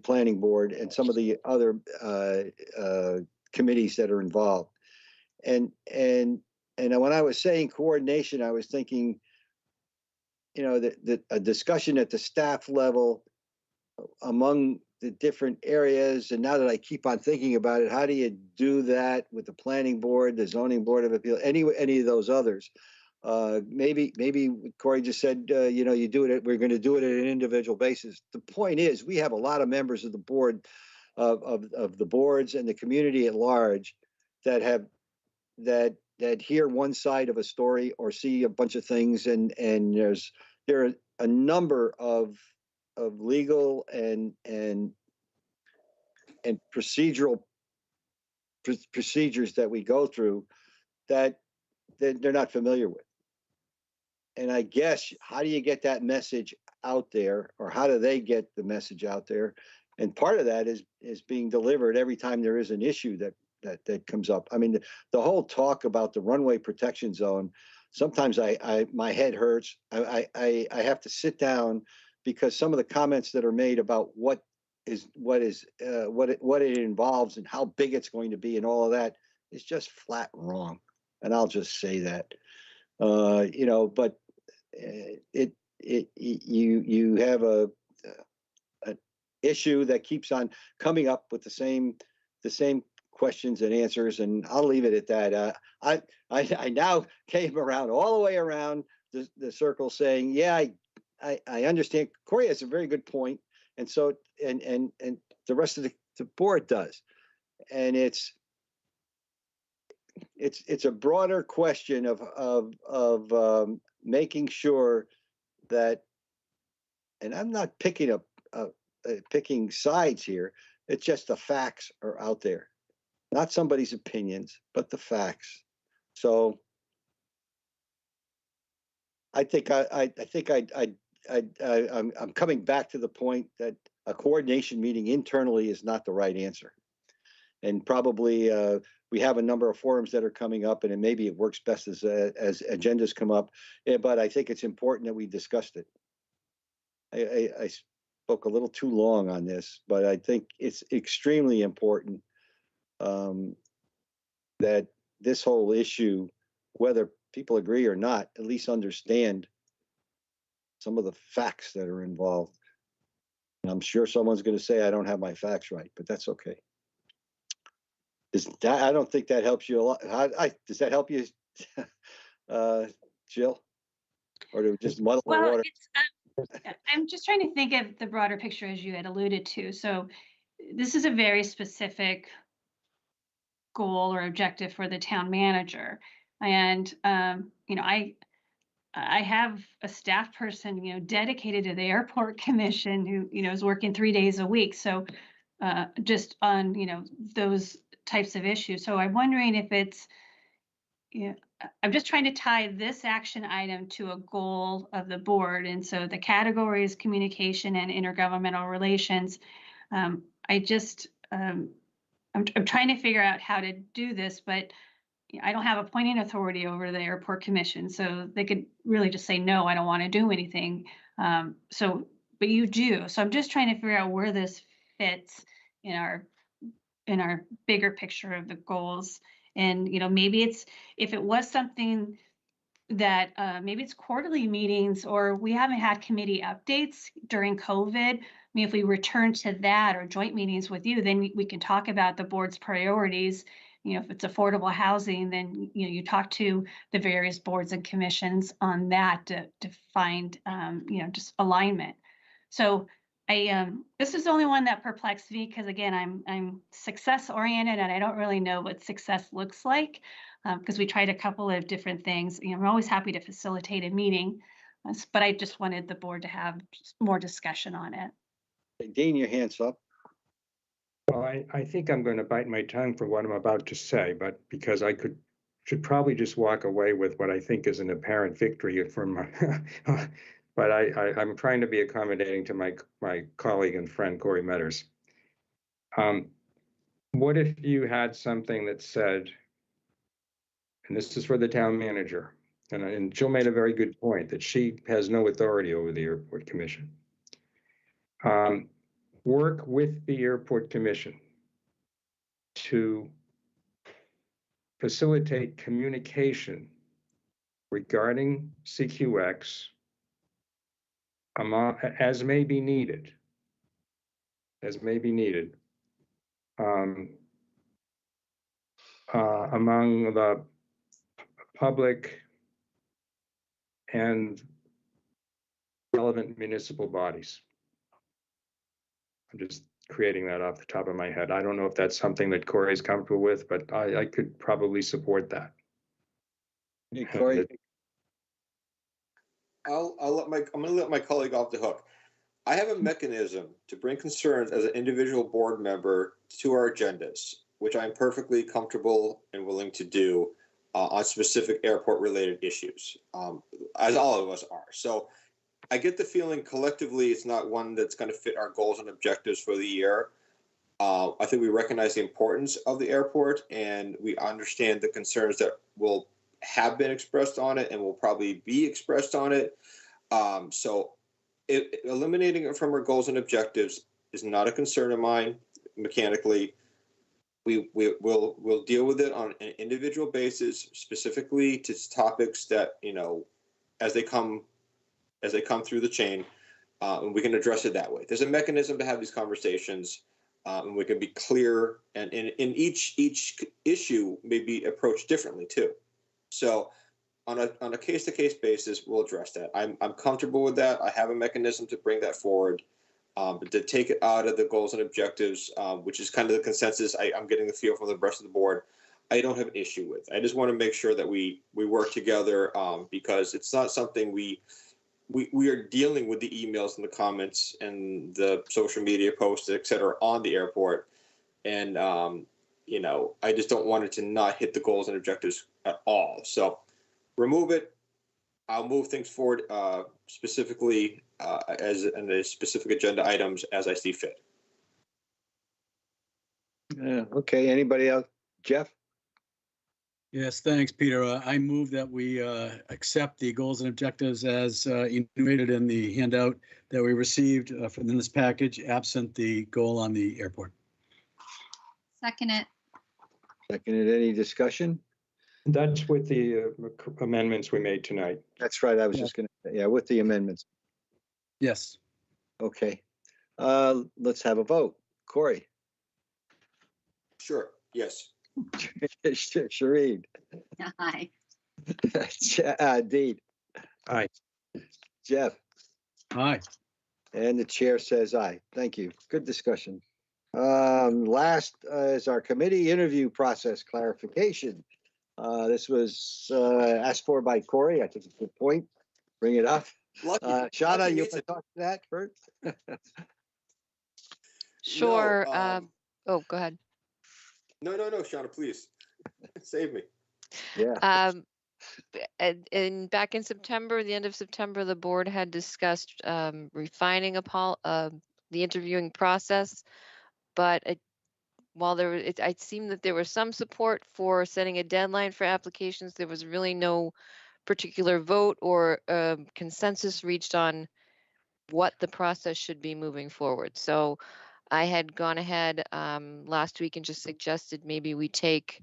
planning board and some of the other committees that are involved, and when I was saying coordination, I was thinking, that a discussion at the staff level among the different areas. And now that I keep on thinking about it, how do you do that with the planning board, the zoning board of appeal, any of those others? Maybe Corey just said, you do it. We're going to do it at an individual basis. The point is, we have a lot of members of the board, of the boards and the community at large, that hear one side of a story or see a bunch of things, and there are a number of legal and procedural procedures that we go through that they're not familiar with. And I guess, how do you get that message out there, or how do they get the message out there? And part of that is being delivered every time there is an issue that comes up. I mean, the whole talk about the runway protection zone, sometimes my head hurts. I have to sit down, because some of the comments that are made about what it involves and how big it's going to be and all of that is just flat wrong. And I'll just say that, but you have an issue that keeps on coming up with the same questions and answers, and I'll leave it at that. I now came around all the way around the circle, saying, yeah, I understand. Corey has a very good point, And so, and the rest of the board does. And it's a broader question of making sure that, and I'm not picking sides here. It's just the facts are out there, not somebody's opinions, but the facts. So I think I'm coming back to the point that a coordination meeting internally is not the right answer. And probably we have a number of forums that are coming up, and maybe it works best as agendas come up. But I think it's important that we discussed it. I spoke a little too long on this, but I think it's extremely important that this whole issue, whether people agree or not, at least understand some of the facts that are involved. And I'm sure someone's going to say I don't have my facts right, but that's okay. I don't think that helps you a lot. Does that help you, Jill? Or to just muddle the Well, water? I'm just trying to think of the broader picture as you had alluded to. So this is a very specific goal or objective for the town manager. And, you know, I have a staff person, you know, dedicated to the airport commission who, you know, is working 3 days a week. So just on, you know, those types of issues. So I'm wondering if it's, you know, I'm just trying to tie this action item to a goal of the board. And so the categories, communication and intergovernmental relations. I just, I'm trying to figure out how to do this, but I don't have appointing authority over the airport commission. So they could really just say, no, I don't want to do anything. But you do. So I'm just trying to figure out where this fits in our bigger picture of the goals. And, you know, maybe it's, if it was something that maybe it's quarterly meetings, or we haven't had committee updates during COVID. I mean, if we return to that or joint meetings with you, then we can talk about the board's priorities. You know, if it's affordable housing, then, you know, you talk to the various boards and commissions on that to find, you know, just alignment. So this is the only one that perplexed me because, again, I'm success oriented and I don't really know what success looks like because we tried a couple of different things. You know, I'm always happy to facilitate a meeting, but I just wanted the board to have more discussion on it. Hey, Dean, your hand's up. Well, I think I'm going to bite my tongue for what I'm about to say, but because I should probably just walk away with what I think is an apparent victory from but I'm trying to be accommodating to my colleague and friend Corey Metters. What if you had something that said, and this is for the town manager, and Jill made a very good point that she has no authority over the airport commission. Work with the airport commission to facilitate communication regarding CQX as may be needed, among the public and relevant municipal bodies. I'm just creating that off the top of my head. I don't know if that's something that Corey is comfortable with, but I could probably support that. Hey, Corey. I'm going to let my colleague off the hook. I have a mechanism to bring concerns as an individual board member to our agendas, which I'm perfectly comfortable and willing to do on specific airport related issues, as all of us are. So I get the feeling collectively it's not one that's going to fit our goals and objectives for the year. I think we recognize the importance of the airport and we understand the concerns that will have been expressed on it and will probably be expressed on it. So eliminating it from our goals and objectives is not a concern of mine mechanically. We'll deal with it on an individual basis, specifically to topics that, you know, as they come through the chain, and we can address it that way. There's a mechanism to have these conversations, and we can be clear. And in each issue may be approached differently too. So on a case-to-case basis, we'll address that. I'm comfortable with that. I have a mechanism to bring that forward. But to take it out of the goals and objectives, which is kind of the consensus I'm getting the feel from the rest of the board, I don't have an issue with. I just want to make sure that we work together, because it's not something we are dealing with the emails and the comments and the social media posts, et cetera, on the airport. And, I just don't want it to not hit the goals and objectives at all. So remove it. I'll move things forward specifically as in the specific agenda items as I see fit. Yeah, okay, anybody else? Jeff? Yes, thanks, Peter. I move that we accept the goals and objectives as enumerated in the handout that we received from this package, absent the goal on the airport. Second it. Seconded, any discussion? That's with the amendments we made tonight. That's right, I was just gonna, yeah, with the amendments. Yes. Okay, let's have a vote. Corey? Sure, yes. Shereen? Aye. Dean? Aye. Jeff? Aye. And the chair says aye. Thank you. Good discussion. Last is our committee interview process clarification. This was asked for by Corey. I think it's a good point. Bring it up. Shauna, you want to talk to that first? Sure. No, Oh, go ahead. No, Shauna, please save me. Yeah. And back in September, the end of September, the board had discussed refining the interviewing process, but while it seemed that there was some support for setting a deadline for applications, there was really no particular vote or consensus reached on what the process should be moving forward. So I had gone ahead last week and just suggested maybe we take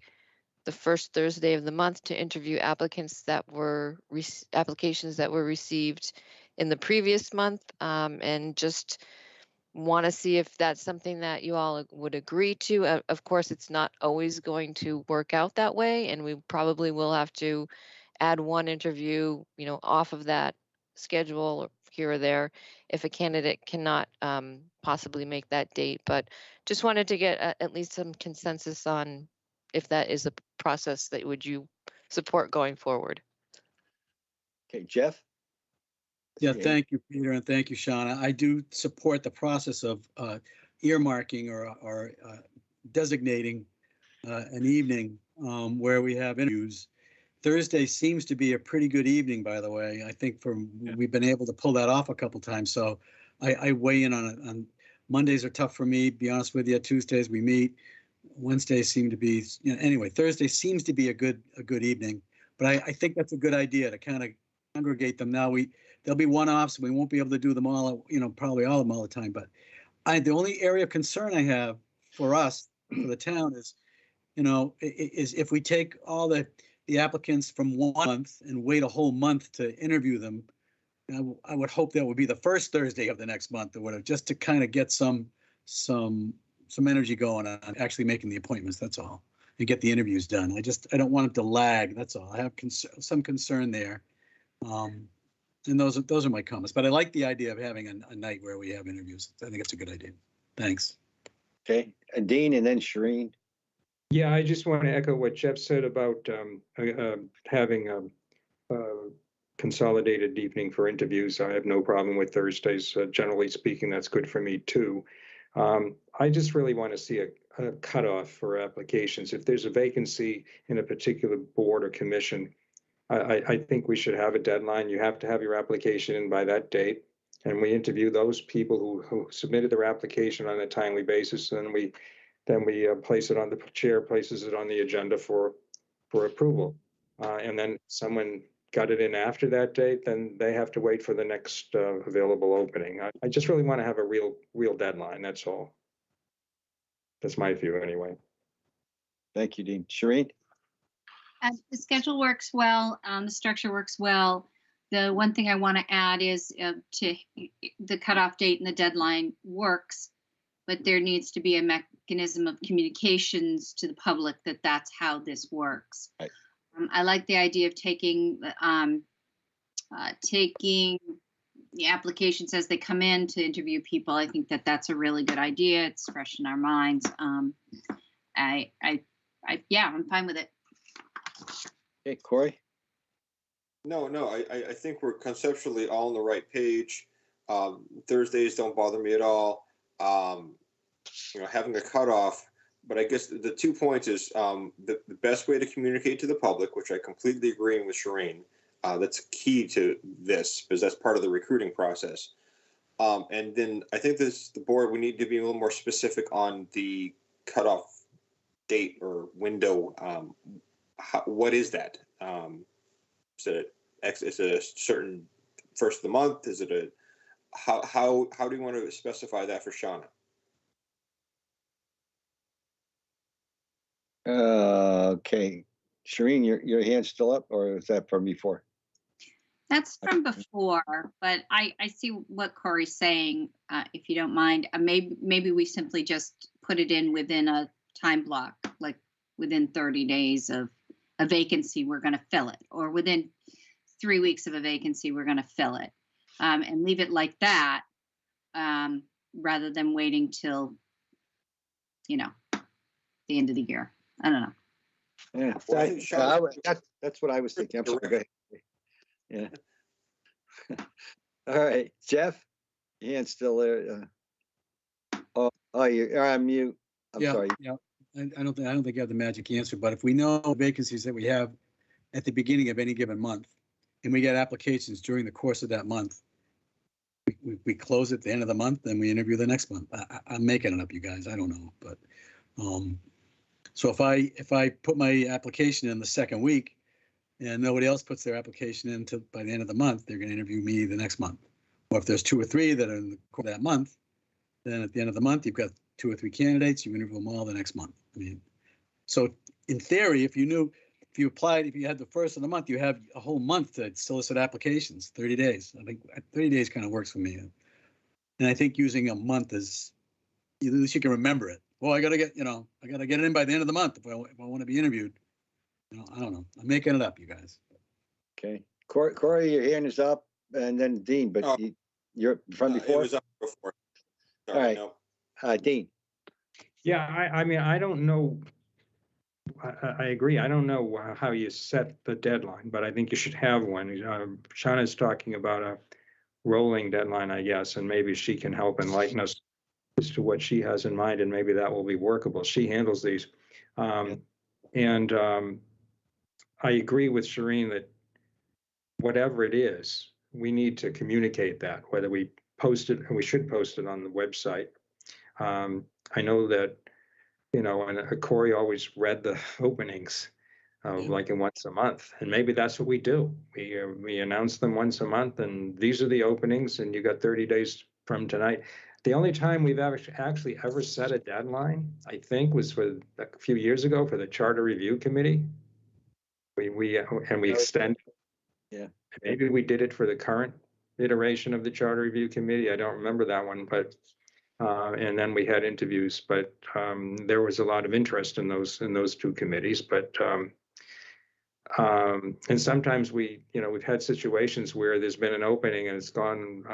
the first Thursday of the month to interview applications that were received in the previous month, and just want to see if that's something that you all would agree to. Of course, it's not always going to work out that way, and we probably will have to add one interview, off of that schedule or here or there if a candidate cannot possibly make that date. But just wanted to get at least some consensus on if that is a process that would you support going forward. Okay, Jeff? Yeah, thank you, Peter, and thank you, Shauna. I do support the process of earmarking or designating an evening where we have interviews. Thursday seems to be a pretty good evening, by the way. I think we've been able to pull that off a couple times. So I weigh in on it. On Mondays are tough for me, to be honest with you. Tuesdays we meet. Wednesdays seem to be, anyway, Thursday seems to be a good evening. But I think that's a good idea to kind of congregate them. Now there'll be one-offs. We won't be able to do them all, probably all of them all the time. But the only area of concern I have for us, for the town is if we take all the applicants from 1 month and wait a whole month to interview them, I would hope that would be the first Thursday of the next month or whatever, just to kind of get some energy going on actually making the appointments. That's all, and get the interviews done. I don't want it to lag. That's all. I have some concern there. And those are my comments. But I like the idea of having a night where we have interviews. I think it's a good idea. Thanks. Okay, and Dean, and then Shereen. Yeah, I just want to echo what Jeff said about having consolidated evening for interviews. I have no problem with Thursdays. Generally speaking, that's good for me too. I just really want to see a cutoff for applications. If there's a vacancy in a particular board or commission, I think we should have a deadline. You have to have your application in by that date. And we interview those people who submitted their application on a timely basis. And then we place it on, the chair places it on the agenda for approval. And then someone got it in after that date, then they have to wait for the next available opening. I just really want to have a real deadline. That's all. That's my view anyway. Thank you, Dean. Shereen? The schedule works well. The structure works well. The one thing I want to add is to the cutoff date and the deadline works, but there needs to be a mechanism of communications to the public that that's how this works. Right. I like the idea of taking the applications as they come in to interview people. I think that that's a really good idea. It's fresh in our minds. Yeah, I'm fine with it. Okay, Corey? No, I think we're conceptually all on the right page. Thursdays don't bother me at all. Having a cutoff, but I guess the 2 points is the best way to communicate to the public, which I completely agree with Shireen. That's key to this because that's part of the recruiting process. And then I think the board, we need to be a little more specific on the cutoff date or window. What is that? Is it a certain first of the month? Is it a how do you want to specify that for Shauna? Okay, Shireen, your hand's still up, or is that from before? That's from before, but I see what Corey's saying. If you don't mind, maybe we simply just put it in within a time block, like within 30 days of a vacancy, we're going to fill it, or within 3 weeks of a vacancy, we're going to fill it, and leave it like that, rather than waiting till, the end of the year. I don't know. Yeah, that's what I was thinking. I'm sorry. Go ahead. Yeah. All right, Jeff, your hand's still there. You're on mute. I'm sorry. Yeah. I don't think I have the magic answer, but if we know vacancies that we have at the beginning of any given month, and we get applications during the course of that month, we close at the end of the month, and we interview the next month. I'm making it up, you guys. I don't know, but so if I put my application in the second week, and nobody else puts their application in by the end of the month, they're going to interview me the next month. Or if there's 2 or 3 that are in the course of that month, then at the end of the month, you've got 2 or 3 candidates, you interview them all the next month. I mean, so in theory, if you had the first of the month, you have a whole month to solicit applications, 30 days. I think 30 days kind of works for me. And I think using a month is, at least you can remember it. Well, I got to get it in by the end of the month if I want to be interviewed. I don't know. I'm making it up, you guys. Okay, Corey, your hand is up, and then Dean, but you're from before. It was up before. Sorry, all right, no. Dean. Yeah, I mean, I don't know. I agree. I don't know how you set the deadline, but I think you should have one. Shauna's talking about a rolling deadline, I guess, and maybe she can help enlighten us as to what she has in mind, and maybe that will be workable. She handles these. And I agree with Shireen that whatever it is, we need to communicate that, whether we post it, and we should post it on the website. I know that, and Corey always read the openings like once a month, and maybe that's what we do. We announce them once a month, and these are the openings, and you got 30 days from tonight. The only time we've actually ever set a deadline, I think, was for a few years ago for the Charter Review Committee. We extended. Yeah. Maybe we did it for the current iteration of the Charter Review Committee. I don't remember that one, but and then we had interviews. But there was a lot of interest in those 2 committees. But and sometimes we've had situations where there's been an opening and it's gone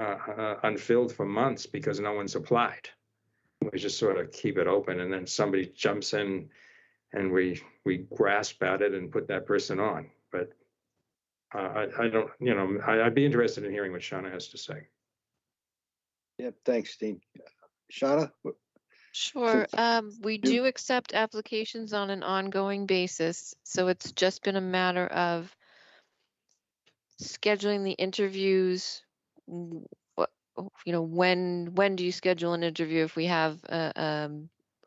unfilled for months because no one's applied. We just sort of keep it open, and then somebody jumps in, and we grasp at it and put that person on. But I don't, I'd be interested in hearing what Shauna has to say. Yeah, thanks, Dean. Shauna? Sure. We do accept applications on an ongoing basis. So it's just been a matter of scheduling the interviews. When do you schedule an interview if we have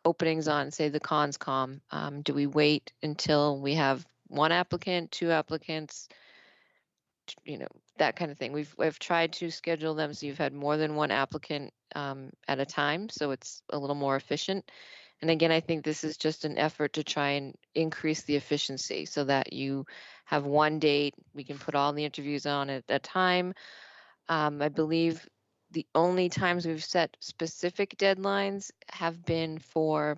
openings on, say, the ConsCom? Do we wait until we have 1 applicant, 2 applicants? That kind of thing. We've tried to schedule them so you've had more than 1 applicant at a time, so it's a little more efficient. And again, I think this is just an effort to try and increase the efficiency so that you have 1 date, we can put all the interviews on at a time. I believe the only times we've set specific deadlines have been for,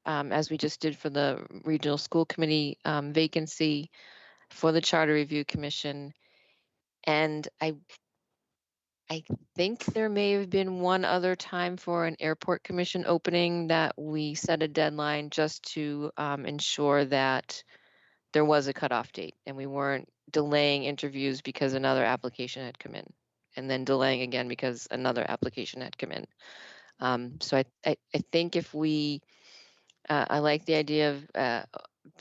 as we just did for the Regional School Committee vacancy, for the Charter Review Commission. And I think there may have been one other time for an airport commission opening that we set a deadline just to ensure that there was a cutoff date and we weren't delaying interviews because another application had come in and then delaying again because another application had come in. So I think if we, I like the idea of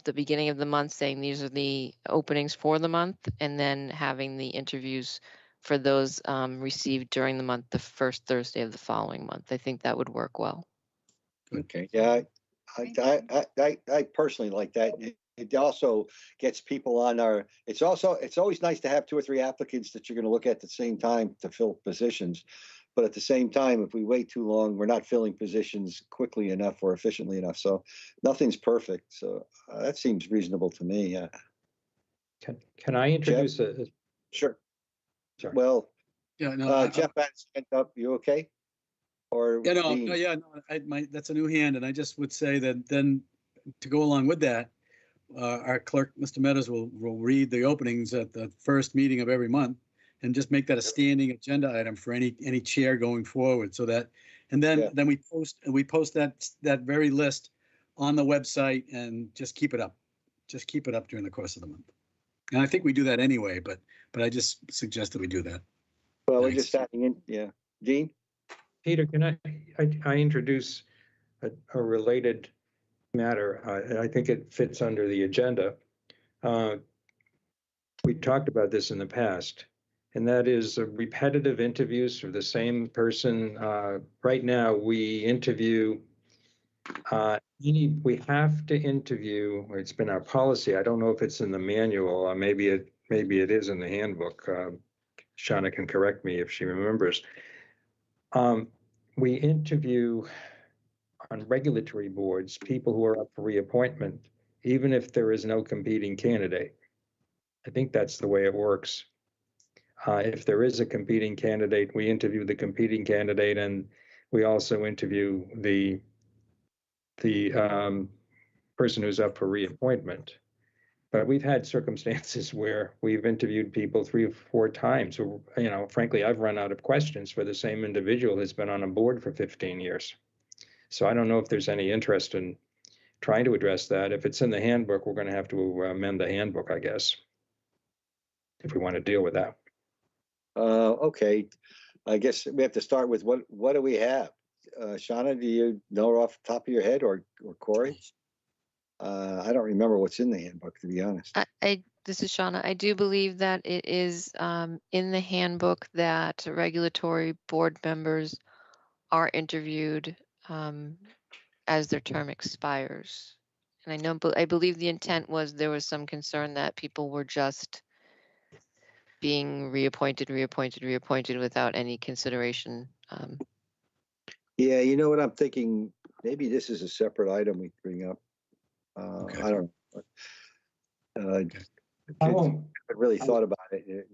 the beginning of the month saying these are the openings for the month and then having the interviews for those received during the month, the first Thursday of the following month. I think that would work well. Okay, yeah, I personally like that. It also gets people on our, it's always nice to have 2 or 3 applicants that you're gonna look at the same time to fill positions. But at the same time, if we wait too long, we're not filling positions quickly enough or efficiently enough. So nothing's perfect. So that seems reasonable to me, yeah. Can I introduce a? Sure. Sorry. Well, Yeah, no, Jeff had his hand up. You okay? Or yeah, no, Dean? no, yeah, no, that's a new hand, and I just would say that then to go along with that, our clerk, Mr. Meadows, will read the openings at the first meeting of every month and just make that a standing agenda item for any chair going forward, so that, and then we post that very list on the website and just keep it up. Just keep it up during the course of the month. And I think we do that anyway, but I just suggest that we do that. Well, we're just adding in, yeah. Dean? Peter, can I introduce a related matter? I think it fits under the agenda. We talked about this in the past, and that is repetitive interviews for the same person. Right now, we interview, we have to interview, or it's been our policy. I don't know if it's in the manual, or maybe it is in the handbook. Shauna can correct me if she remembers. We interview on regulatory boards people who are up for reappointment, even if there is no competing candidate. I think that's the way it works. If there is a competing candidate, we interview the competing candidate, and we also interview the person who's up for reappointment. But we've had circumstances where we've interviewed people 3 or 4 times. You know, frankly, I've run out of questions for the same individual who's been on a board for 15 years. So I don't know if there's any interest in trying to address that. If it's in the handbook, we're going to have to amend the handbook, I guess, if we want to deal with that. Okay, I guess we have to start with what do we have? Shauna, do you know off the top of your head, or Corey? I don't remember what's in the handbook, to be honest. This is Shauna. I do believe that it is in the handbook that regulatory board members are interviewed as their term expires. And I believe the intent was there was some concern that people were just being reappointed without any consideration. Yeah, you know what I'm thinking? Maybe this is a separate item we bring up. I don't know. I haven't really thought about it.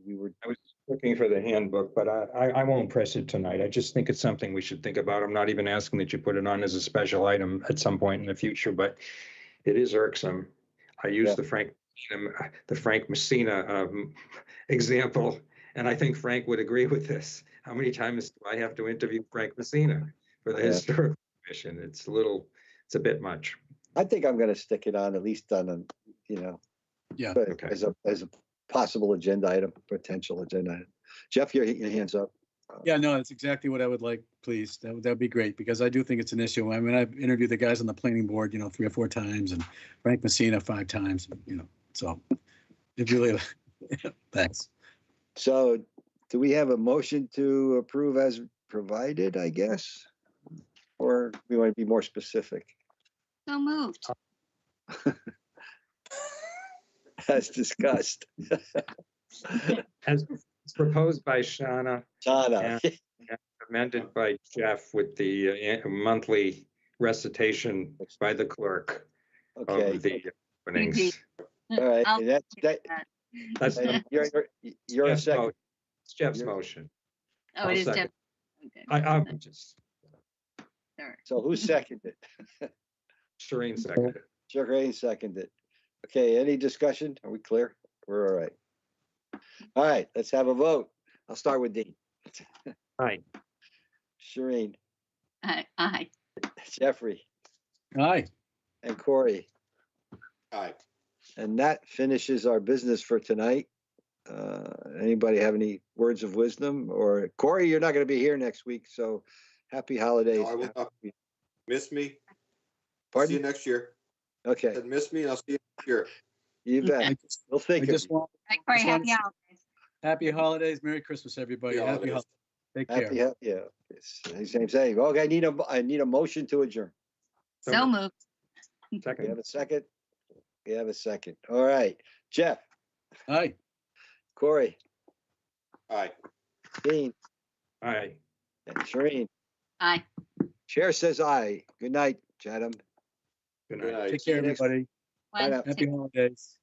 I was looking for the handbook, but I won't press it tonight. I just think it's something we should think about. I'm not even asking that you put it on as a special item at some point in the future, but it is irksome. I use the Frank Messina example, and I think Frank would agree with this. How many times do I have to interview Frank Messina for the Historical Commission? It's a bit much. I think I'm going to stick it on, at least on a, yeah, as a possible agenda item, potential agenda item. Jeff, your hands up. Yeah, no, that's exactly what I would like, please. That'd be great, because I do think it's an issue. I mean, I've interviewed the guys on the planning board, 3 or 4 times, and Frank Messina 5 times, so it really, thanks. So do we have a motion to approve as provided, I guess? Or we want to be more specific? So moved. As discussed. As proposed by Shauna. Shauna. And amended by Jeff with the monthly recitation by the clerk of the openings. All right, and that's you're a second. It's Jeff's motion. Oh, it is Jeff. Okay. I'll just. So who seconded? Shireen seconded. Shireen seconded. Okay, any discussion? Are we clear? We're all right. All right, let's have a vote. I'll start with Dean. Aye. Shereen, Aye. Jeffrey, Aye. and Corey. Aye. And that finishes our business for tonight. Anybody have any words of wisdom? Or Corey, you're not going to be here next week, so happy holidays. No, I will not. Miss me. See Pardon? you next year. Okay, Said miss me, and I'll see you next year. you bet. We'll think I of just you. want, Hi, Corey. Just wanna Happy say- holidays. happy holidays, Merry Christmas, everybody. Happy Happy holidays. holidays. Take care. Yeah. Same saying. Okay, I need a motion to adjourn. So moved. We Second. have a second? We have a second. All right. Jeff, Aye. Corey, Aye. Dean, Aye. and Shereen. Aye. Chair says aye. Good night, Chatham. Good Good night. night. Take See you care, next- everybody. Bye now. Happy holidays.